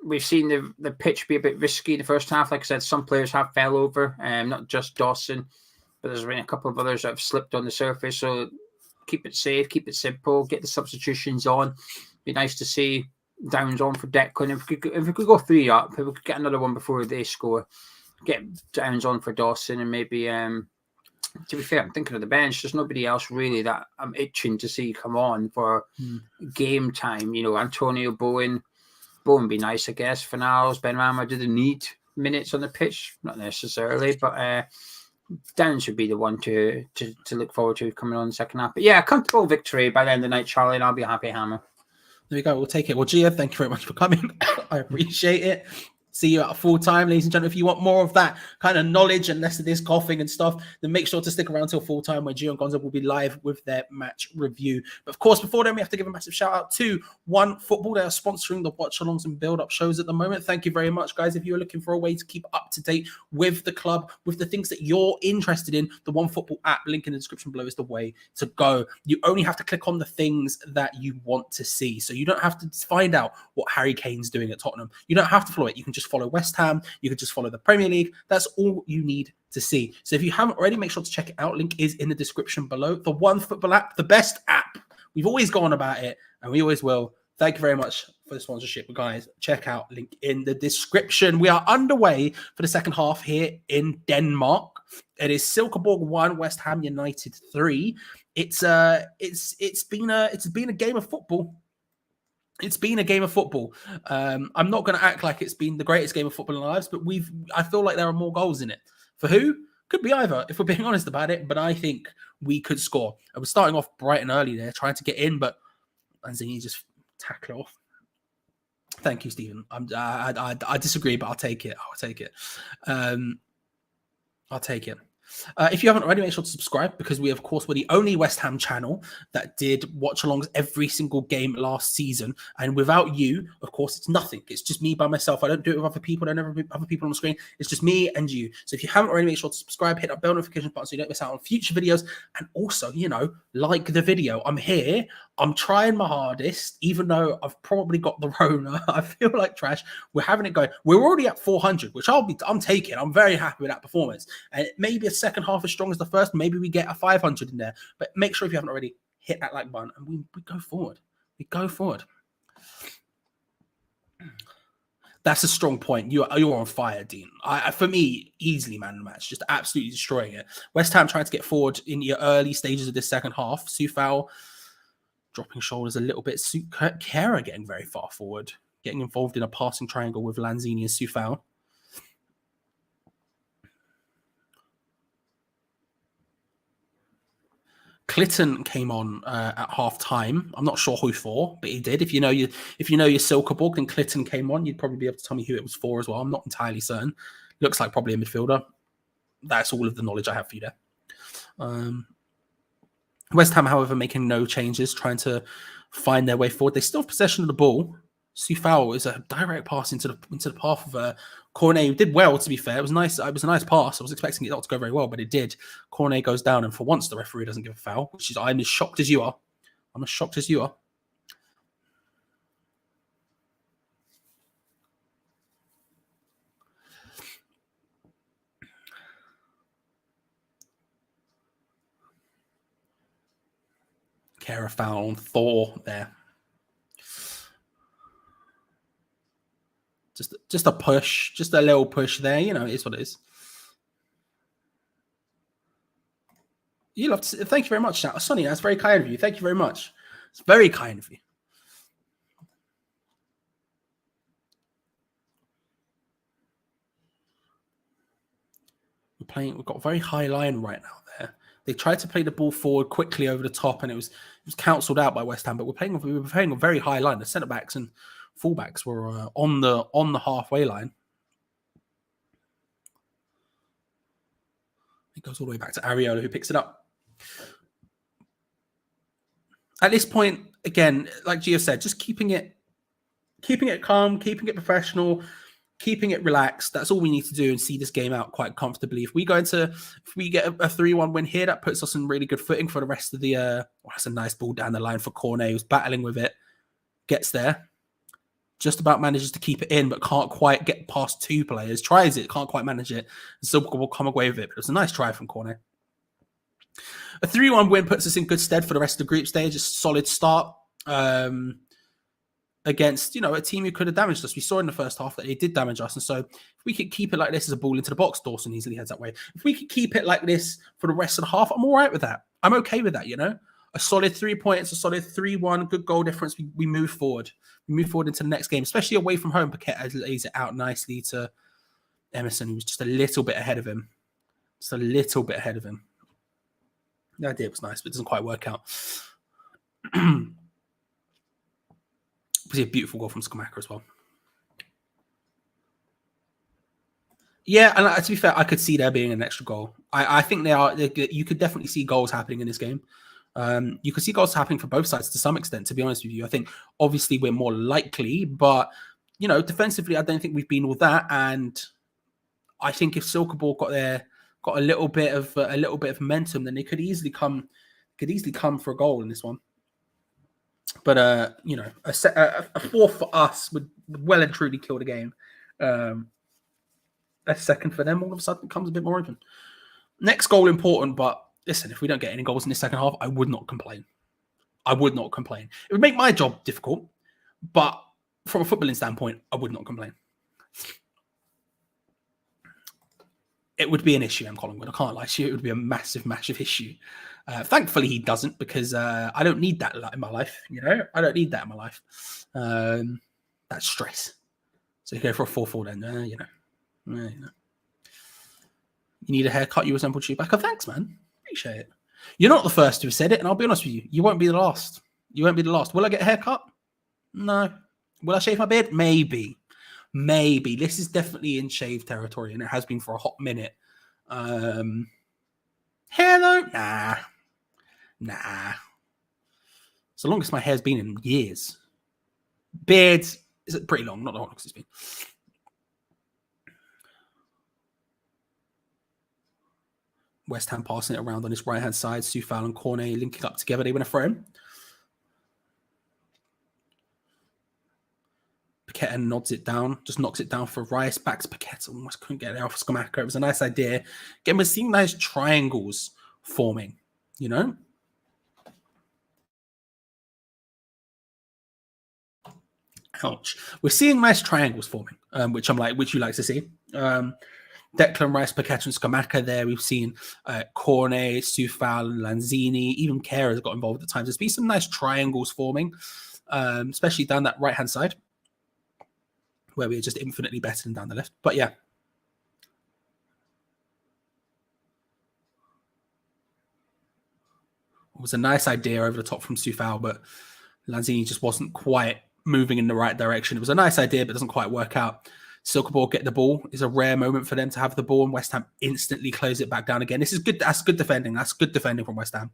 We've seen the pitch be a bit risky the first half. Like I said, some players have fell over, not just Dawson, but there's been a couple of others that have slipped on the surface. So keep it safe, keep it simple, get the substitutions on. Be nice to see Downs on for Declan. If we could go 3 up, if we could get another one before they score, get Downs on for Dawson, and maybe to be fair, I'm thinking of the bench. There's nobody else really that I'm itching to see come on for game time. Antonio Bowen would be nice, I guess. For now, Ben Rama didn't need minutes on the pitch, not necessarily, but Downs should be the one to look forward to coming on the second half. But yeah, comfortable victory by the end of the night, Charlie, and I'll be a happy hammer. There we go. We'll take it. Well, Gio, thank you very much for coming. I appreciate it. See you at full time, ladies and gentlemen. If you want more of that kind of knowledge and less of this coughing and stuff, then make sure to stick around till full time where Geo Gonzo will be live with their match review. But of course, before then, we have to give a massive shout out to One Football. They are sponsoring the watch alongs and build up shows at the moment. Thank you very much, guys. If you're looking for a way to keep up to date with the club, with the things that you're interested in, the One Football app, link in the description below, is the way to go. You only have to click on the things that you want to see. So you don't have to find out what Harry Kane's doing at Tottenham. You don't have to follow it. You can just follow West Ham. You can just follow the Premier League. That's all you need to see. So if you haven't already, make sure to check it out. Link is in the description below. The One Football app, the best app. We've always gone about it, and we always will. Thank you very much for the sponsorship, guys. Check out link in the description. We are underway for the second half here in Denmark. It is Silkeborg 1, West Ham United 3. It's been a game of football. It's been a game of football. I'm not going to act like it's been the greatest game of football in our lives, but I feel like there are more goals in it. For who? Could be either, if we're being honest about it, but I think we could score. I was starting off bright and early there, trying to get in, but Lanzini just tackle off. Thank you, Stephen. I disagree, but I'll take it. I'll take it. If you haven't already, make sure to subscribe, because we, of course, were the only West Ham channel that did watch-alongs every single game last season. And without you, of course, it's nothing. It's just me by myself. I don't do it with other people. I don't have other people on the screen. It's just me and you. So if you haven't already, make sure to subscribe, hit that bell notification button so you don't miss out on future videos. And also, like the video. I'm here. I'm trying my hardest, even though I've probably got the Rona. I feel like trash. We're having it going. We're already at 400, which I'm taking. I'm very happy with that performance. And maybe a second half as strong as the first. Maybe we get a 500 in there. But make sure, if you haven't already, hit that like button, and we go forward. We go forward. That's a strong point. You're on fire, Dean. For me, easily man of the match, just absolutely destroying it. West Ham trying to get forward in the early stages of this second half. Sufal dropping shoulders a little bit. Kera getting very far forward, getting involved in a passing triangle with Lanzini and Sufal. Clinton came on at half time. I'm not sure who for, but he did. If you know your Silkeborg, then Clinton came on. You'd probably be able to tell me who it was for as well. I'm not entirely certain. Looks like probably a midfielder. That's all of the knowledge I have for you there. West Ham, however, making no changes, trying to find their way forward. They still have possession of the ball. Sufal is a direct pass into the path of Cornet. Did well, to be fair. It was nice. It was a nice pass. I was expecting it not to go very well, but it did. Cornet goes down, and for once, the referee doesn't give a foul, which is, I'm as shocked as you are. I'm as shocked as you are. Kera foul on Thor there. Just a push, just a little push there. It is what it is. You love to. Thank you very much, Sonny. That's very kind of you. Thank you very much. It's very kind of you. We've got a very high line right now there. They tried to play the ball forward quickly over the top, and it was cancelled out by West Ham. But we were playing a very high line. The centre backs and fullbacks were on the halfway line. It goes all the way back to Areola, who picks it up. At this point, again, like Gio said, just keeping it calm, keeping it professional, keeping it relaxed. That's all we need to do and see this game out quite comfortably. If we get a 3-1 win here, that puts us in really good footing for the rest of the. That's a nice ball down the line for Cornet, who's battling with it, gets there, just about manages to keep it in, but can't quite get past two players. Tries it, can't quite manage it, and still will come away with it. But it was a nice try from Cornet. A 3-1 win puts us in good stead for the rest of the group stage. A solid start. Against, a team who could have damaged us. We saw in the first half that they did damage us. And so if we could keep it like this as a ball into the box, Dawson easily heads that way. If we could keep it like this for the rest of the half, I'm all right with that. I'm okay with that, A solid 3 points, a solid 3-1, good goal difference. We move forward. We move forward into the next game, especially away from home. Paqueta lays it out nicely to Emerson, who was just a little bit ahead of him. The idea was nice, but it doesn't quite work out. Was a beautiful goal from Skamaka as well. Yeah, and to be fair, I could see there being an extra goal. I think you could definitely see goals happening in this game. You could see goals happening for both sides to some extent, to be honest with you. I think obviously we're more likely, but defensively, I don't think we've been all that. And I think if Silkeborg got a little bit of momentum, then they could easily come for a goal in this one. But a 4 for us would well and truly kill the game. A second for them all of a sudden becomes a bit more open. Next goal important, but listen, if we don't get any goals in the second half, I would not complain. It would make my job difficult, but from a footballing standpoint, I would not complain. It would be an issue, M. Collingwood. I can't lie to you. It would be a massive, massive issue. Thankfully, he doesn't, because I don't need that in my life. I don't need that in my life. That's stress. So you go for a 4-4 then. You need a haircut. You resemble Chewbacca. Thanks, man. Appreciate it. You're not the first to have said it, and I'll be honest with you. You won't be the last. Will I get a haircut? No. Will I shave my beard? Maybe. This is definitely in shave territory, and it has been for a hot minute. Hair though? Nah. It's the longest my hair's been in years. Beard is pretty long, not the longest it's been. West Ham passing it around on his right-hand side. Soufal and Cornet linking up together. They win a throw in. Paqueta nods it down, just knocks it down for Rice. Back to Paqueta. Almost couldn't get it off Scamacca. It was a nice idea. Again, we're seeing nice triangles forming, you know? Ouch. We're seeing nice triangles forming, which you like to see. Declan Rice, Paqueta, and Scamacca there. We've seen Cornet, Soufal, Lanzini, even Kehrer has got involved at times. There's been some nice triangles forming, especially down that right-hand side, where we're just infinitely better than down the left. But yeah. It was a nice idea over the top from Soufal, but Lanzini just wasn't quite moving in the right direction. It was a nice idea, but doesn't quite work out. Silkeborg get the ball. It's a rare moment for them to have the ball, and West Ham instantly close it back down again. This is good. That's good defending. That's good defending from West Ham.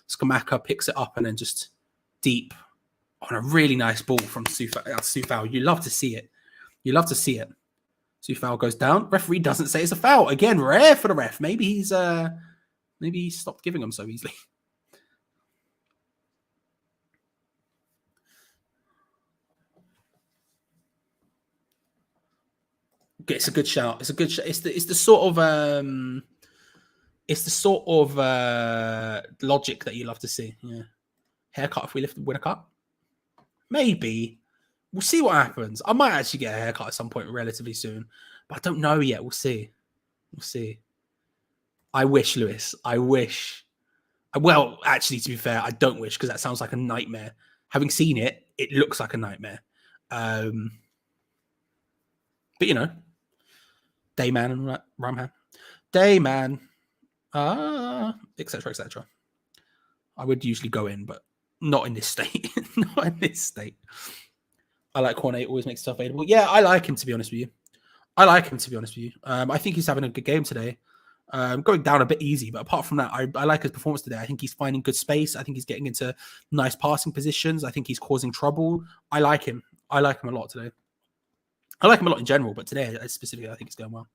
Scamacca picks it up and then just deep on a really nice ball from Soufal. You love to see it. You love to see it. Soufal goes down. Referee doesn't say it's a foul. Again, rare for the ref. Maybe he stopped giving them so easily. It's a good shout. It's a good shout. It's the sort of logic that you love to see. Yeah. Haircut if we win a cut. Maybe. We'll see what happens. I might actually get a haircut at some point relatively soon, but I don't know yet. We'll see. We'll see. I wish, Lewis. I wish. Well, actually, to be fair, I don't wish because that sounds like a nightmare. Having seen it, it looks like a nightmare. But you know, Dayman and Ramham. Dayman. Etc. Etc. I would usually go in, but not in this state. Not in this state. I like Cornet, always makes stuff available. Yeah, I like him, to be honest with you. I think he's having a good game today. Going down a bit easy, but apart from that, I like his performance today. I think he's finding good space. I think he's getting into nice passing positions. I think he's causing trouble. I like him. I like him a lot today. I like him a lot in general, but today specifically, I think he's going well.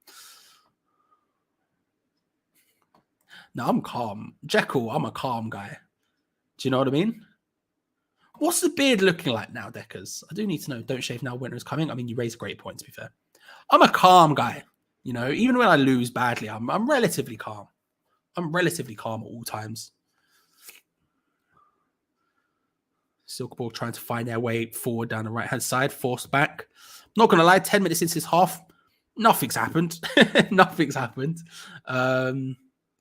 No, I'm calm. Jekyll, I'm a calm guy. Do you know what I mean? What's the beard looking like now, Deckers? I do need to know. Don't shave now, winter is coming. I mean, you raise a great point, to be fair. I'm a calm guy. You know, even when I lose badly, I'm relatively calm. I'm relatively calm at all times. Silkeborg trying to find their way forward down the right-hand side, forced back. Not going to lie, 10 minutes into this half, nothing's happened. Nothing's happened,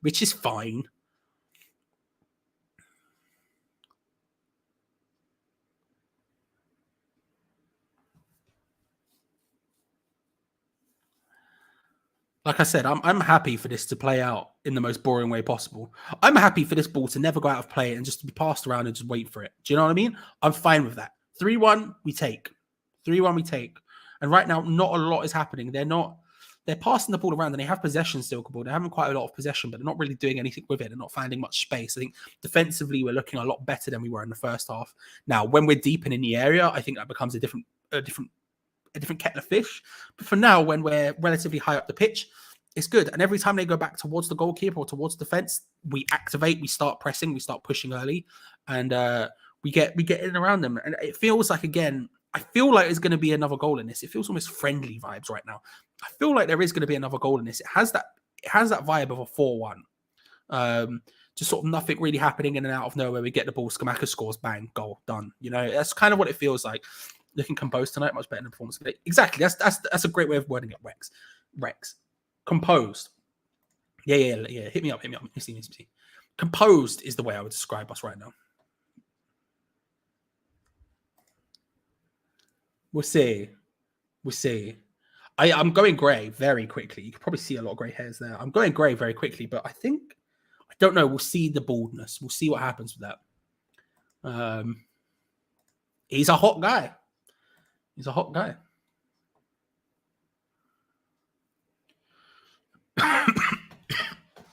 which is fine. Like I said, I'm happy for this to play out in the most boring way possible. I'm happy for this ball to never go out of play and just to be passed around and just wait for it. Do you know what I mean? I'm fine with that. 3-1, we take. 3-1, we take. And right now, not a lot is happening. They're passing the ball around and they have possession still. They're having quite a lot of possession, but they're not really doing anything with it. They're not finding much space. I think defensively, we're looking a lot better than we were in the first half. Now, when we're deep and in the area, I think that becomes a different kettle of fish. But for now, when we're relatively high up the pitch, it's good. And every time they go back towards the goalkeeper or towards defense, we activate, we start pressing, we start pushing early, and we get in and around them. And it feels like, again, I feel like there's going to be another goal in this. It feels almost friendly vibes right now. I feel like there is going to be another goal in this. It has that vibe of a 4-1. Just sort of nothing really happening in and out of nowhere. We get the ball, Scamacca scores, bang, goal, done. You know, that's kind of what it feels like. Looking composed tonight, much better than performance today. Exactly. That's a great way of wording it, Rex. Composed. Yeah. Hit me up. Let me see. Composed is the way I would describe us right now. We'll see. I'm going grey very quickly. You can probably see a lot of grey hairs there. I'm going grey very quickly, but I don't know. We'll see the baldness. We'll see what happens with that. He's a hot guy.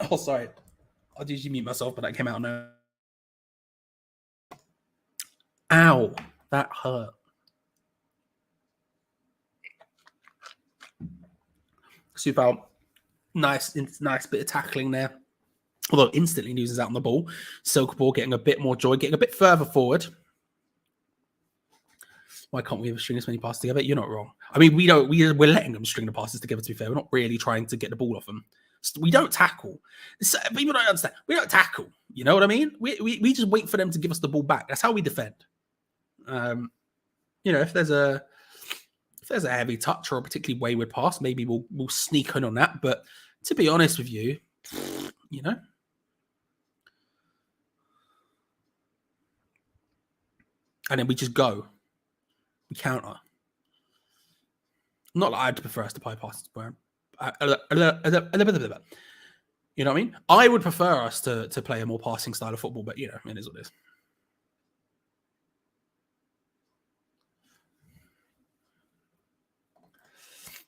Oh, sorry. I'd usually mute myself, but that came out no. Ow, that hurt. Super nice bit of tackling there. Although instantly loses out on the ball. Silkeborg getting a bit more joy, getting a bit further forward. Why can't we ever string as many passes together? You're not wrong. I mean, we're letting them string the passes together, to be fair. We're not really trying to get the ball off them. We don't tackle. People don't understand. We don't tackle. You know what I mean? We just wait for them to give us the ball back. That's how we defend. If there's a heavy touch or a particularly wayward pass, maybe we'll sneak in on that. But to be honest with you, and then we just go. We counter. Not that I'd prefer us to play passes, but you know what I mean? I would prefer us to play a more passing style of football, but it is what it is.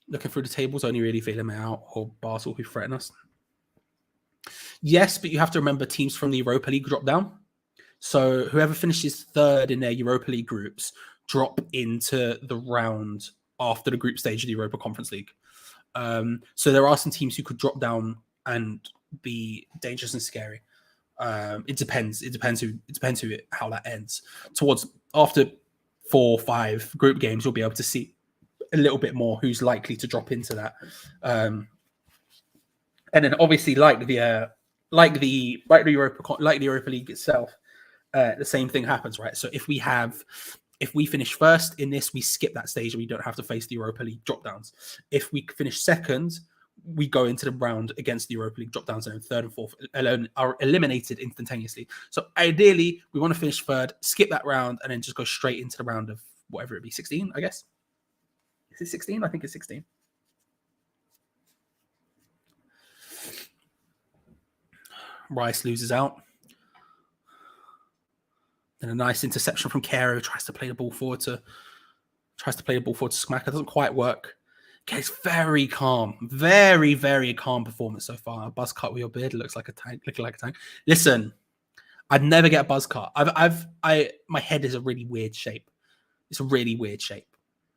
Looking through the tables, only really feeling out or Basel who threaten us. Yes, but you have to remember teams from the Europa League drop down. So whoever finishes third in their Europa League groups drop into the round after the group stage of the Europa Conference League. So there are some teams who could drop down and be dangerous and scary. It depends. It depends how that ends. Towards after 4 or 5 group games, you'll be able to see a little bit more who's likely to drop into that. And then obviously like the Europa League itself, the same thing happens, right? So if we finish first in this, we skip that stage and we don't have to face the Europa League drop downs. If we finish second, we go into the round against the Europa League drop downs, and third and fourth are eliminated instantaneously. So ideally, we want to finish third, skip that round, and then just go straight into the round of whatever it be, 16, I guess. Is it 16? I think it's 16. Rice loses out. And a nice interception from Caro, tries to play the ball forward to Smacker. Doesn't quite work. Okay, it's very calm. Very, very calm performance so far. A buzz cut with your beard looks like a tank. Listen, I'd never get a buzz cut. My head is a really weird shape. It's a really weird shape.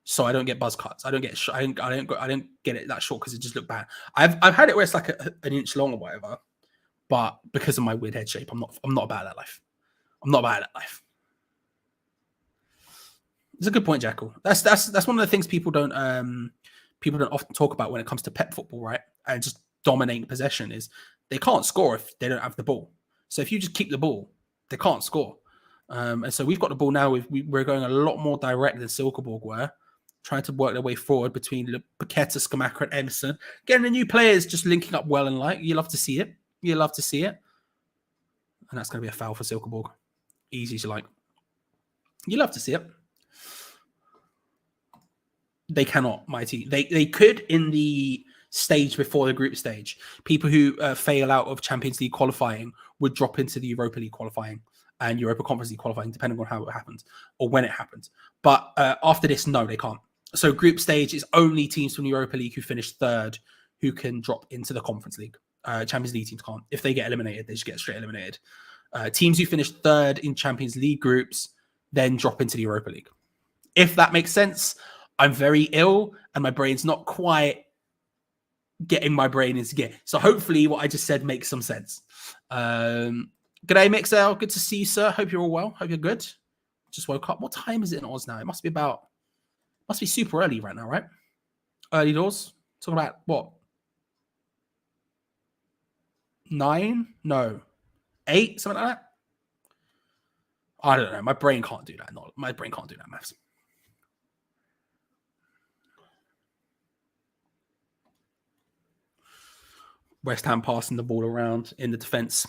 So I don't get buzz cuts. I don't get it that short because it just looked bad. I've had it where it's like an inch long or whatever, but because of my weird head shape, I'm not about that life. I'm not about that life. It's a good point, Jackal. That's one of the things people don't often talk about when it comes to pep football, right? And just dominating possession is they can't score if they don't have the ball. So if you just keep the ball, they can't score. And so we've got the ball now. We're going a lot more direct than Silkeborg were, trying to work their way forward between Paqueta, Skamaka, and Emerson. Getting the new players just linking up well and like. You love to see it. And that's going to be a foul for Silkeborg. Easy as you like. You love to see it. They cannot, Mighty. They could in the stage before the group stage. People who fail out of Champions League qualifying would drop into the Europa League qualifying and Europa Conference League qualifying, depending on how it happens or when it happens. But after this, no, they can't. So group stage is only teams from the Europa League who finish third who can drop into the Conference League. Champions League teams can't. If they get eliminated, they just get straight eliminated. Teams who finish third in Champions League groups then drop into the Europa League. If that makes sense, I'm very ill and my brain's not quite getting my brain into gear. So hopefully what I just said makes some sense. G'day, Mixel. Good to see you, sir. Hope you're all well. Hope you're good. Just woke up. What time is it in Oz now? It must be super early right now, right? Early doors. Talking about what? 9? No. 8? Something like that? I don't know. My brain can't do that. My brain can't do that, maths. West Ham passing the ball around in the defence.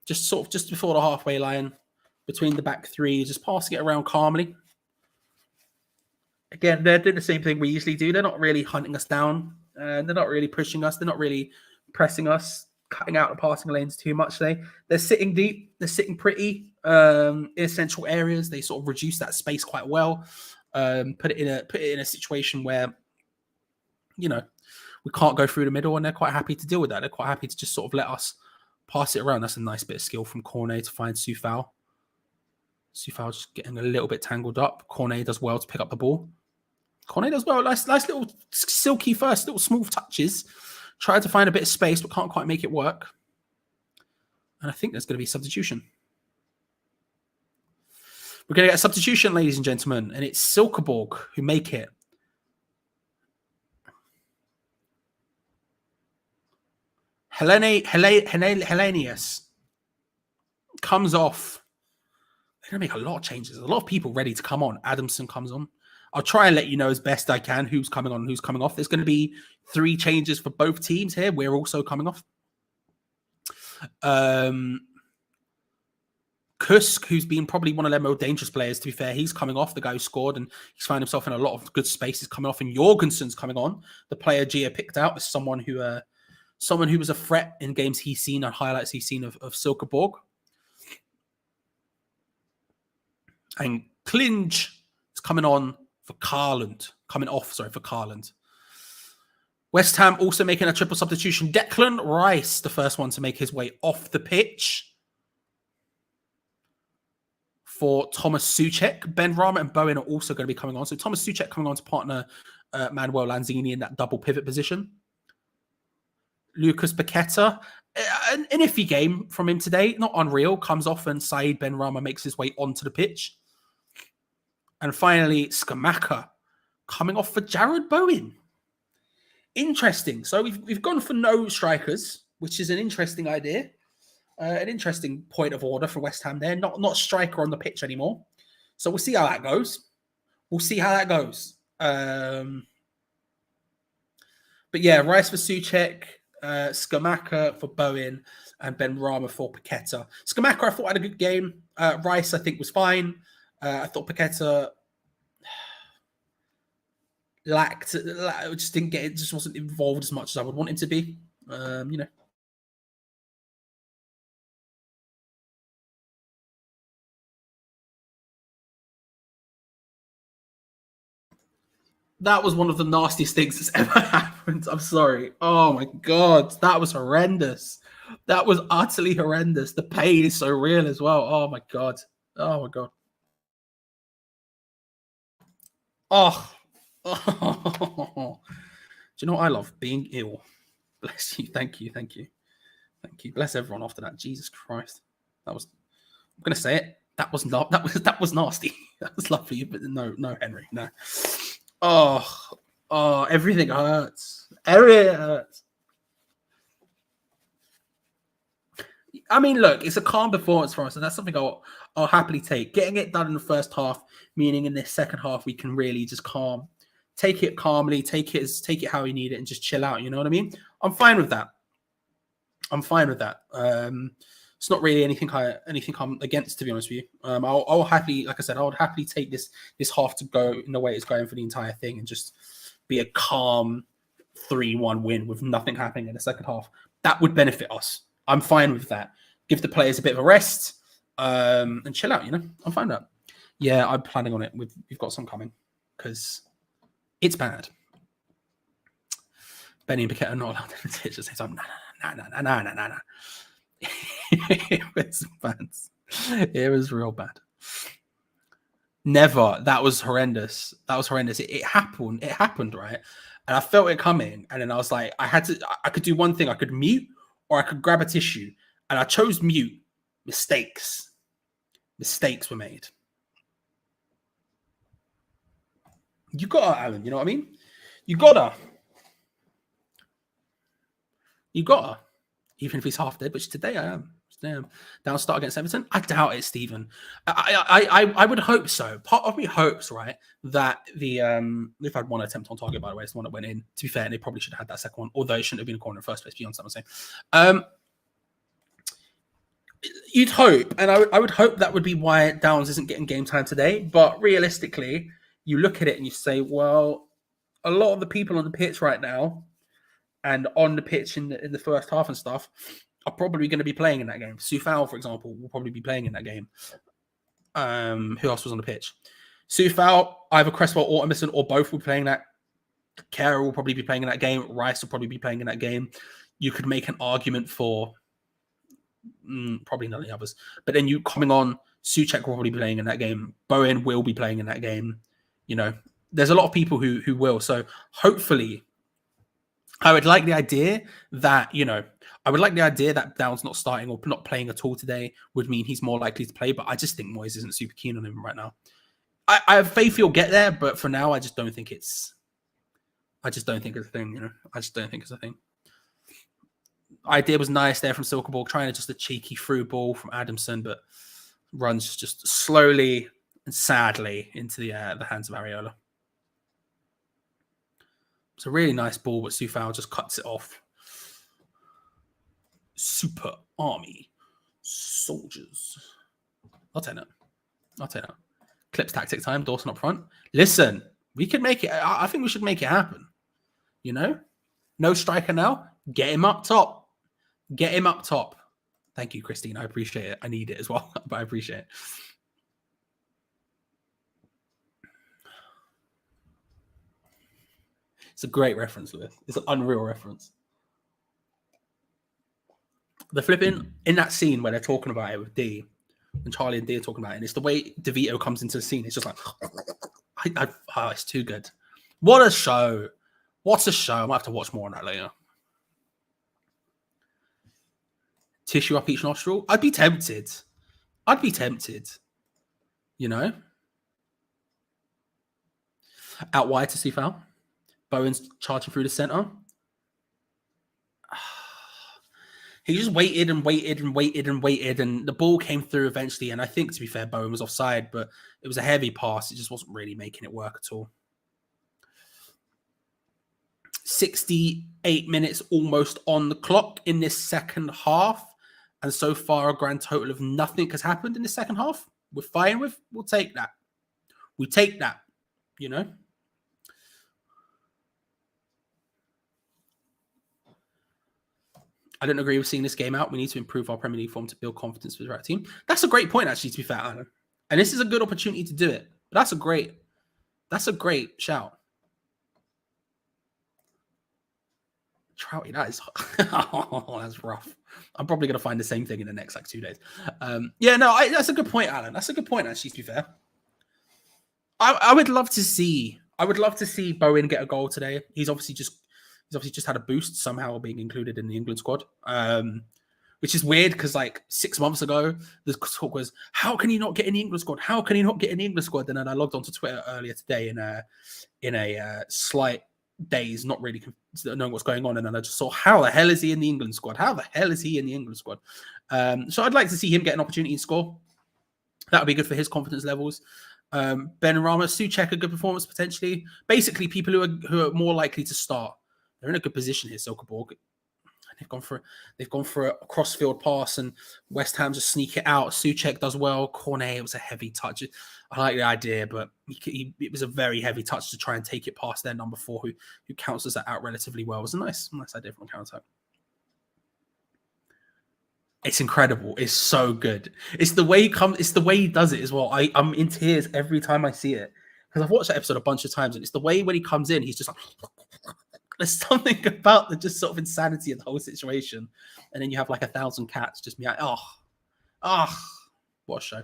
Just before the halfway line, between the back three, just passing it around calmly. Again, they're doing the same thing we usually do. They're not really hunting us down. They're not really pushing us. They're not really pressing us, cutting out the passing lanes too much. They're sitting deep. They're sitting pretty in essential areas. They sort of reduce that space quite well. Put it in a situation where, we can't go through the middle, and they're quite happy to deal with that. They're quite happy to just sort of let us Pass it around. That's a nice bit of skill from Cornet to find Soufal. Soufal just getting a little bit tangled up. Cornet does well to pick up the ball. Cornet does well. Nice little silky first, little smooth touches. Tried to find a bit of space, but can't quite make it work. And I think there's going to be substitution. We're going to get a substitution, ladies and gentlemen, and it's Silkeborg who make it. Hellenius comes off. They're going to make a lot of changes. A lot of people ready to come on. Adamson comes on. I'll try and let you know as best I can who's coming on and who's coming off. There's going to be 3 changes for both teams here. We're also coming off. Kusk, who's been probably one of their more dangerous players, to be fair, he's coming off, the guy who scored, and he's found himself in a lot of good spaces coming off. And Jorgensen's coming on, the player Geo picked out as someone who was a threat in games he's seen and highlights he's seen of Silkeborg. And Klinge is coming on for Karland. Coming off, sorry, for Karland. West Ham also making a triple substitution. Declan Rice, the first one to make his way off the pitch for Thomas Souček. Ben Rama and Bowen are also going to be coming on. So Thomas Souček coming on to partner Manuel Lanzini in that double pivot position. Lucas Paqueta, an iffy game from him today. Not unreal. Comes off and Saeed Ben Rama makes his way onto the pitch. And finally, Skamaka coming off for Jared Bowen. Interesting. So we've gone for no strikers, which is an interesting idea. An interesting point of order for West Ham there. Not striker on the pitch anymore. So we'll see how that goes. But yeah, Rice for Souček, Skamaka for Bowen, and Ben Rama for Paqueta. Skamaka, I thought had a good game. Rice, I think, was fine. I thought Paqueta just didn't get it. Just wasn't involved as much as I would want him to be. That was one of the nastiest things that's ever happened. I'm sorry. Oh my God. That was horrendous. That was utterly horrendous. The pain is so real as well. Oh my God. Oh my God. Oh. Do you know what I love? Being ill. Bless you. Thank you. Bless everyone after that. Jesus Christ. I'm going to say it. That was nasty. That was lovely, but no, Henry, no. Oh, everything hurts. Everything hurts. I mean, look, it's a calm performance for us, and that's something I'll happily take. Getting it done in the first half, meaning in this second half, we can really just take it calmly, take it how we need it, and just chill out. You know what I mean? I'm fine with that. It's not really anything I'm against, to be honest with you. I'll happily, like I said, I would happily take this half to go in the way it's going for the entire thing and just be a calm 3-1 win with nothing happening in the second half. That would benefit us. I'm fine with that. Give the players a bit of a rest and chill out, I'm fine with that. Yeah, I'm planning on it. We've got some coming because it's bad. Benny and Paqueta are not allowed to pitch at the same time. No. It was bad. It was real bad. Never. That was horrendous. It happened, right? And I felt it coming. And then I was like, I could do one thing. I could mute or I could grab a tissue. And I chose mute. Mistakes were made. You got her, Alan. You know what I mean? You got her. Even if he's half dead, which today I am. Down start against Everton? I doubt it, Stephen. I would hope so. Part of me hopes, right, that they've had one attempt on target, by the way. It's the one that went in. To be fair, they probably should have had that second one, although it shouldn't have been a corner in the first place, beyond what I'm saying. You'd hope, and I would hope that would be why Downs isn't getting game time today. But realistically, you look at it and you say, well, a lot of the people on the pitch right now and on the pitch in the first half and stuff are probably going to be playing in that game. Soufal, for example, will probably be playing in that game. Who else was on the pitch? Soufal, either Cresswell or Emerson, or both will be playing that. Kara will probably be playing in that game. Rice will probably be playing in that game. You could make an argument for Probably none of the others. But then you coming on, Souček will probably be playing in that game. Bowen will be playing in that game. You know, there's a lot of people who will. So hopefully, I would like the idea that, Downs not starting or not playing at all today would mean he's more likely to play. But I just think Moyes isn't super keen on him right now. I have faith he'll get there, but for now, I just don't think it's a thing. You know, I just don't think it's a thing. Idea was nice there from Silkeborg, trying to just a cheeky through ball from Adamson, but runs just slowly and sadly into the hands of Areola. It's a really nice ball, but Soufal just cuts it off. Super Army soldiers. I'll take that. Clips tactic time. Dawson up front. Listen, we can make it. I think we should make it happen. You know, no striker now. Get him up top. Thank you, Christine. I appreciate it. I need it as well, but I appreciate it. It's a great reference, Lewis. It's an unreal reference. The flipping in that scene where they're talking about it with D, and Charlie and D are talking about it, and it's the way DeVito comes into the scene. It's just like, it's too good. What a show. What's a show? I might have to watch more on that later. Tissue up each nostril. I'd be tempted. You know? Out wide to Soufal. Bowen's charging through the centre. He just waited, and the ball came through eventually. And I think, to be fair, Bowen was offside, but it was a heavy pass. It just wasn't really making it work at all. 68 minutes almost on the clock in this second half. And so far, a grand total of nothing has happened in the second half. We're fine with. We'll take that. We take that, you know. I don't agree with seeing this game out. We need to improve our Premier League form to build confidence with the right team. That's a great point, actually, to be fair, Alan. And this is a good opportunity to do it. But that's a great shout. Trouty, that's rough. I'm probably going to find the same thing in the next 2 days. That's a good point, Alan. That's a good point, actually, to be fair. I would love to see Bowen get a goal today. He's obviously just had a boost somehow being included in the England squad, which is weird because 6 months ago the talk was, how can he not get in the England squad? How can he not get in the England squad? And then I logged onto Twitter earlier today in a slight daze, not really knowing what's going on, and then I just saw, how the hell is he in the England squad? So I'd like to see him get an opportunity to score. That would be good for his confidence levels. Ben Rama, Souček, a good performance potentially. Basically, people who are more likely to start. They're in a good position here, Silkeborg. They've gone for a cross-field pass, and West Ham just sneak it out. Souček does well. Cornet, it was a heavy touch. I like the idea, but it was a very heavy touch to try and take it past their number 4, who counters that out relatively well. It was a nice idea from a counter-attack. It's incredible. It's so good. It's the way he does it as well. I'm in tears every time I see it, because I've watched that episode a bunch of times, and it's the way when he comes in, he's just like, there's something about the just sort of insanity of the whole situation. And then you have 1,000 cats just be like, what a show.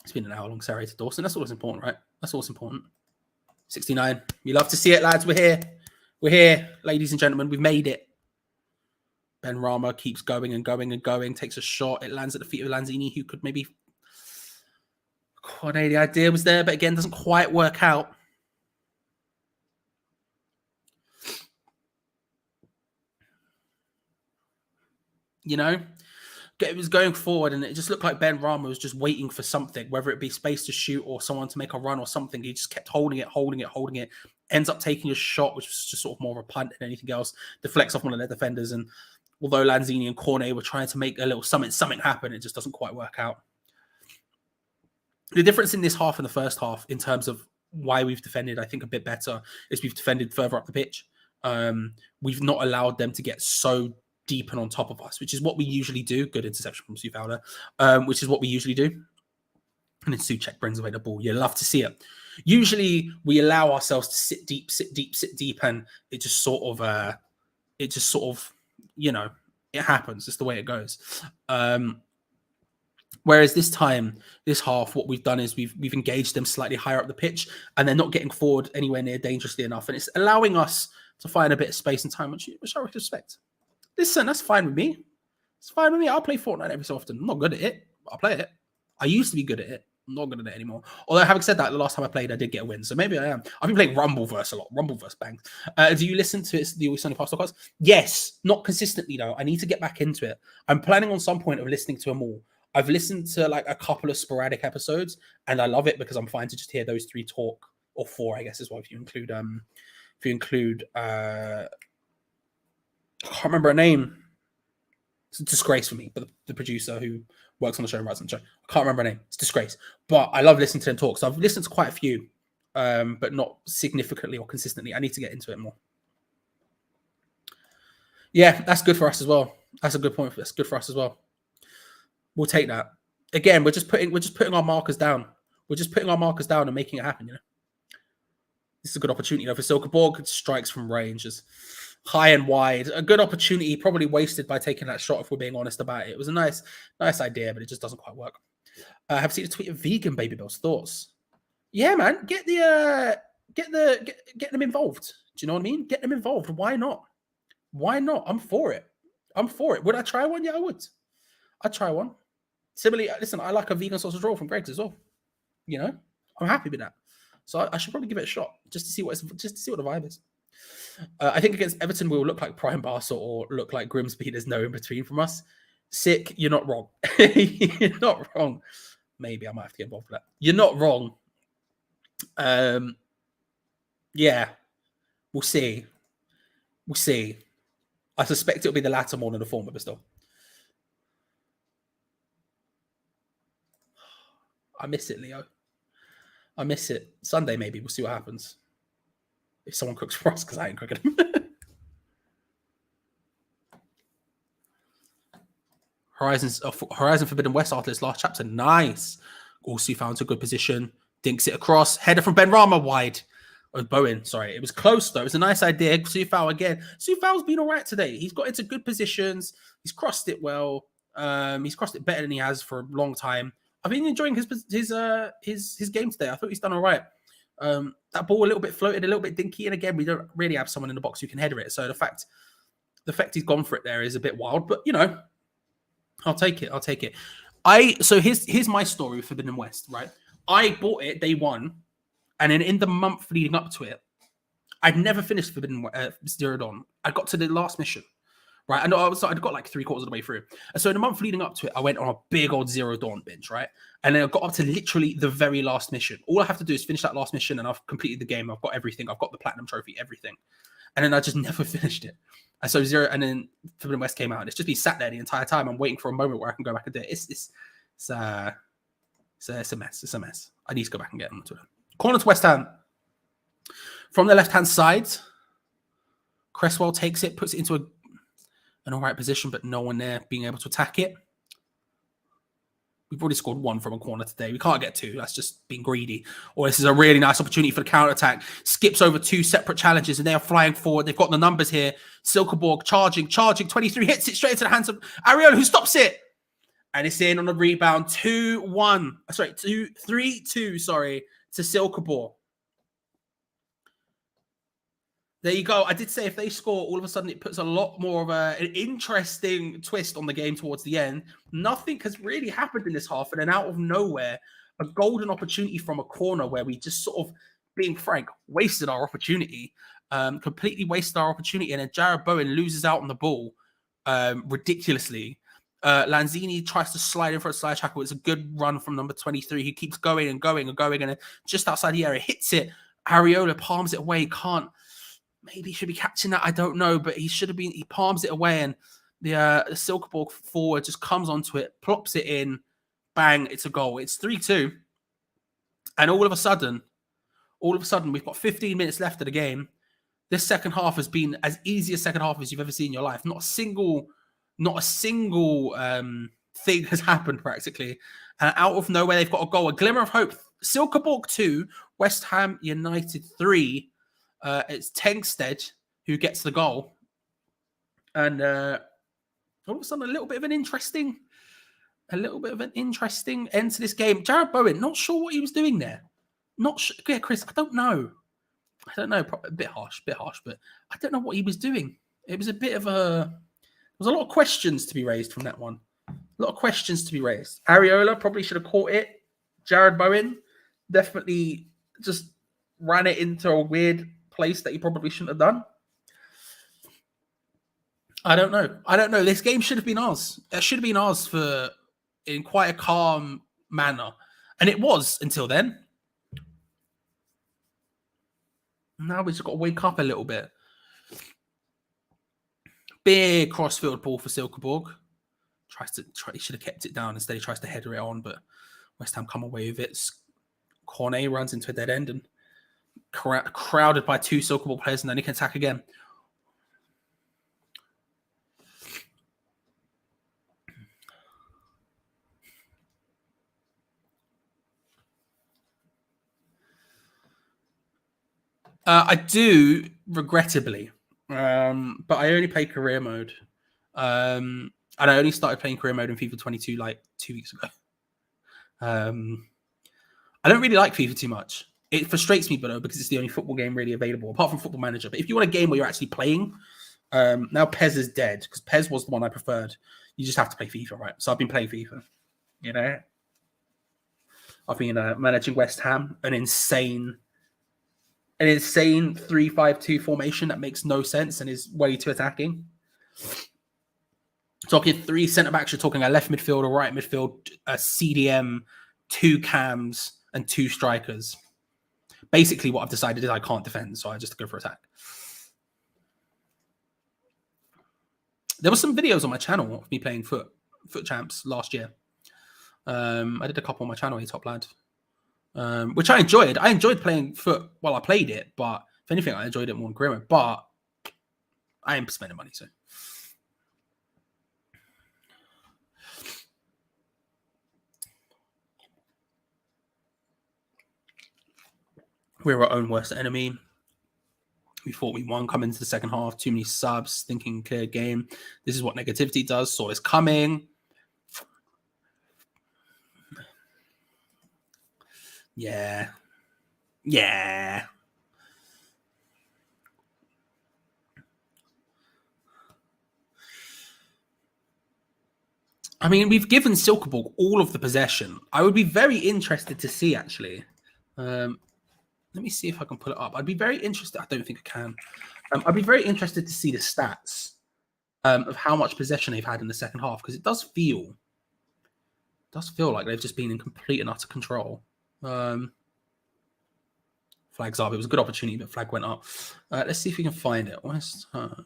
It's been an hour long Saturday to Dawson. That's always important, right? That's always important. 69. You love to see it, lads. We're here, ladies and gentlemen. We've made it. Ben Rama keeps going and going and going, takes a shot. It lands at the feet of Lanzini, who could maybe... The idea was there, but again, doesn't quite work out. You know, it was going forward, and it just looked like Ben Rama was just waiting for something, whether it be space to shoot or someone to make a run or something. He just kept holding it. Ends up taking a shot, which was just sort of more of a punt than anything else. Deflects off one of their defenders, and although Lanzini and Cornet were trying to make a little something happen, it just doesn't quite work out. The difference in this half and the first half, in terms of why we've defended, I think, a bit better, is we've defended further up the pitch. We've not allowed them to get so deep and on top of us, which is what we usually do. Good interception from Soufal, which is what we usually do. And then Souček brings away the ball. You love to see it. Usually we allow ourselves to sit deep, and it just sort of, It happens. It's the way it goes. Whereas this time, this half, what we've done is we've engaged them slightly higher up the pitch, and they're not getting forward anywhere near dangerously enough, and it's allowing us to find a bit of space and time, which I respect. Listen, that's fine with me. It's fine with me. I'll play Fortnite every so often. I'm not good at it, but I'll play it. I used to be good at it. I'm not good at it anymore. Although, having said that, the last time I played, I did get a win. So maybe I am. I've been playing Rumbleverse a lot. Rumbleverse bangs. Do you listen to the Always Sunny Past podcast? Yes. Not consistently, though. I need to get back into it. I'm planning on some point of listening to them all. I've listened to like a couple of sporadic episodes, and I love it because I'm fine to just hear those three talk, or four, I guess, as well. If you include I can't remember her name. It's a disgrace for me, but the producer who works on the show and writes on the show, I can't remember her name. It's a disgrace. But I love listening to them talk. So I've listened to quite a few, but not significantly or consistently. I need to get into it more. Yeah, that's good for us as well. That's a good point. That's good for us as well. We'll take that. Again, we're just putting our markers down. We're just putting our markers down and making it happen, you know. This is a good opportunity, for Silkeborg. Strikes from range is high and wide. A good opportunity, probably wasted by taking that shot, if we're being honest about it. It was a nice idea, but it just doesn't quite work. I have seen a tweet of vegan Baby Bells. Thoughts? Yeah, man. Get them involved. Do you know what I mean? Get them involved. Why not? Why not? I'm for it. Would I try one? Yeah, I would. I'd try one. Similarly, listen, I like a vegan sausage roll from Greg's as well. You know, I'm happy with that. So I should probably give it a shot just to see what the vibe is. I think against Everton we will look like Prime Barca or look like Grimsby. There's no in between from us. Sick, you're not wrong. You're not wrong. Maybe I might have to get involved with that. You're not wrong. Yeah, we'll see. I suspect it'll be the latter more than the former, but still. I miss it, Leo. I miss it. Sunday, maybe. We'll see what happens. If someone cooks for us, because I ain't cooking them. Horizon Forbidden West after this last chapter. Nice. Also found a good position. Dinks it across. Header from Ben Rama wide. Oh, Bowen, sorry. It was close, though. It was a nice idea. Sufal again. Sufal's been all right today. He's got into good positions. He's crossed it well. He's crossed it better than he has for a long time. I've been enjoying his game today. I thought he's done all right. That ball a little bit floated, a little bit dinky, and again, we don't really have someone in the box who can header it. So the fact he's gone for it there is a bit wild, but you know, I'll take it. So here's my story with Forbidden West, right? I bought it day one, and then in the month leading up to it, I'd never finished Forbidden Zero Dawn. I got to the last mission. Right, and I'd got like 3/4 of the way through. And so in the month leading up to it, I went on a big old Zero Dawn binge, right? And then I got up to literally the very last mission. All I have to do is finish that last mission and I've completed the game. I've got everything. I've got the platinum trophy, everything. And then I just never finished it. And so and then Forbidden West came out and it's just been sat there the entire time. I'm waiting for a moment where I can go back and do it. It's a mess. It's a mess. I need to go back and get onto it. Corner to West Ham. From the left-hand side, Cresswell takes it, puts it into an all right position, but no one there being able to attack it. We've already scored one from a corner today. We can't get two. That's just being greedy. Or this is a really nice opportunity for the counter-attack. Skips over two separate challenges, and they are flying forward. They've got the numbers here. Silkeborg charging. 23, hits it straight into the hands of Ariel, who stops it. And it's in on the rebound. 3-2, to Silkeborg. There you go. I did say if they score, all of a sudden it puts a lot more of an interesting twist on the game towards the end. Nothing has really happened in this half, and then out of nowhere, a golden opportunity from a corner where we just sort of, being frank, wasted our opportunity, completely wasted our opportunity, and then Jared Bowen loses out on the ball ridiculously. Lanzini tries to slide in for a slide tackle. It's a good run from number 23. He keeps going and going and going, and then just outside the area, hits it. Ariola palms it away, can't. Maybe he should be catching that. I don't know, but he should have been. He palms it away, and the Silkeborg forward just comes onto it, plops it in, bang! It's a goal. It's 3-2, and all of a sudden, we've got 15 minutes left of the game. This second half has been as easy a second half as you've ever seen in your life. Not a single thing has happened practically. And out of nowhere, they've got a goal. A glimmer of hope. Silkeborg 2, West Ham United 3. It's Tengsted who gets the goal. And all of a sudden a little bit of an interesting end to this game. Jared Bowen, not sure what he was doing there. Not sure. Yeah, Chris, I don't know. A bit harsh, but I don't know what he was doing. It was a bit of a. There was a lot of questions to be raised from that one. A lot of questions to be raised. Areola probably should have caught it. Jared Bowen definitely just ran it into a weird place that he probably shouldn't have done. I don't know. This game should have been ours. It should have been ours in quite a calm manner. And it was until then. Now we've just got to wake up a little bit. Big crossfield ball for Silkeborg. He should have kept it down. Instead, he tries to header it on, but West Ham come away with it. Cornet runs into a dead end and crowded by 2 Silkeborg players, and then he can attack again. I do, regrettably, but I only play career mode. And I only started playing career mode in FIFA 22 like 2 weeks ago. I don't really like FIFA too much. It frustrates me, though, because it's the only football game really available, apart from Football Manager. But if you want a game where you're actually playing, now PES is dead, because PES was the one I preferred. You just have to play FIFA, right? So I've been playing FIFA, you know? I've been managing West Ham, an insane 3-5-2 formation that makes no sense and is way too attacking. Talking 3 centre-backs, you're talking a left midfield, a right midfield, a CDM, 2 cams, and 2 strikers. Basically, what I've decided is I can't defend, so I just go for attack. There were some videos on my channel of me playing foot champs last year. I did a couple on my channel, Top Lad, which I enjoyed. I enjoyed playing foot while I played it, but if anything, I enjoyed it more than Grimmer. But I am spending money, so. We're our own worst enemy. We thought we won coming into the second half. Too many subs, thinking clear game. This is what negativity does. Saw this coming. Yeah. I mean, we've given Silkeborg all of the possession. I would be very interested to see, actually. Let me see if I can pull it up. I'd be very interested. I don't think I can. I'd be very interested to see the stats of how much possession they've had in the second half, because it does feel like they've just been in complete and utter control. Flags up. It was a good opportunity, but flag went up. Let's see if we can find it. West Ham.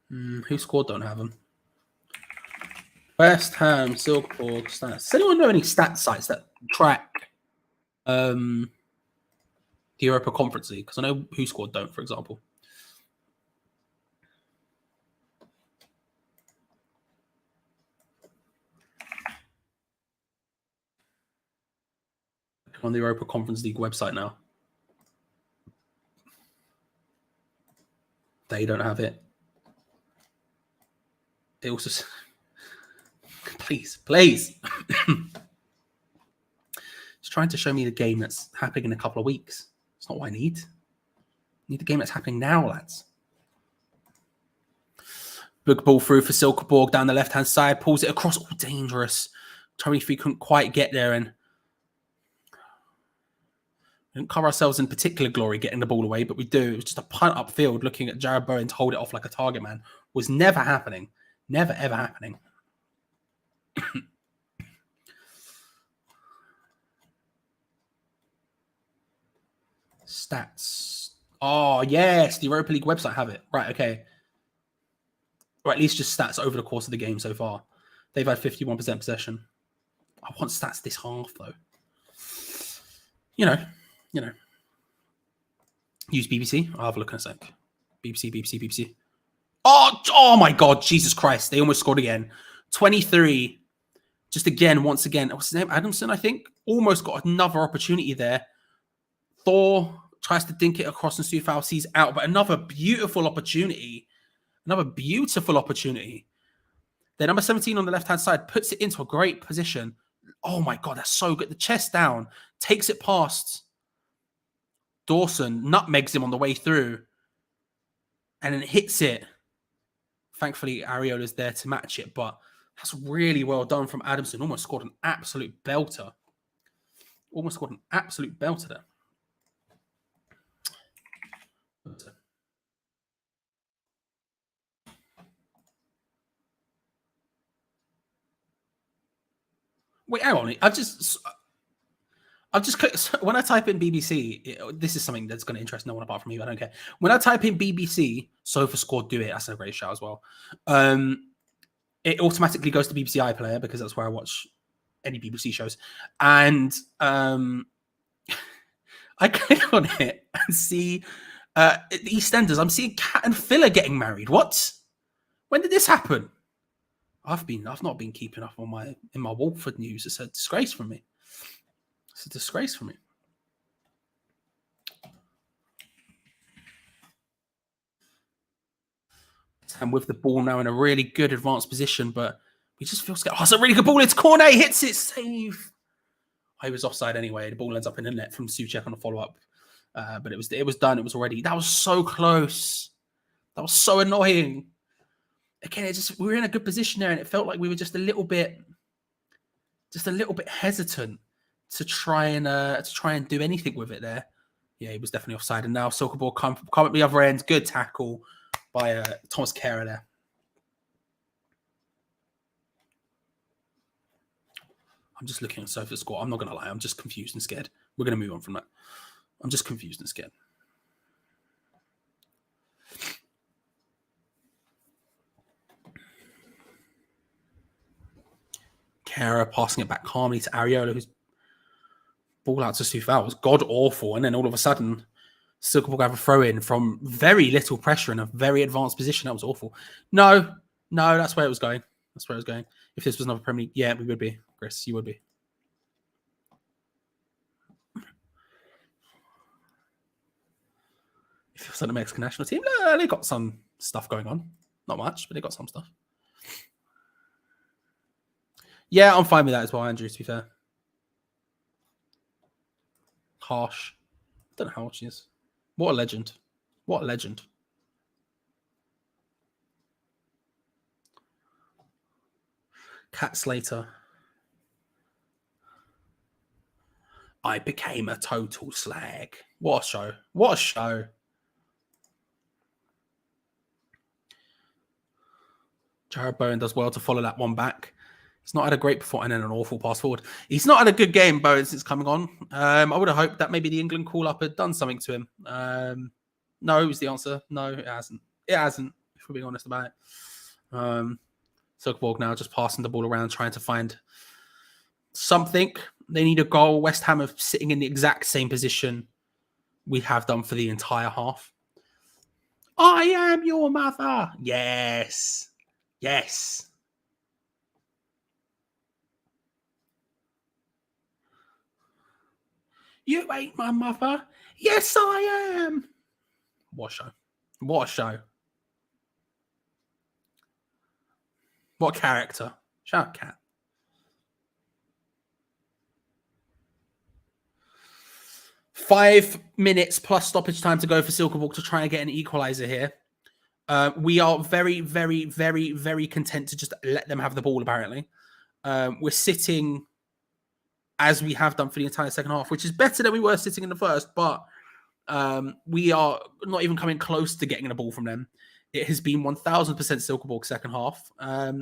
Who scored? Don't have them. West Ham, Silkeborg stats. Does anyone know any stat sites that track the Europa Conference League? Because I know Who Scored don't, for example. On the Europa Conference League website now. They don't have it. They also... Please. It's trying to show me the game that's happening in a couple of weeks. It's not what I need. I need the game that's happening now, lads. Big ball through for Silkeborg down the left-hand side. Pulls it across. Oh, dangerous. Tommy Free couldn't quite get there, and we didn't cover ourselves in particular glory getting the ball away, but we do. It was just a punt upfield looking at Jared Bowen to hold it off like a target man. Was never happening. Never, ever happening. Stats. Oh, yes. The Europa League website have it. Right, okay. Or at least just stats over the course of the game so far. They've had 51% possession. I want stats this half, though. You know. Use BBC. I'll have a look in a sec. BBC. Oh my God. Jesus Christ. They almost scored again. 23. Just again, once again. What's his name? Adamson, I think. Almost got another opportunity there. Thor tries to dink it across and Sufal sees out, but another beautiful opportunity. Another beautiful opportunity. The number 17 on the left-hand side puts it into a great position. Oh my God, that's so good. The chest down, takes it past Dawson, nutmegs him on the way through, and then hits it. Thankfully, Ariola's there to match it, but that's really well done from Adamson. Almost scored an absolute belter. There. Wait, hang on. I've just clicked. When I type in BBC, this is something that's going to interest no one apart from you. I don't care. When I type in BBC, SofaScore do it. That's a great show as well. It automatically goes to BBC iPlayer because that's where I watch any BBC shows. And I click on it and see the EastEnders. I'm seeing Kat and Phil are getting married. What? When did this happen? I've not been keeping up on my Watford news. It's a disgrace for me. And with the ball now in a really good advanced position, but we just feel scared. Oh, it's a really good ball. It's Cornet, hits it, save. I was offside anyway. The ball ends up in the net from Souček on a follow-up. But it was done. It was already. That was so close. That was so annoying. Again, we were in a good position there, and it felt like we were just a little bit hesitant to try and do anything with it there. Yeah, he was definitely offside. And now Silkeborg come at the other end. Good tackle by Thomas Kehrer there. I'm just looking at SofaScore. I'm not going to lie. I'm just confused and scared. We're going to move on from that. I'm just confused and scared. Kehrer passing it back calmly to Ariola, who's ball out to Sufal was god awful. And then all of a sudden, Silkeborg have a throw in from very little pressure in a very advanced position. That was awful. No, that's where it was going. If this was another Premier League, yeah, we would be. Chris, you would be. If it was on the Mexican national team, no, they got some stuff going on. Not much, but they got some stuff. Yeah, I'm fine with that as well, Andrew, to be fair. Harsh. Don't know how old she is. What a legend. Cat Slater. I became a total slag. What a show. Jared Bowen does well to follow that one back. He's not had a great performance and then an awful pass forward. He's not had a good game, Bowen, since coming on. I would have hoped that maybe the England call-up had done something to him. No was the answer. No, it hasn't. If we're being honest about it. Silkeborg now just passing the ball around, trying to find something. They need a goal. West Ham are sitting in the exact same position we have done for the entire half. I am your mother. Yes. You ain't my mother. Yes, I am. What a show. What a character. Shout out, Cat. Five minutes plus stoppage time to go for Silkeborg to try and get an equaliser here. We are very, very, very, very content to just let them have the ball, apparently. We're sitting as we have done for the entire second half, which is better than we were sitting in the first, but we are not even coming close to getting the ball from them. It has been 1,000% Silkeborg second half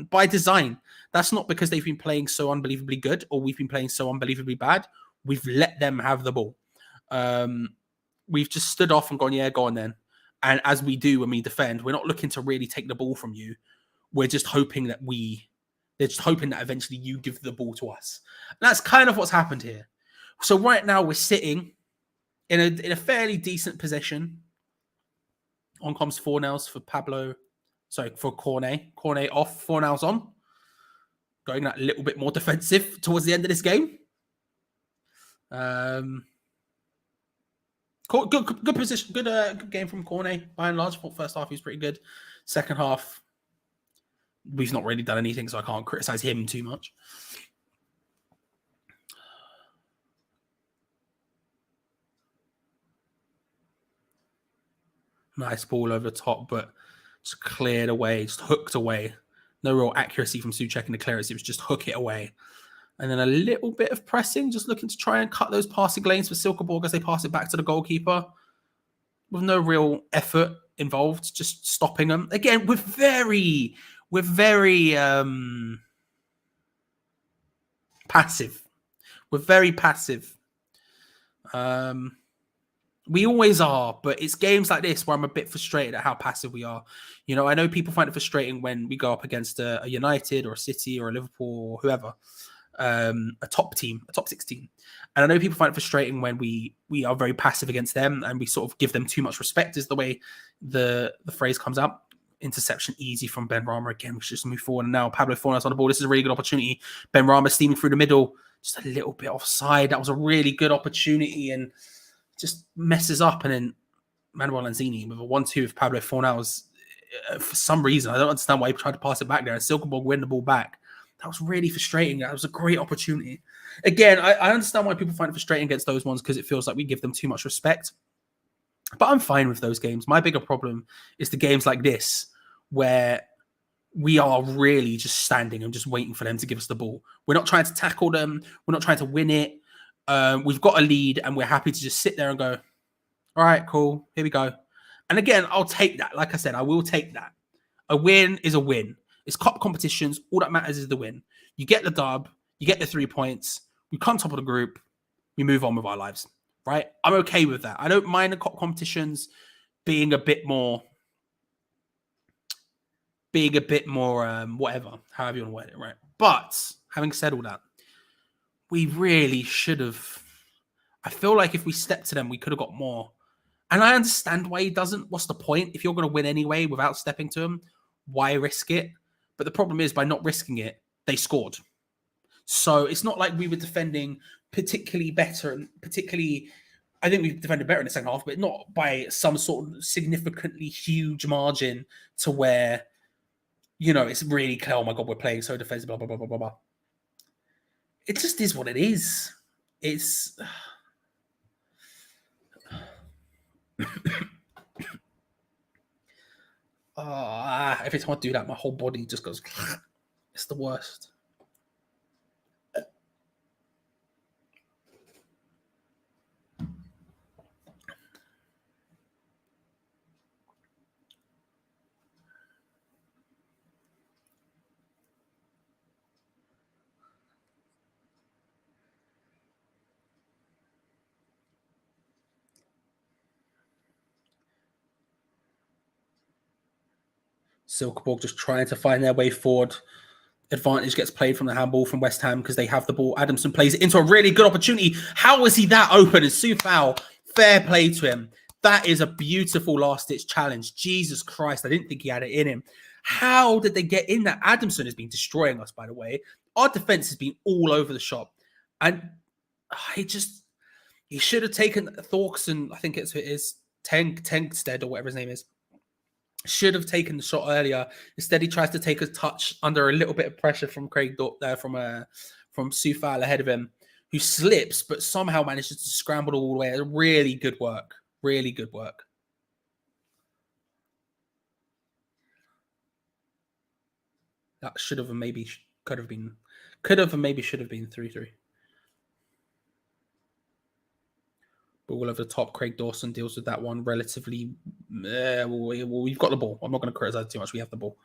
by design. That's not because they've been playing so unbelievably good or we've been playing so unbelievably bad. We've let them have the ball. We've just stood off and gone, yeah, go on then. And as we do when we defend, we're not looking to really take the ball from you. We're just hoping that eventually you give the ball to us. And that's kind of what's happened here. So right now we're sitting in a fairly decent position. On comes Fornals for for Cornet. Cornet off, Fornals on. Going that little bit more defensive towards the end of this game. Good position. Good game from Cornet. By and large, I thought first half he was pretty good. Second half, we've not really done anything, so I can't criticize him too much. Nice ball over the top, but just cleared away, just hooked away. No real accuracy from Souček in the clearance. It was just hook it away. And then a little bit of pressing, just looking to try and cut those passing lanes for Silkeborg as they pass it back to the goalkeeper. With no real effort involved, just stopping them. Again, we're very passive. We're very passive. We always are, but it's games like this where I'm a bit frustrated at how passive we are. You know, I know people find it frustrating when we go up against a United or a City or a Liverpool or whoever, a top team, a top 6 team. And I know people find it frustrating when we are very passive against them and we sort of give them too much respect, is the way the phrase comes out. Interception easy from Ben Rama again. We should just move forward. And now Pablo Fornas on the ball. This is a really good opportunity. Ben Rama steaming through the middle, just a little bit offside. That was a really good opportunity and just messes up. And then Manuel Lanzini with a 1-2 with Pablo Fornas. For some reason, I don't understand why he tried to pass it back there. And Silkeborg win the ball back. That was really frustrating. That was a great opportunity. Again, I understand why people find it frustrating against those ones because it feels like we give them too much respect. But I'm fine with those games. My bigger problem is the games like this where we are really just standing and just waiting for them to give us the ball. We're not trying to tackle them. We're not trying to win it. We've got a lead and we're happy to just sit there and go, all right, cool, here we go. And again, I'll take that. Like I said, I will take that. A win is a win. It's cup competitions. All that matters is the win. You get the dub. You get the 3 points. We come top of the group. We move on with our lives, right? I'm okay with that. I don't mind the cup competitions being a bit more, whatever, however you want to word it, right? But having said all that, we really should have. I feel like if we stepped to them, we could have got more. And I understand why he doesn't. What's the point? If you're going to win anyway without stepping to him, why risk it? But the problem is, by not risking it, they scored. So it's not like we were defending particularly better and particularly, I think we defended better in the second half, but not by some sort of significantly huge margin to where, you know, it's really clear, oh my God, we're playing so defensive, blah, blah, blah, blah, blah, blah. It just is what it is. It's... every time I do that, my whole body just goes, it's the worst. Silkeborg just trying to find their way forward. Advantage gets played from the handball from West Ham because they have the ball. Adamson plays it into a really good opportunity. How was he that open? And Soufal, fair play to him. That is a beautiful last-ditch challenge. Jesus Christ, I didn't think he had it in him. How did they get in that? Adamson has been destroying us, by the way. Our defense has been all over the shop. And he should have taken Thorkson, I think it is Tengsted or whatever his name is. Should have taken the shot earlier. Instead, he tries to take a touch under a little bit of pressure from from Soufal ahead of him, who slips but somehow manages to scramble all the way. Really good work. Really good work. That should have and maybe should have been 3-3. Ball over the top. Craig Dawson deals with that one relatively. We've got the ball. I'm not going to criticize too much. We have the ball.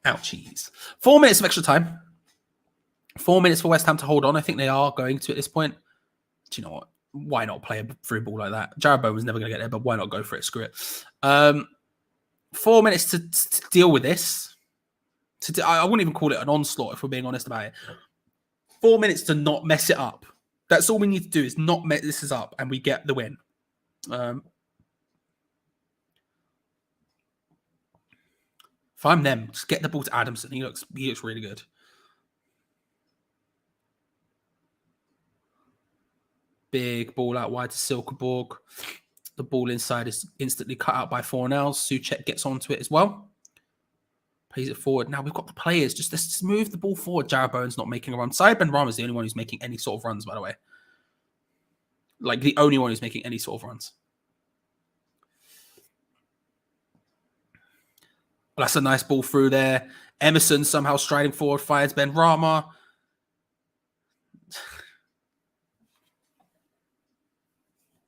Ouchies. 4 minutes of extra time. 4 minutes for West Ham to hold on. I think they are going to at this point. Do you know what? Why not play a through ball like that? Jared Bowen's never going to get there, but why not go for it? Screw it. 4 minutes to deal with this. I wouldn't even call it an onslaught if we're being honest about it. 4 minutes to not mess it up. That's all we need to do is not mess this up, and we get the win. If I'm them, just get the ball to Adamson. He looks really good. Big ball out wide to Silkeborg. The ball inside is instantly cut out by Fornells. Souček gets onto it as well. Plays it forward. Now we've got the players. Let's move the ball forward. Jared Bowen's not making a run. Said Ben Rama is the only one who's making any sort of runs, by the way. Like the only one who's making any sort of runs. Well, that's a nice ball through there. Emerson somehow striding forward, finds Ben Rama.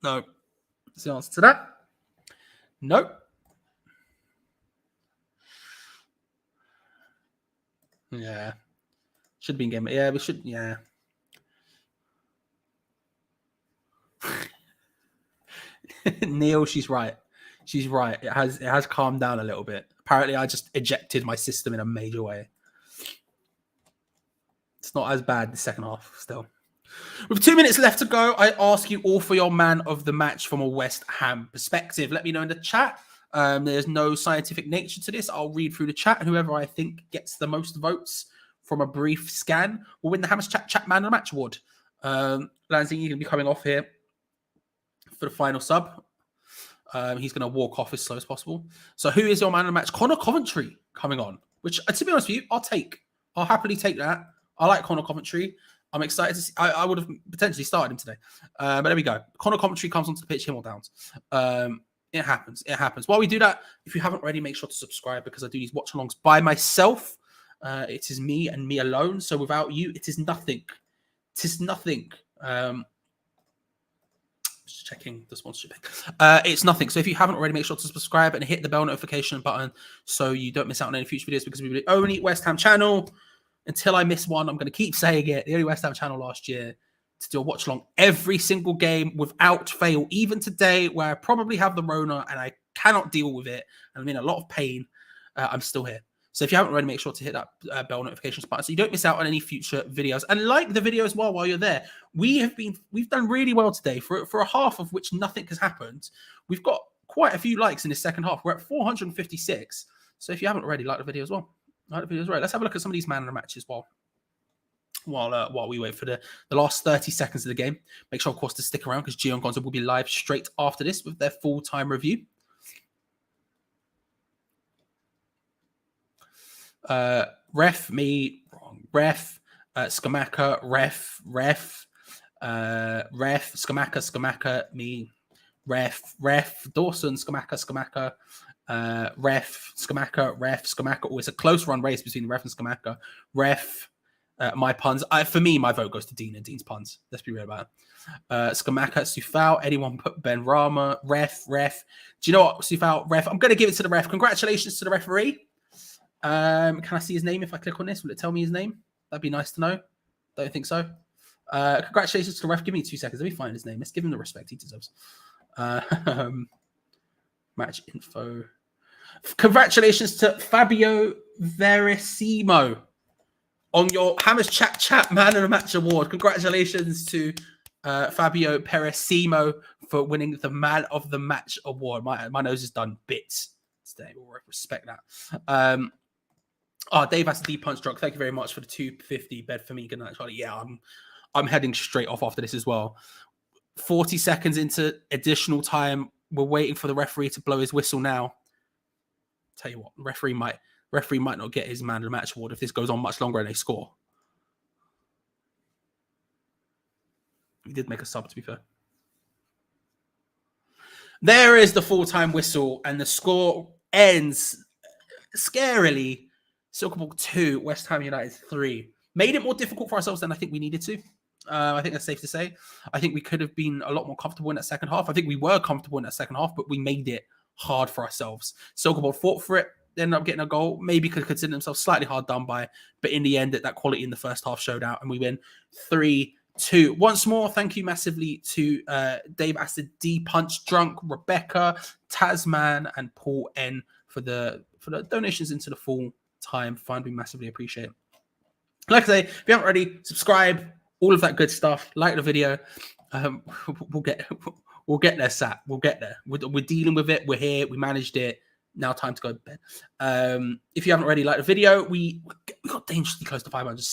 No. What's the answer to that? Nope. Yeah. Should have been game. Yeah, we should. Yeah. Neil, she's right. She's right. It has calmed down a little bit. Apparently, I just ejected my system in a major way. It's not as bad the second half still. With 2 minutes left to go, I ask you all for your man of the match from a West Ham perspective. Let me know in the chat. There's no scientific nature to this. I'll read through the chat, and whoever I think gets the most votes from a brief scan will win the Hammers Chat Man of the Match award. Lanzy, you're going to be coming off here for the final sub. He's going to walk off as slow as possible. So who is your man of the match? Connor Coventry coming on, which, to be honest with you, I'll happily take that. I like Connor Coventry. I'm excited to see. I would have potentially started him today. But there we go. Connor Coventry comes onto the pitch, him or Downs. It happens. It happens. While we do that, if you haven't already, make sure to subscribe because I do these watch-alongs by myself. It is me and me alone. So without you, it is nothing. It is nothing. Just checking the sponsorship. It's nothing. So if you haven't already, make sure to subscribe and hit the bell notification button so you don't miss out on any future videos because we're the only West Ham channel. Until I miss one, I'm going to keep saying it. The only West Ham channel last year to do a watch along every single game without fail. Even today, where I probably have the Rona and I cannot deal with it, and I'm in a lot of pain, I'm still here. So if you haven't already, make sure to hit that bell notifications button so you don't miss out on any future videos. And like the video as well while you're there. We've done really well today for a half of which nothing has happened. We've got quite a few likes in this second half. We're at 456. So if you haven't already, like the video as well. Like the video as well. Let's have a look at some of these man of the matches while we wait for the last 30 seconds of the game. Make sure, of course, to stick around because Geo Gonzo will be live straight after this with their full-time review. Ref, me, wrong. Ref, Skamaka, ref, Skamaka, me, ref, Dawson, Skamaka, ref, Skamaka. Oh, it's a close run race between ref and Skamaka. Ref, my puns. For me, my vote goes to Dean and Dean's puns. Let's be real about it. Skamaka, Sufal, anyone put Ben Rama, ref. Do you know what, Sufal, ref? I'm going to give it to the ref. Congratulations to the referee. Can I see his name if I click on this? Will it tell me his name? That'd be nice to know. Don't think so. Congratulations to the ref. Give me 2 seconds. Let me find his name. Let's give him the respect he deserves. Match info. Congratulations to Fabio Verissimo on your Hammers Chat Man of the Match award. Congratulations to Fabio Verissimo for winning the Man of the Match award. My nose is done bits today. We'll respect that. Dave has a deep punch drunk. Thank you very much for the 250 bed for me. Good night, Charlie. Yeah, I'm heading straight off after this as well. 40 seconds into additional time. We're waiting for the referee to blow his whistle now. Tell you what, referee might not get his man of the match award if this goes on much longer and they score. He did make a sub, to be fair. There is the full-time whistle, and the score ends scarily. Silkeborg 2, West Ham United 3. Made it more difficult for ourselves than I think we needed to. I think that's safe to say. I think we could have been a lot more comfortable in that second half. I think we were comfortable in that second half, but we made it hard for ourselves. Silkeborg fought for it. They ended up getting a goal. Maybe could consider themselves slightly hard done by, but in the end, that quality in the first half showed out, and we win 3-2. Once more, thank you massively to Dave Acid, D Punch Drunk, Rebecca, Tasman, and Paul N for the donations into the full time fund. We massively appreciate it. Like I say, if you haven't already, subscribe, all of that good stuff. Like the video. We'll get there, Sat. We'll get there. We're dealing with it. We're here. We managed it. Now time to go to bed. If you haven't already liked the video, we got dangerously close to 500.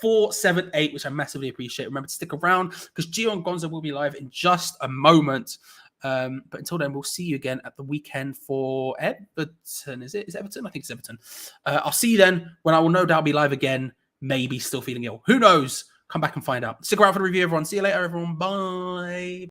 478, which I massively appreciate. Remember to stick around because Geo Gonzo will be live in just a moment. But until then, we'll see you again at the weekend for Everton. Is it? Is it Everton? I think it's Everton. I'll see you then when I will no doubt be live again. Maybe still feeling ill. Who knows? Come back and find out. Stick around for the review, everyone. See you later, everyone. Bye.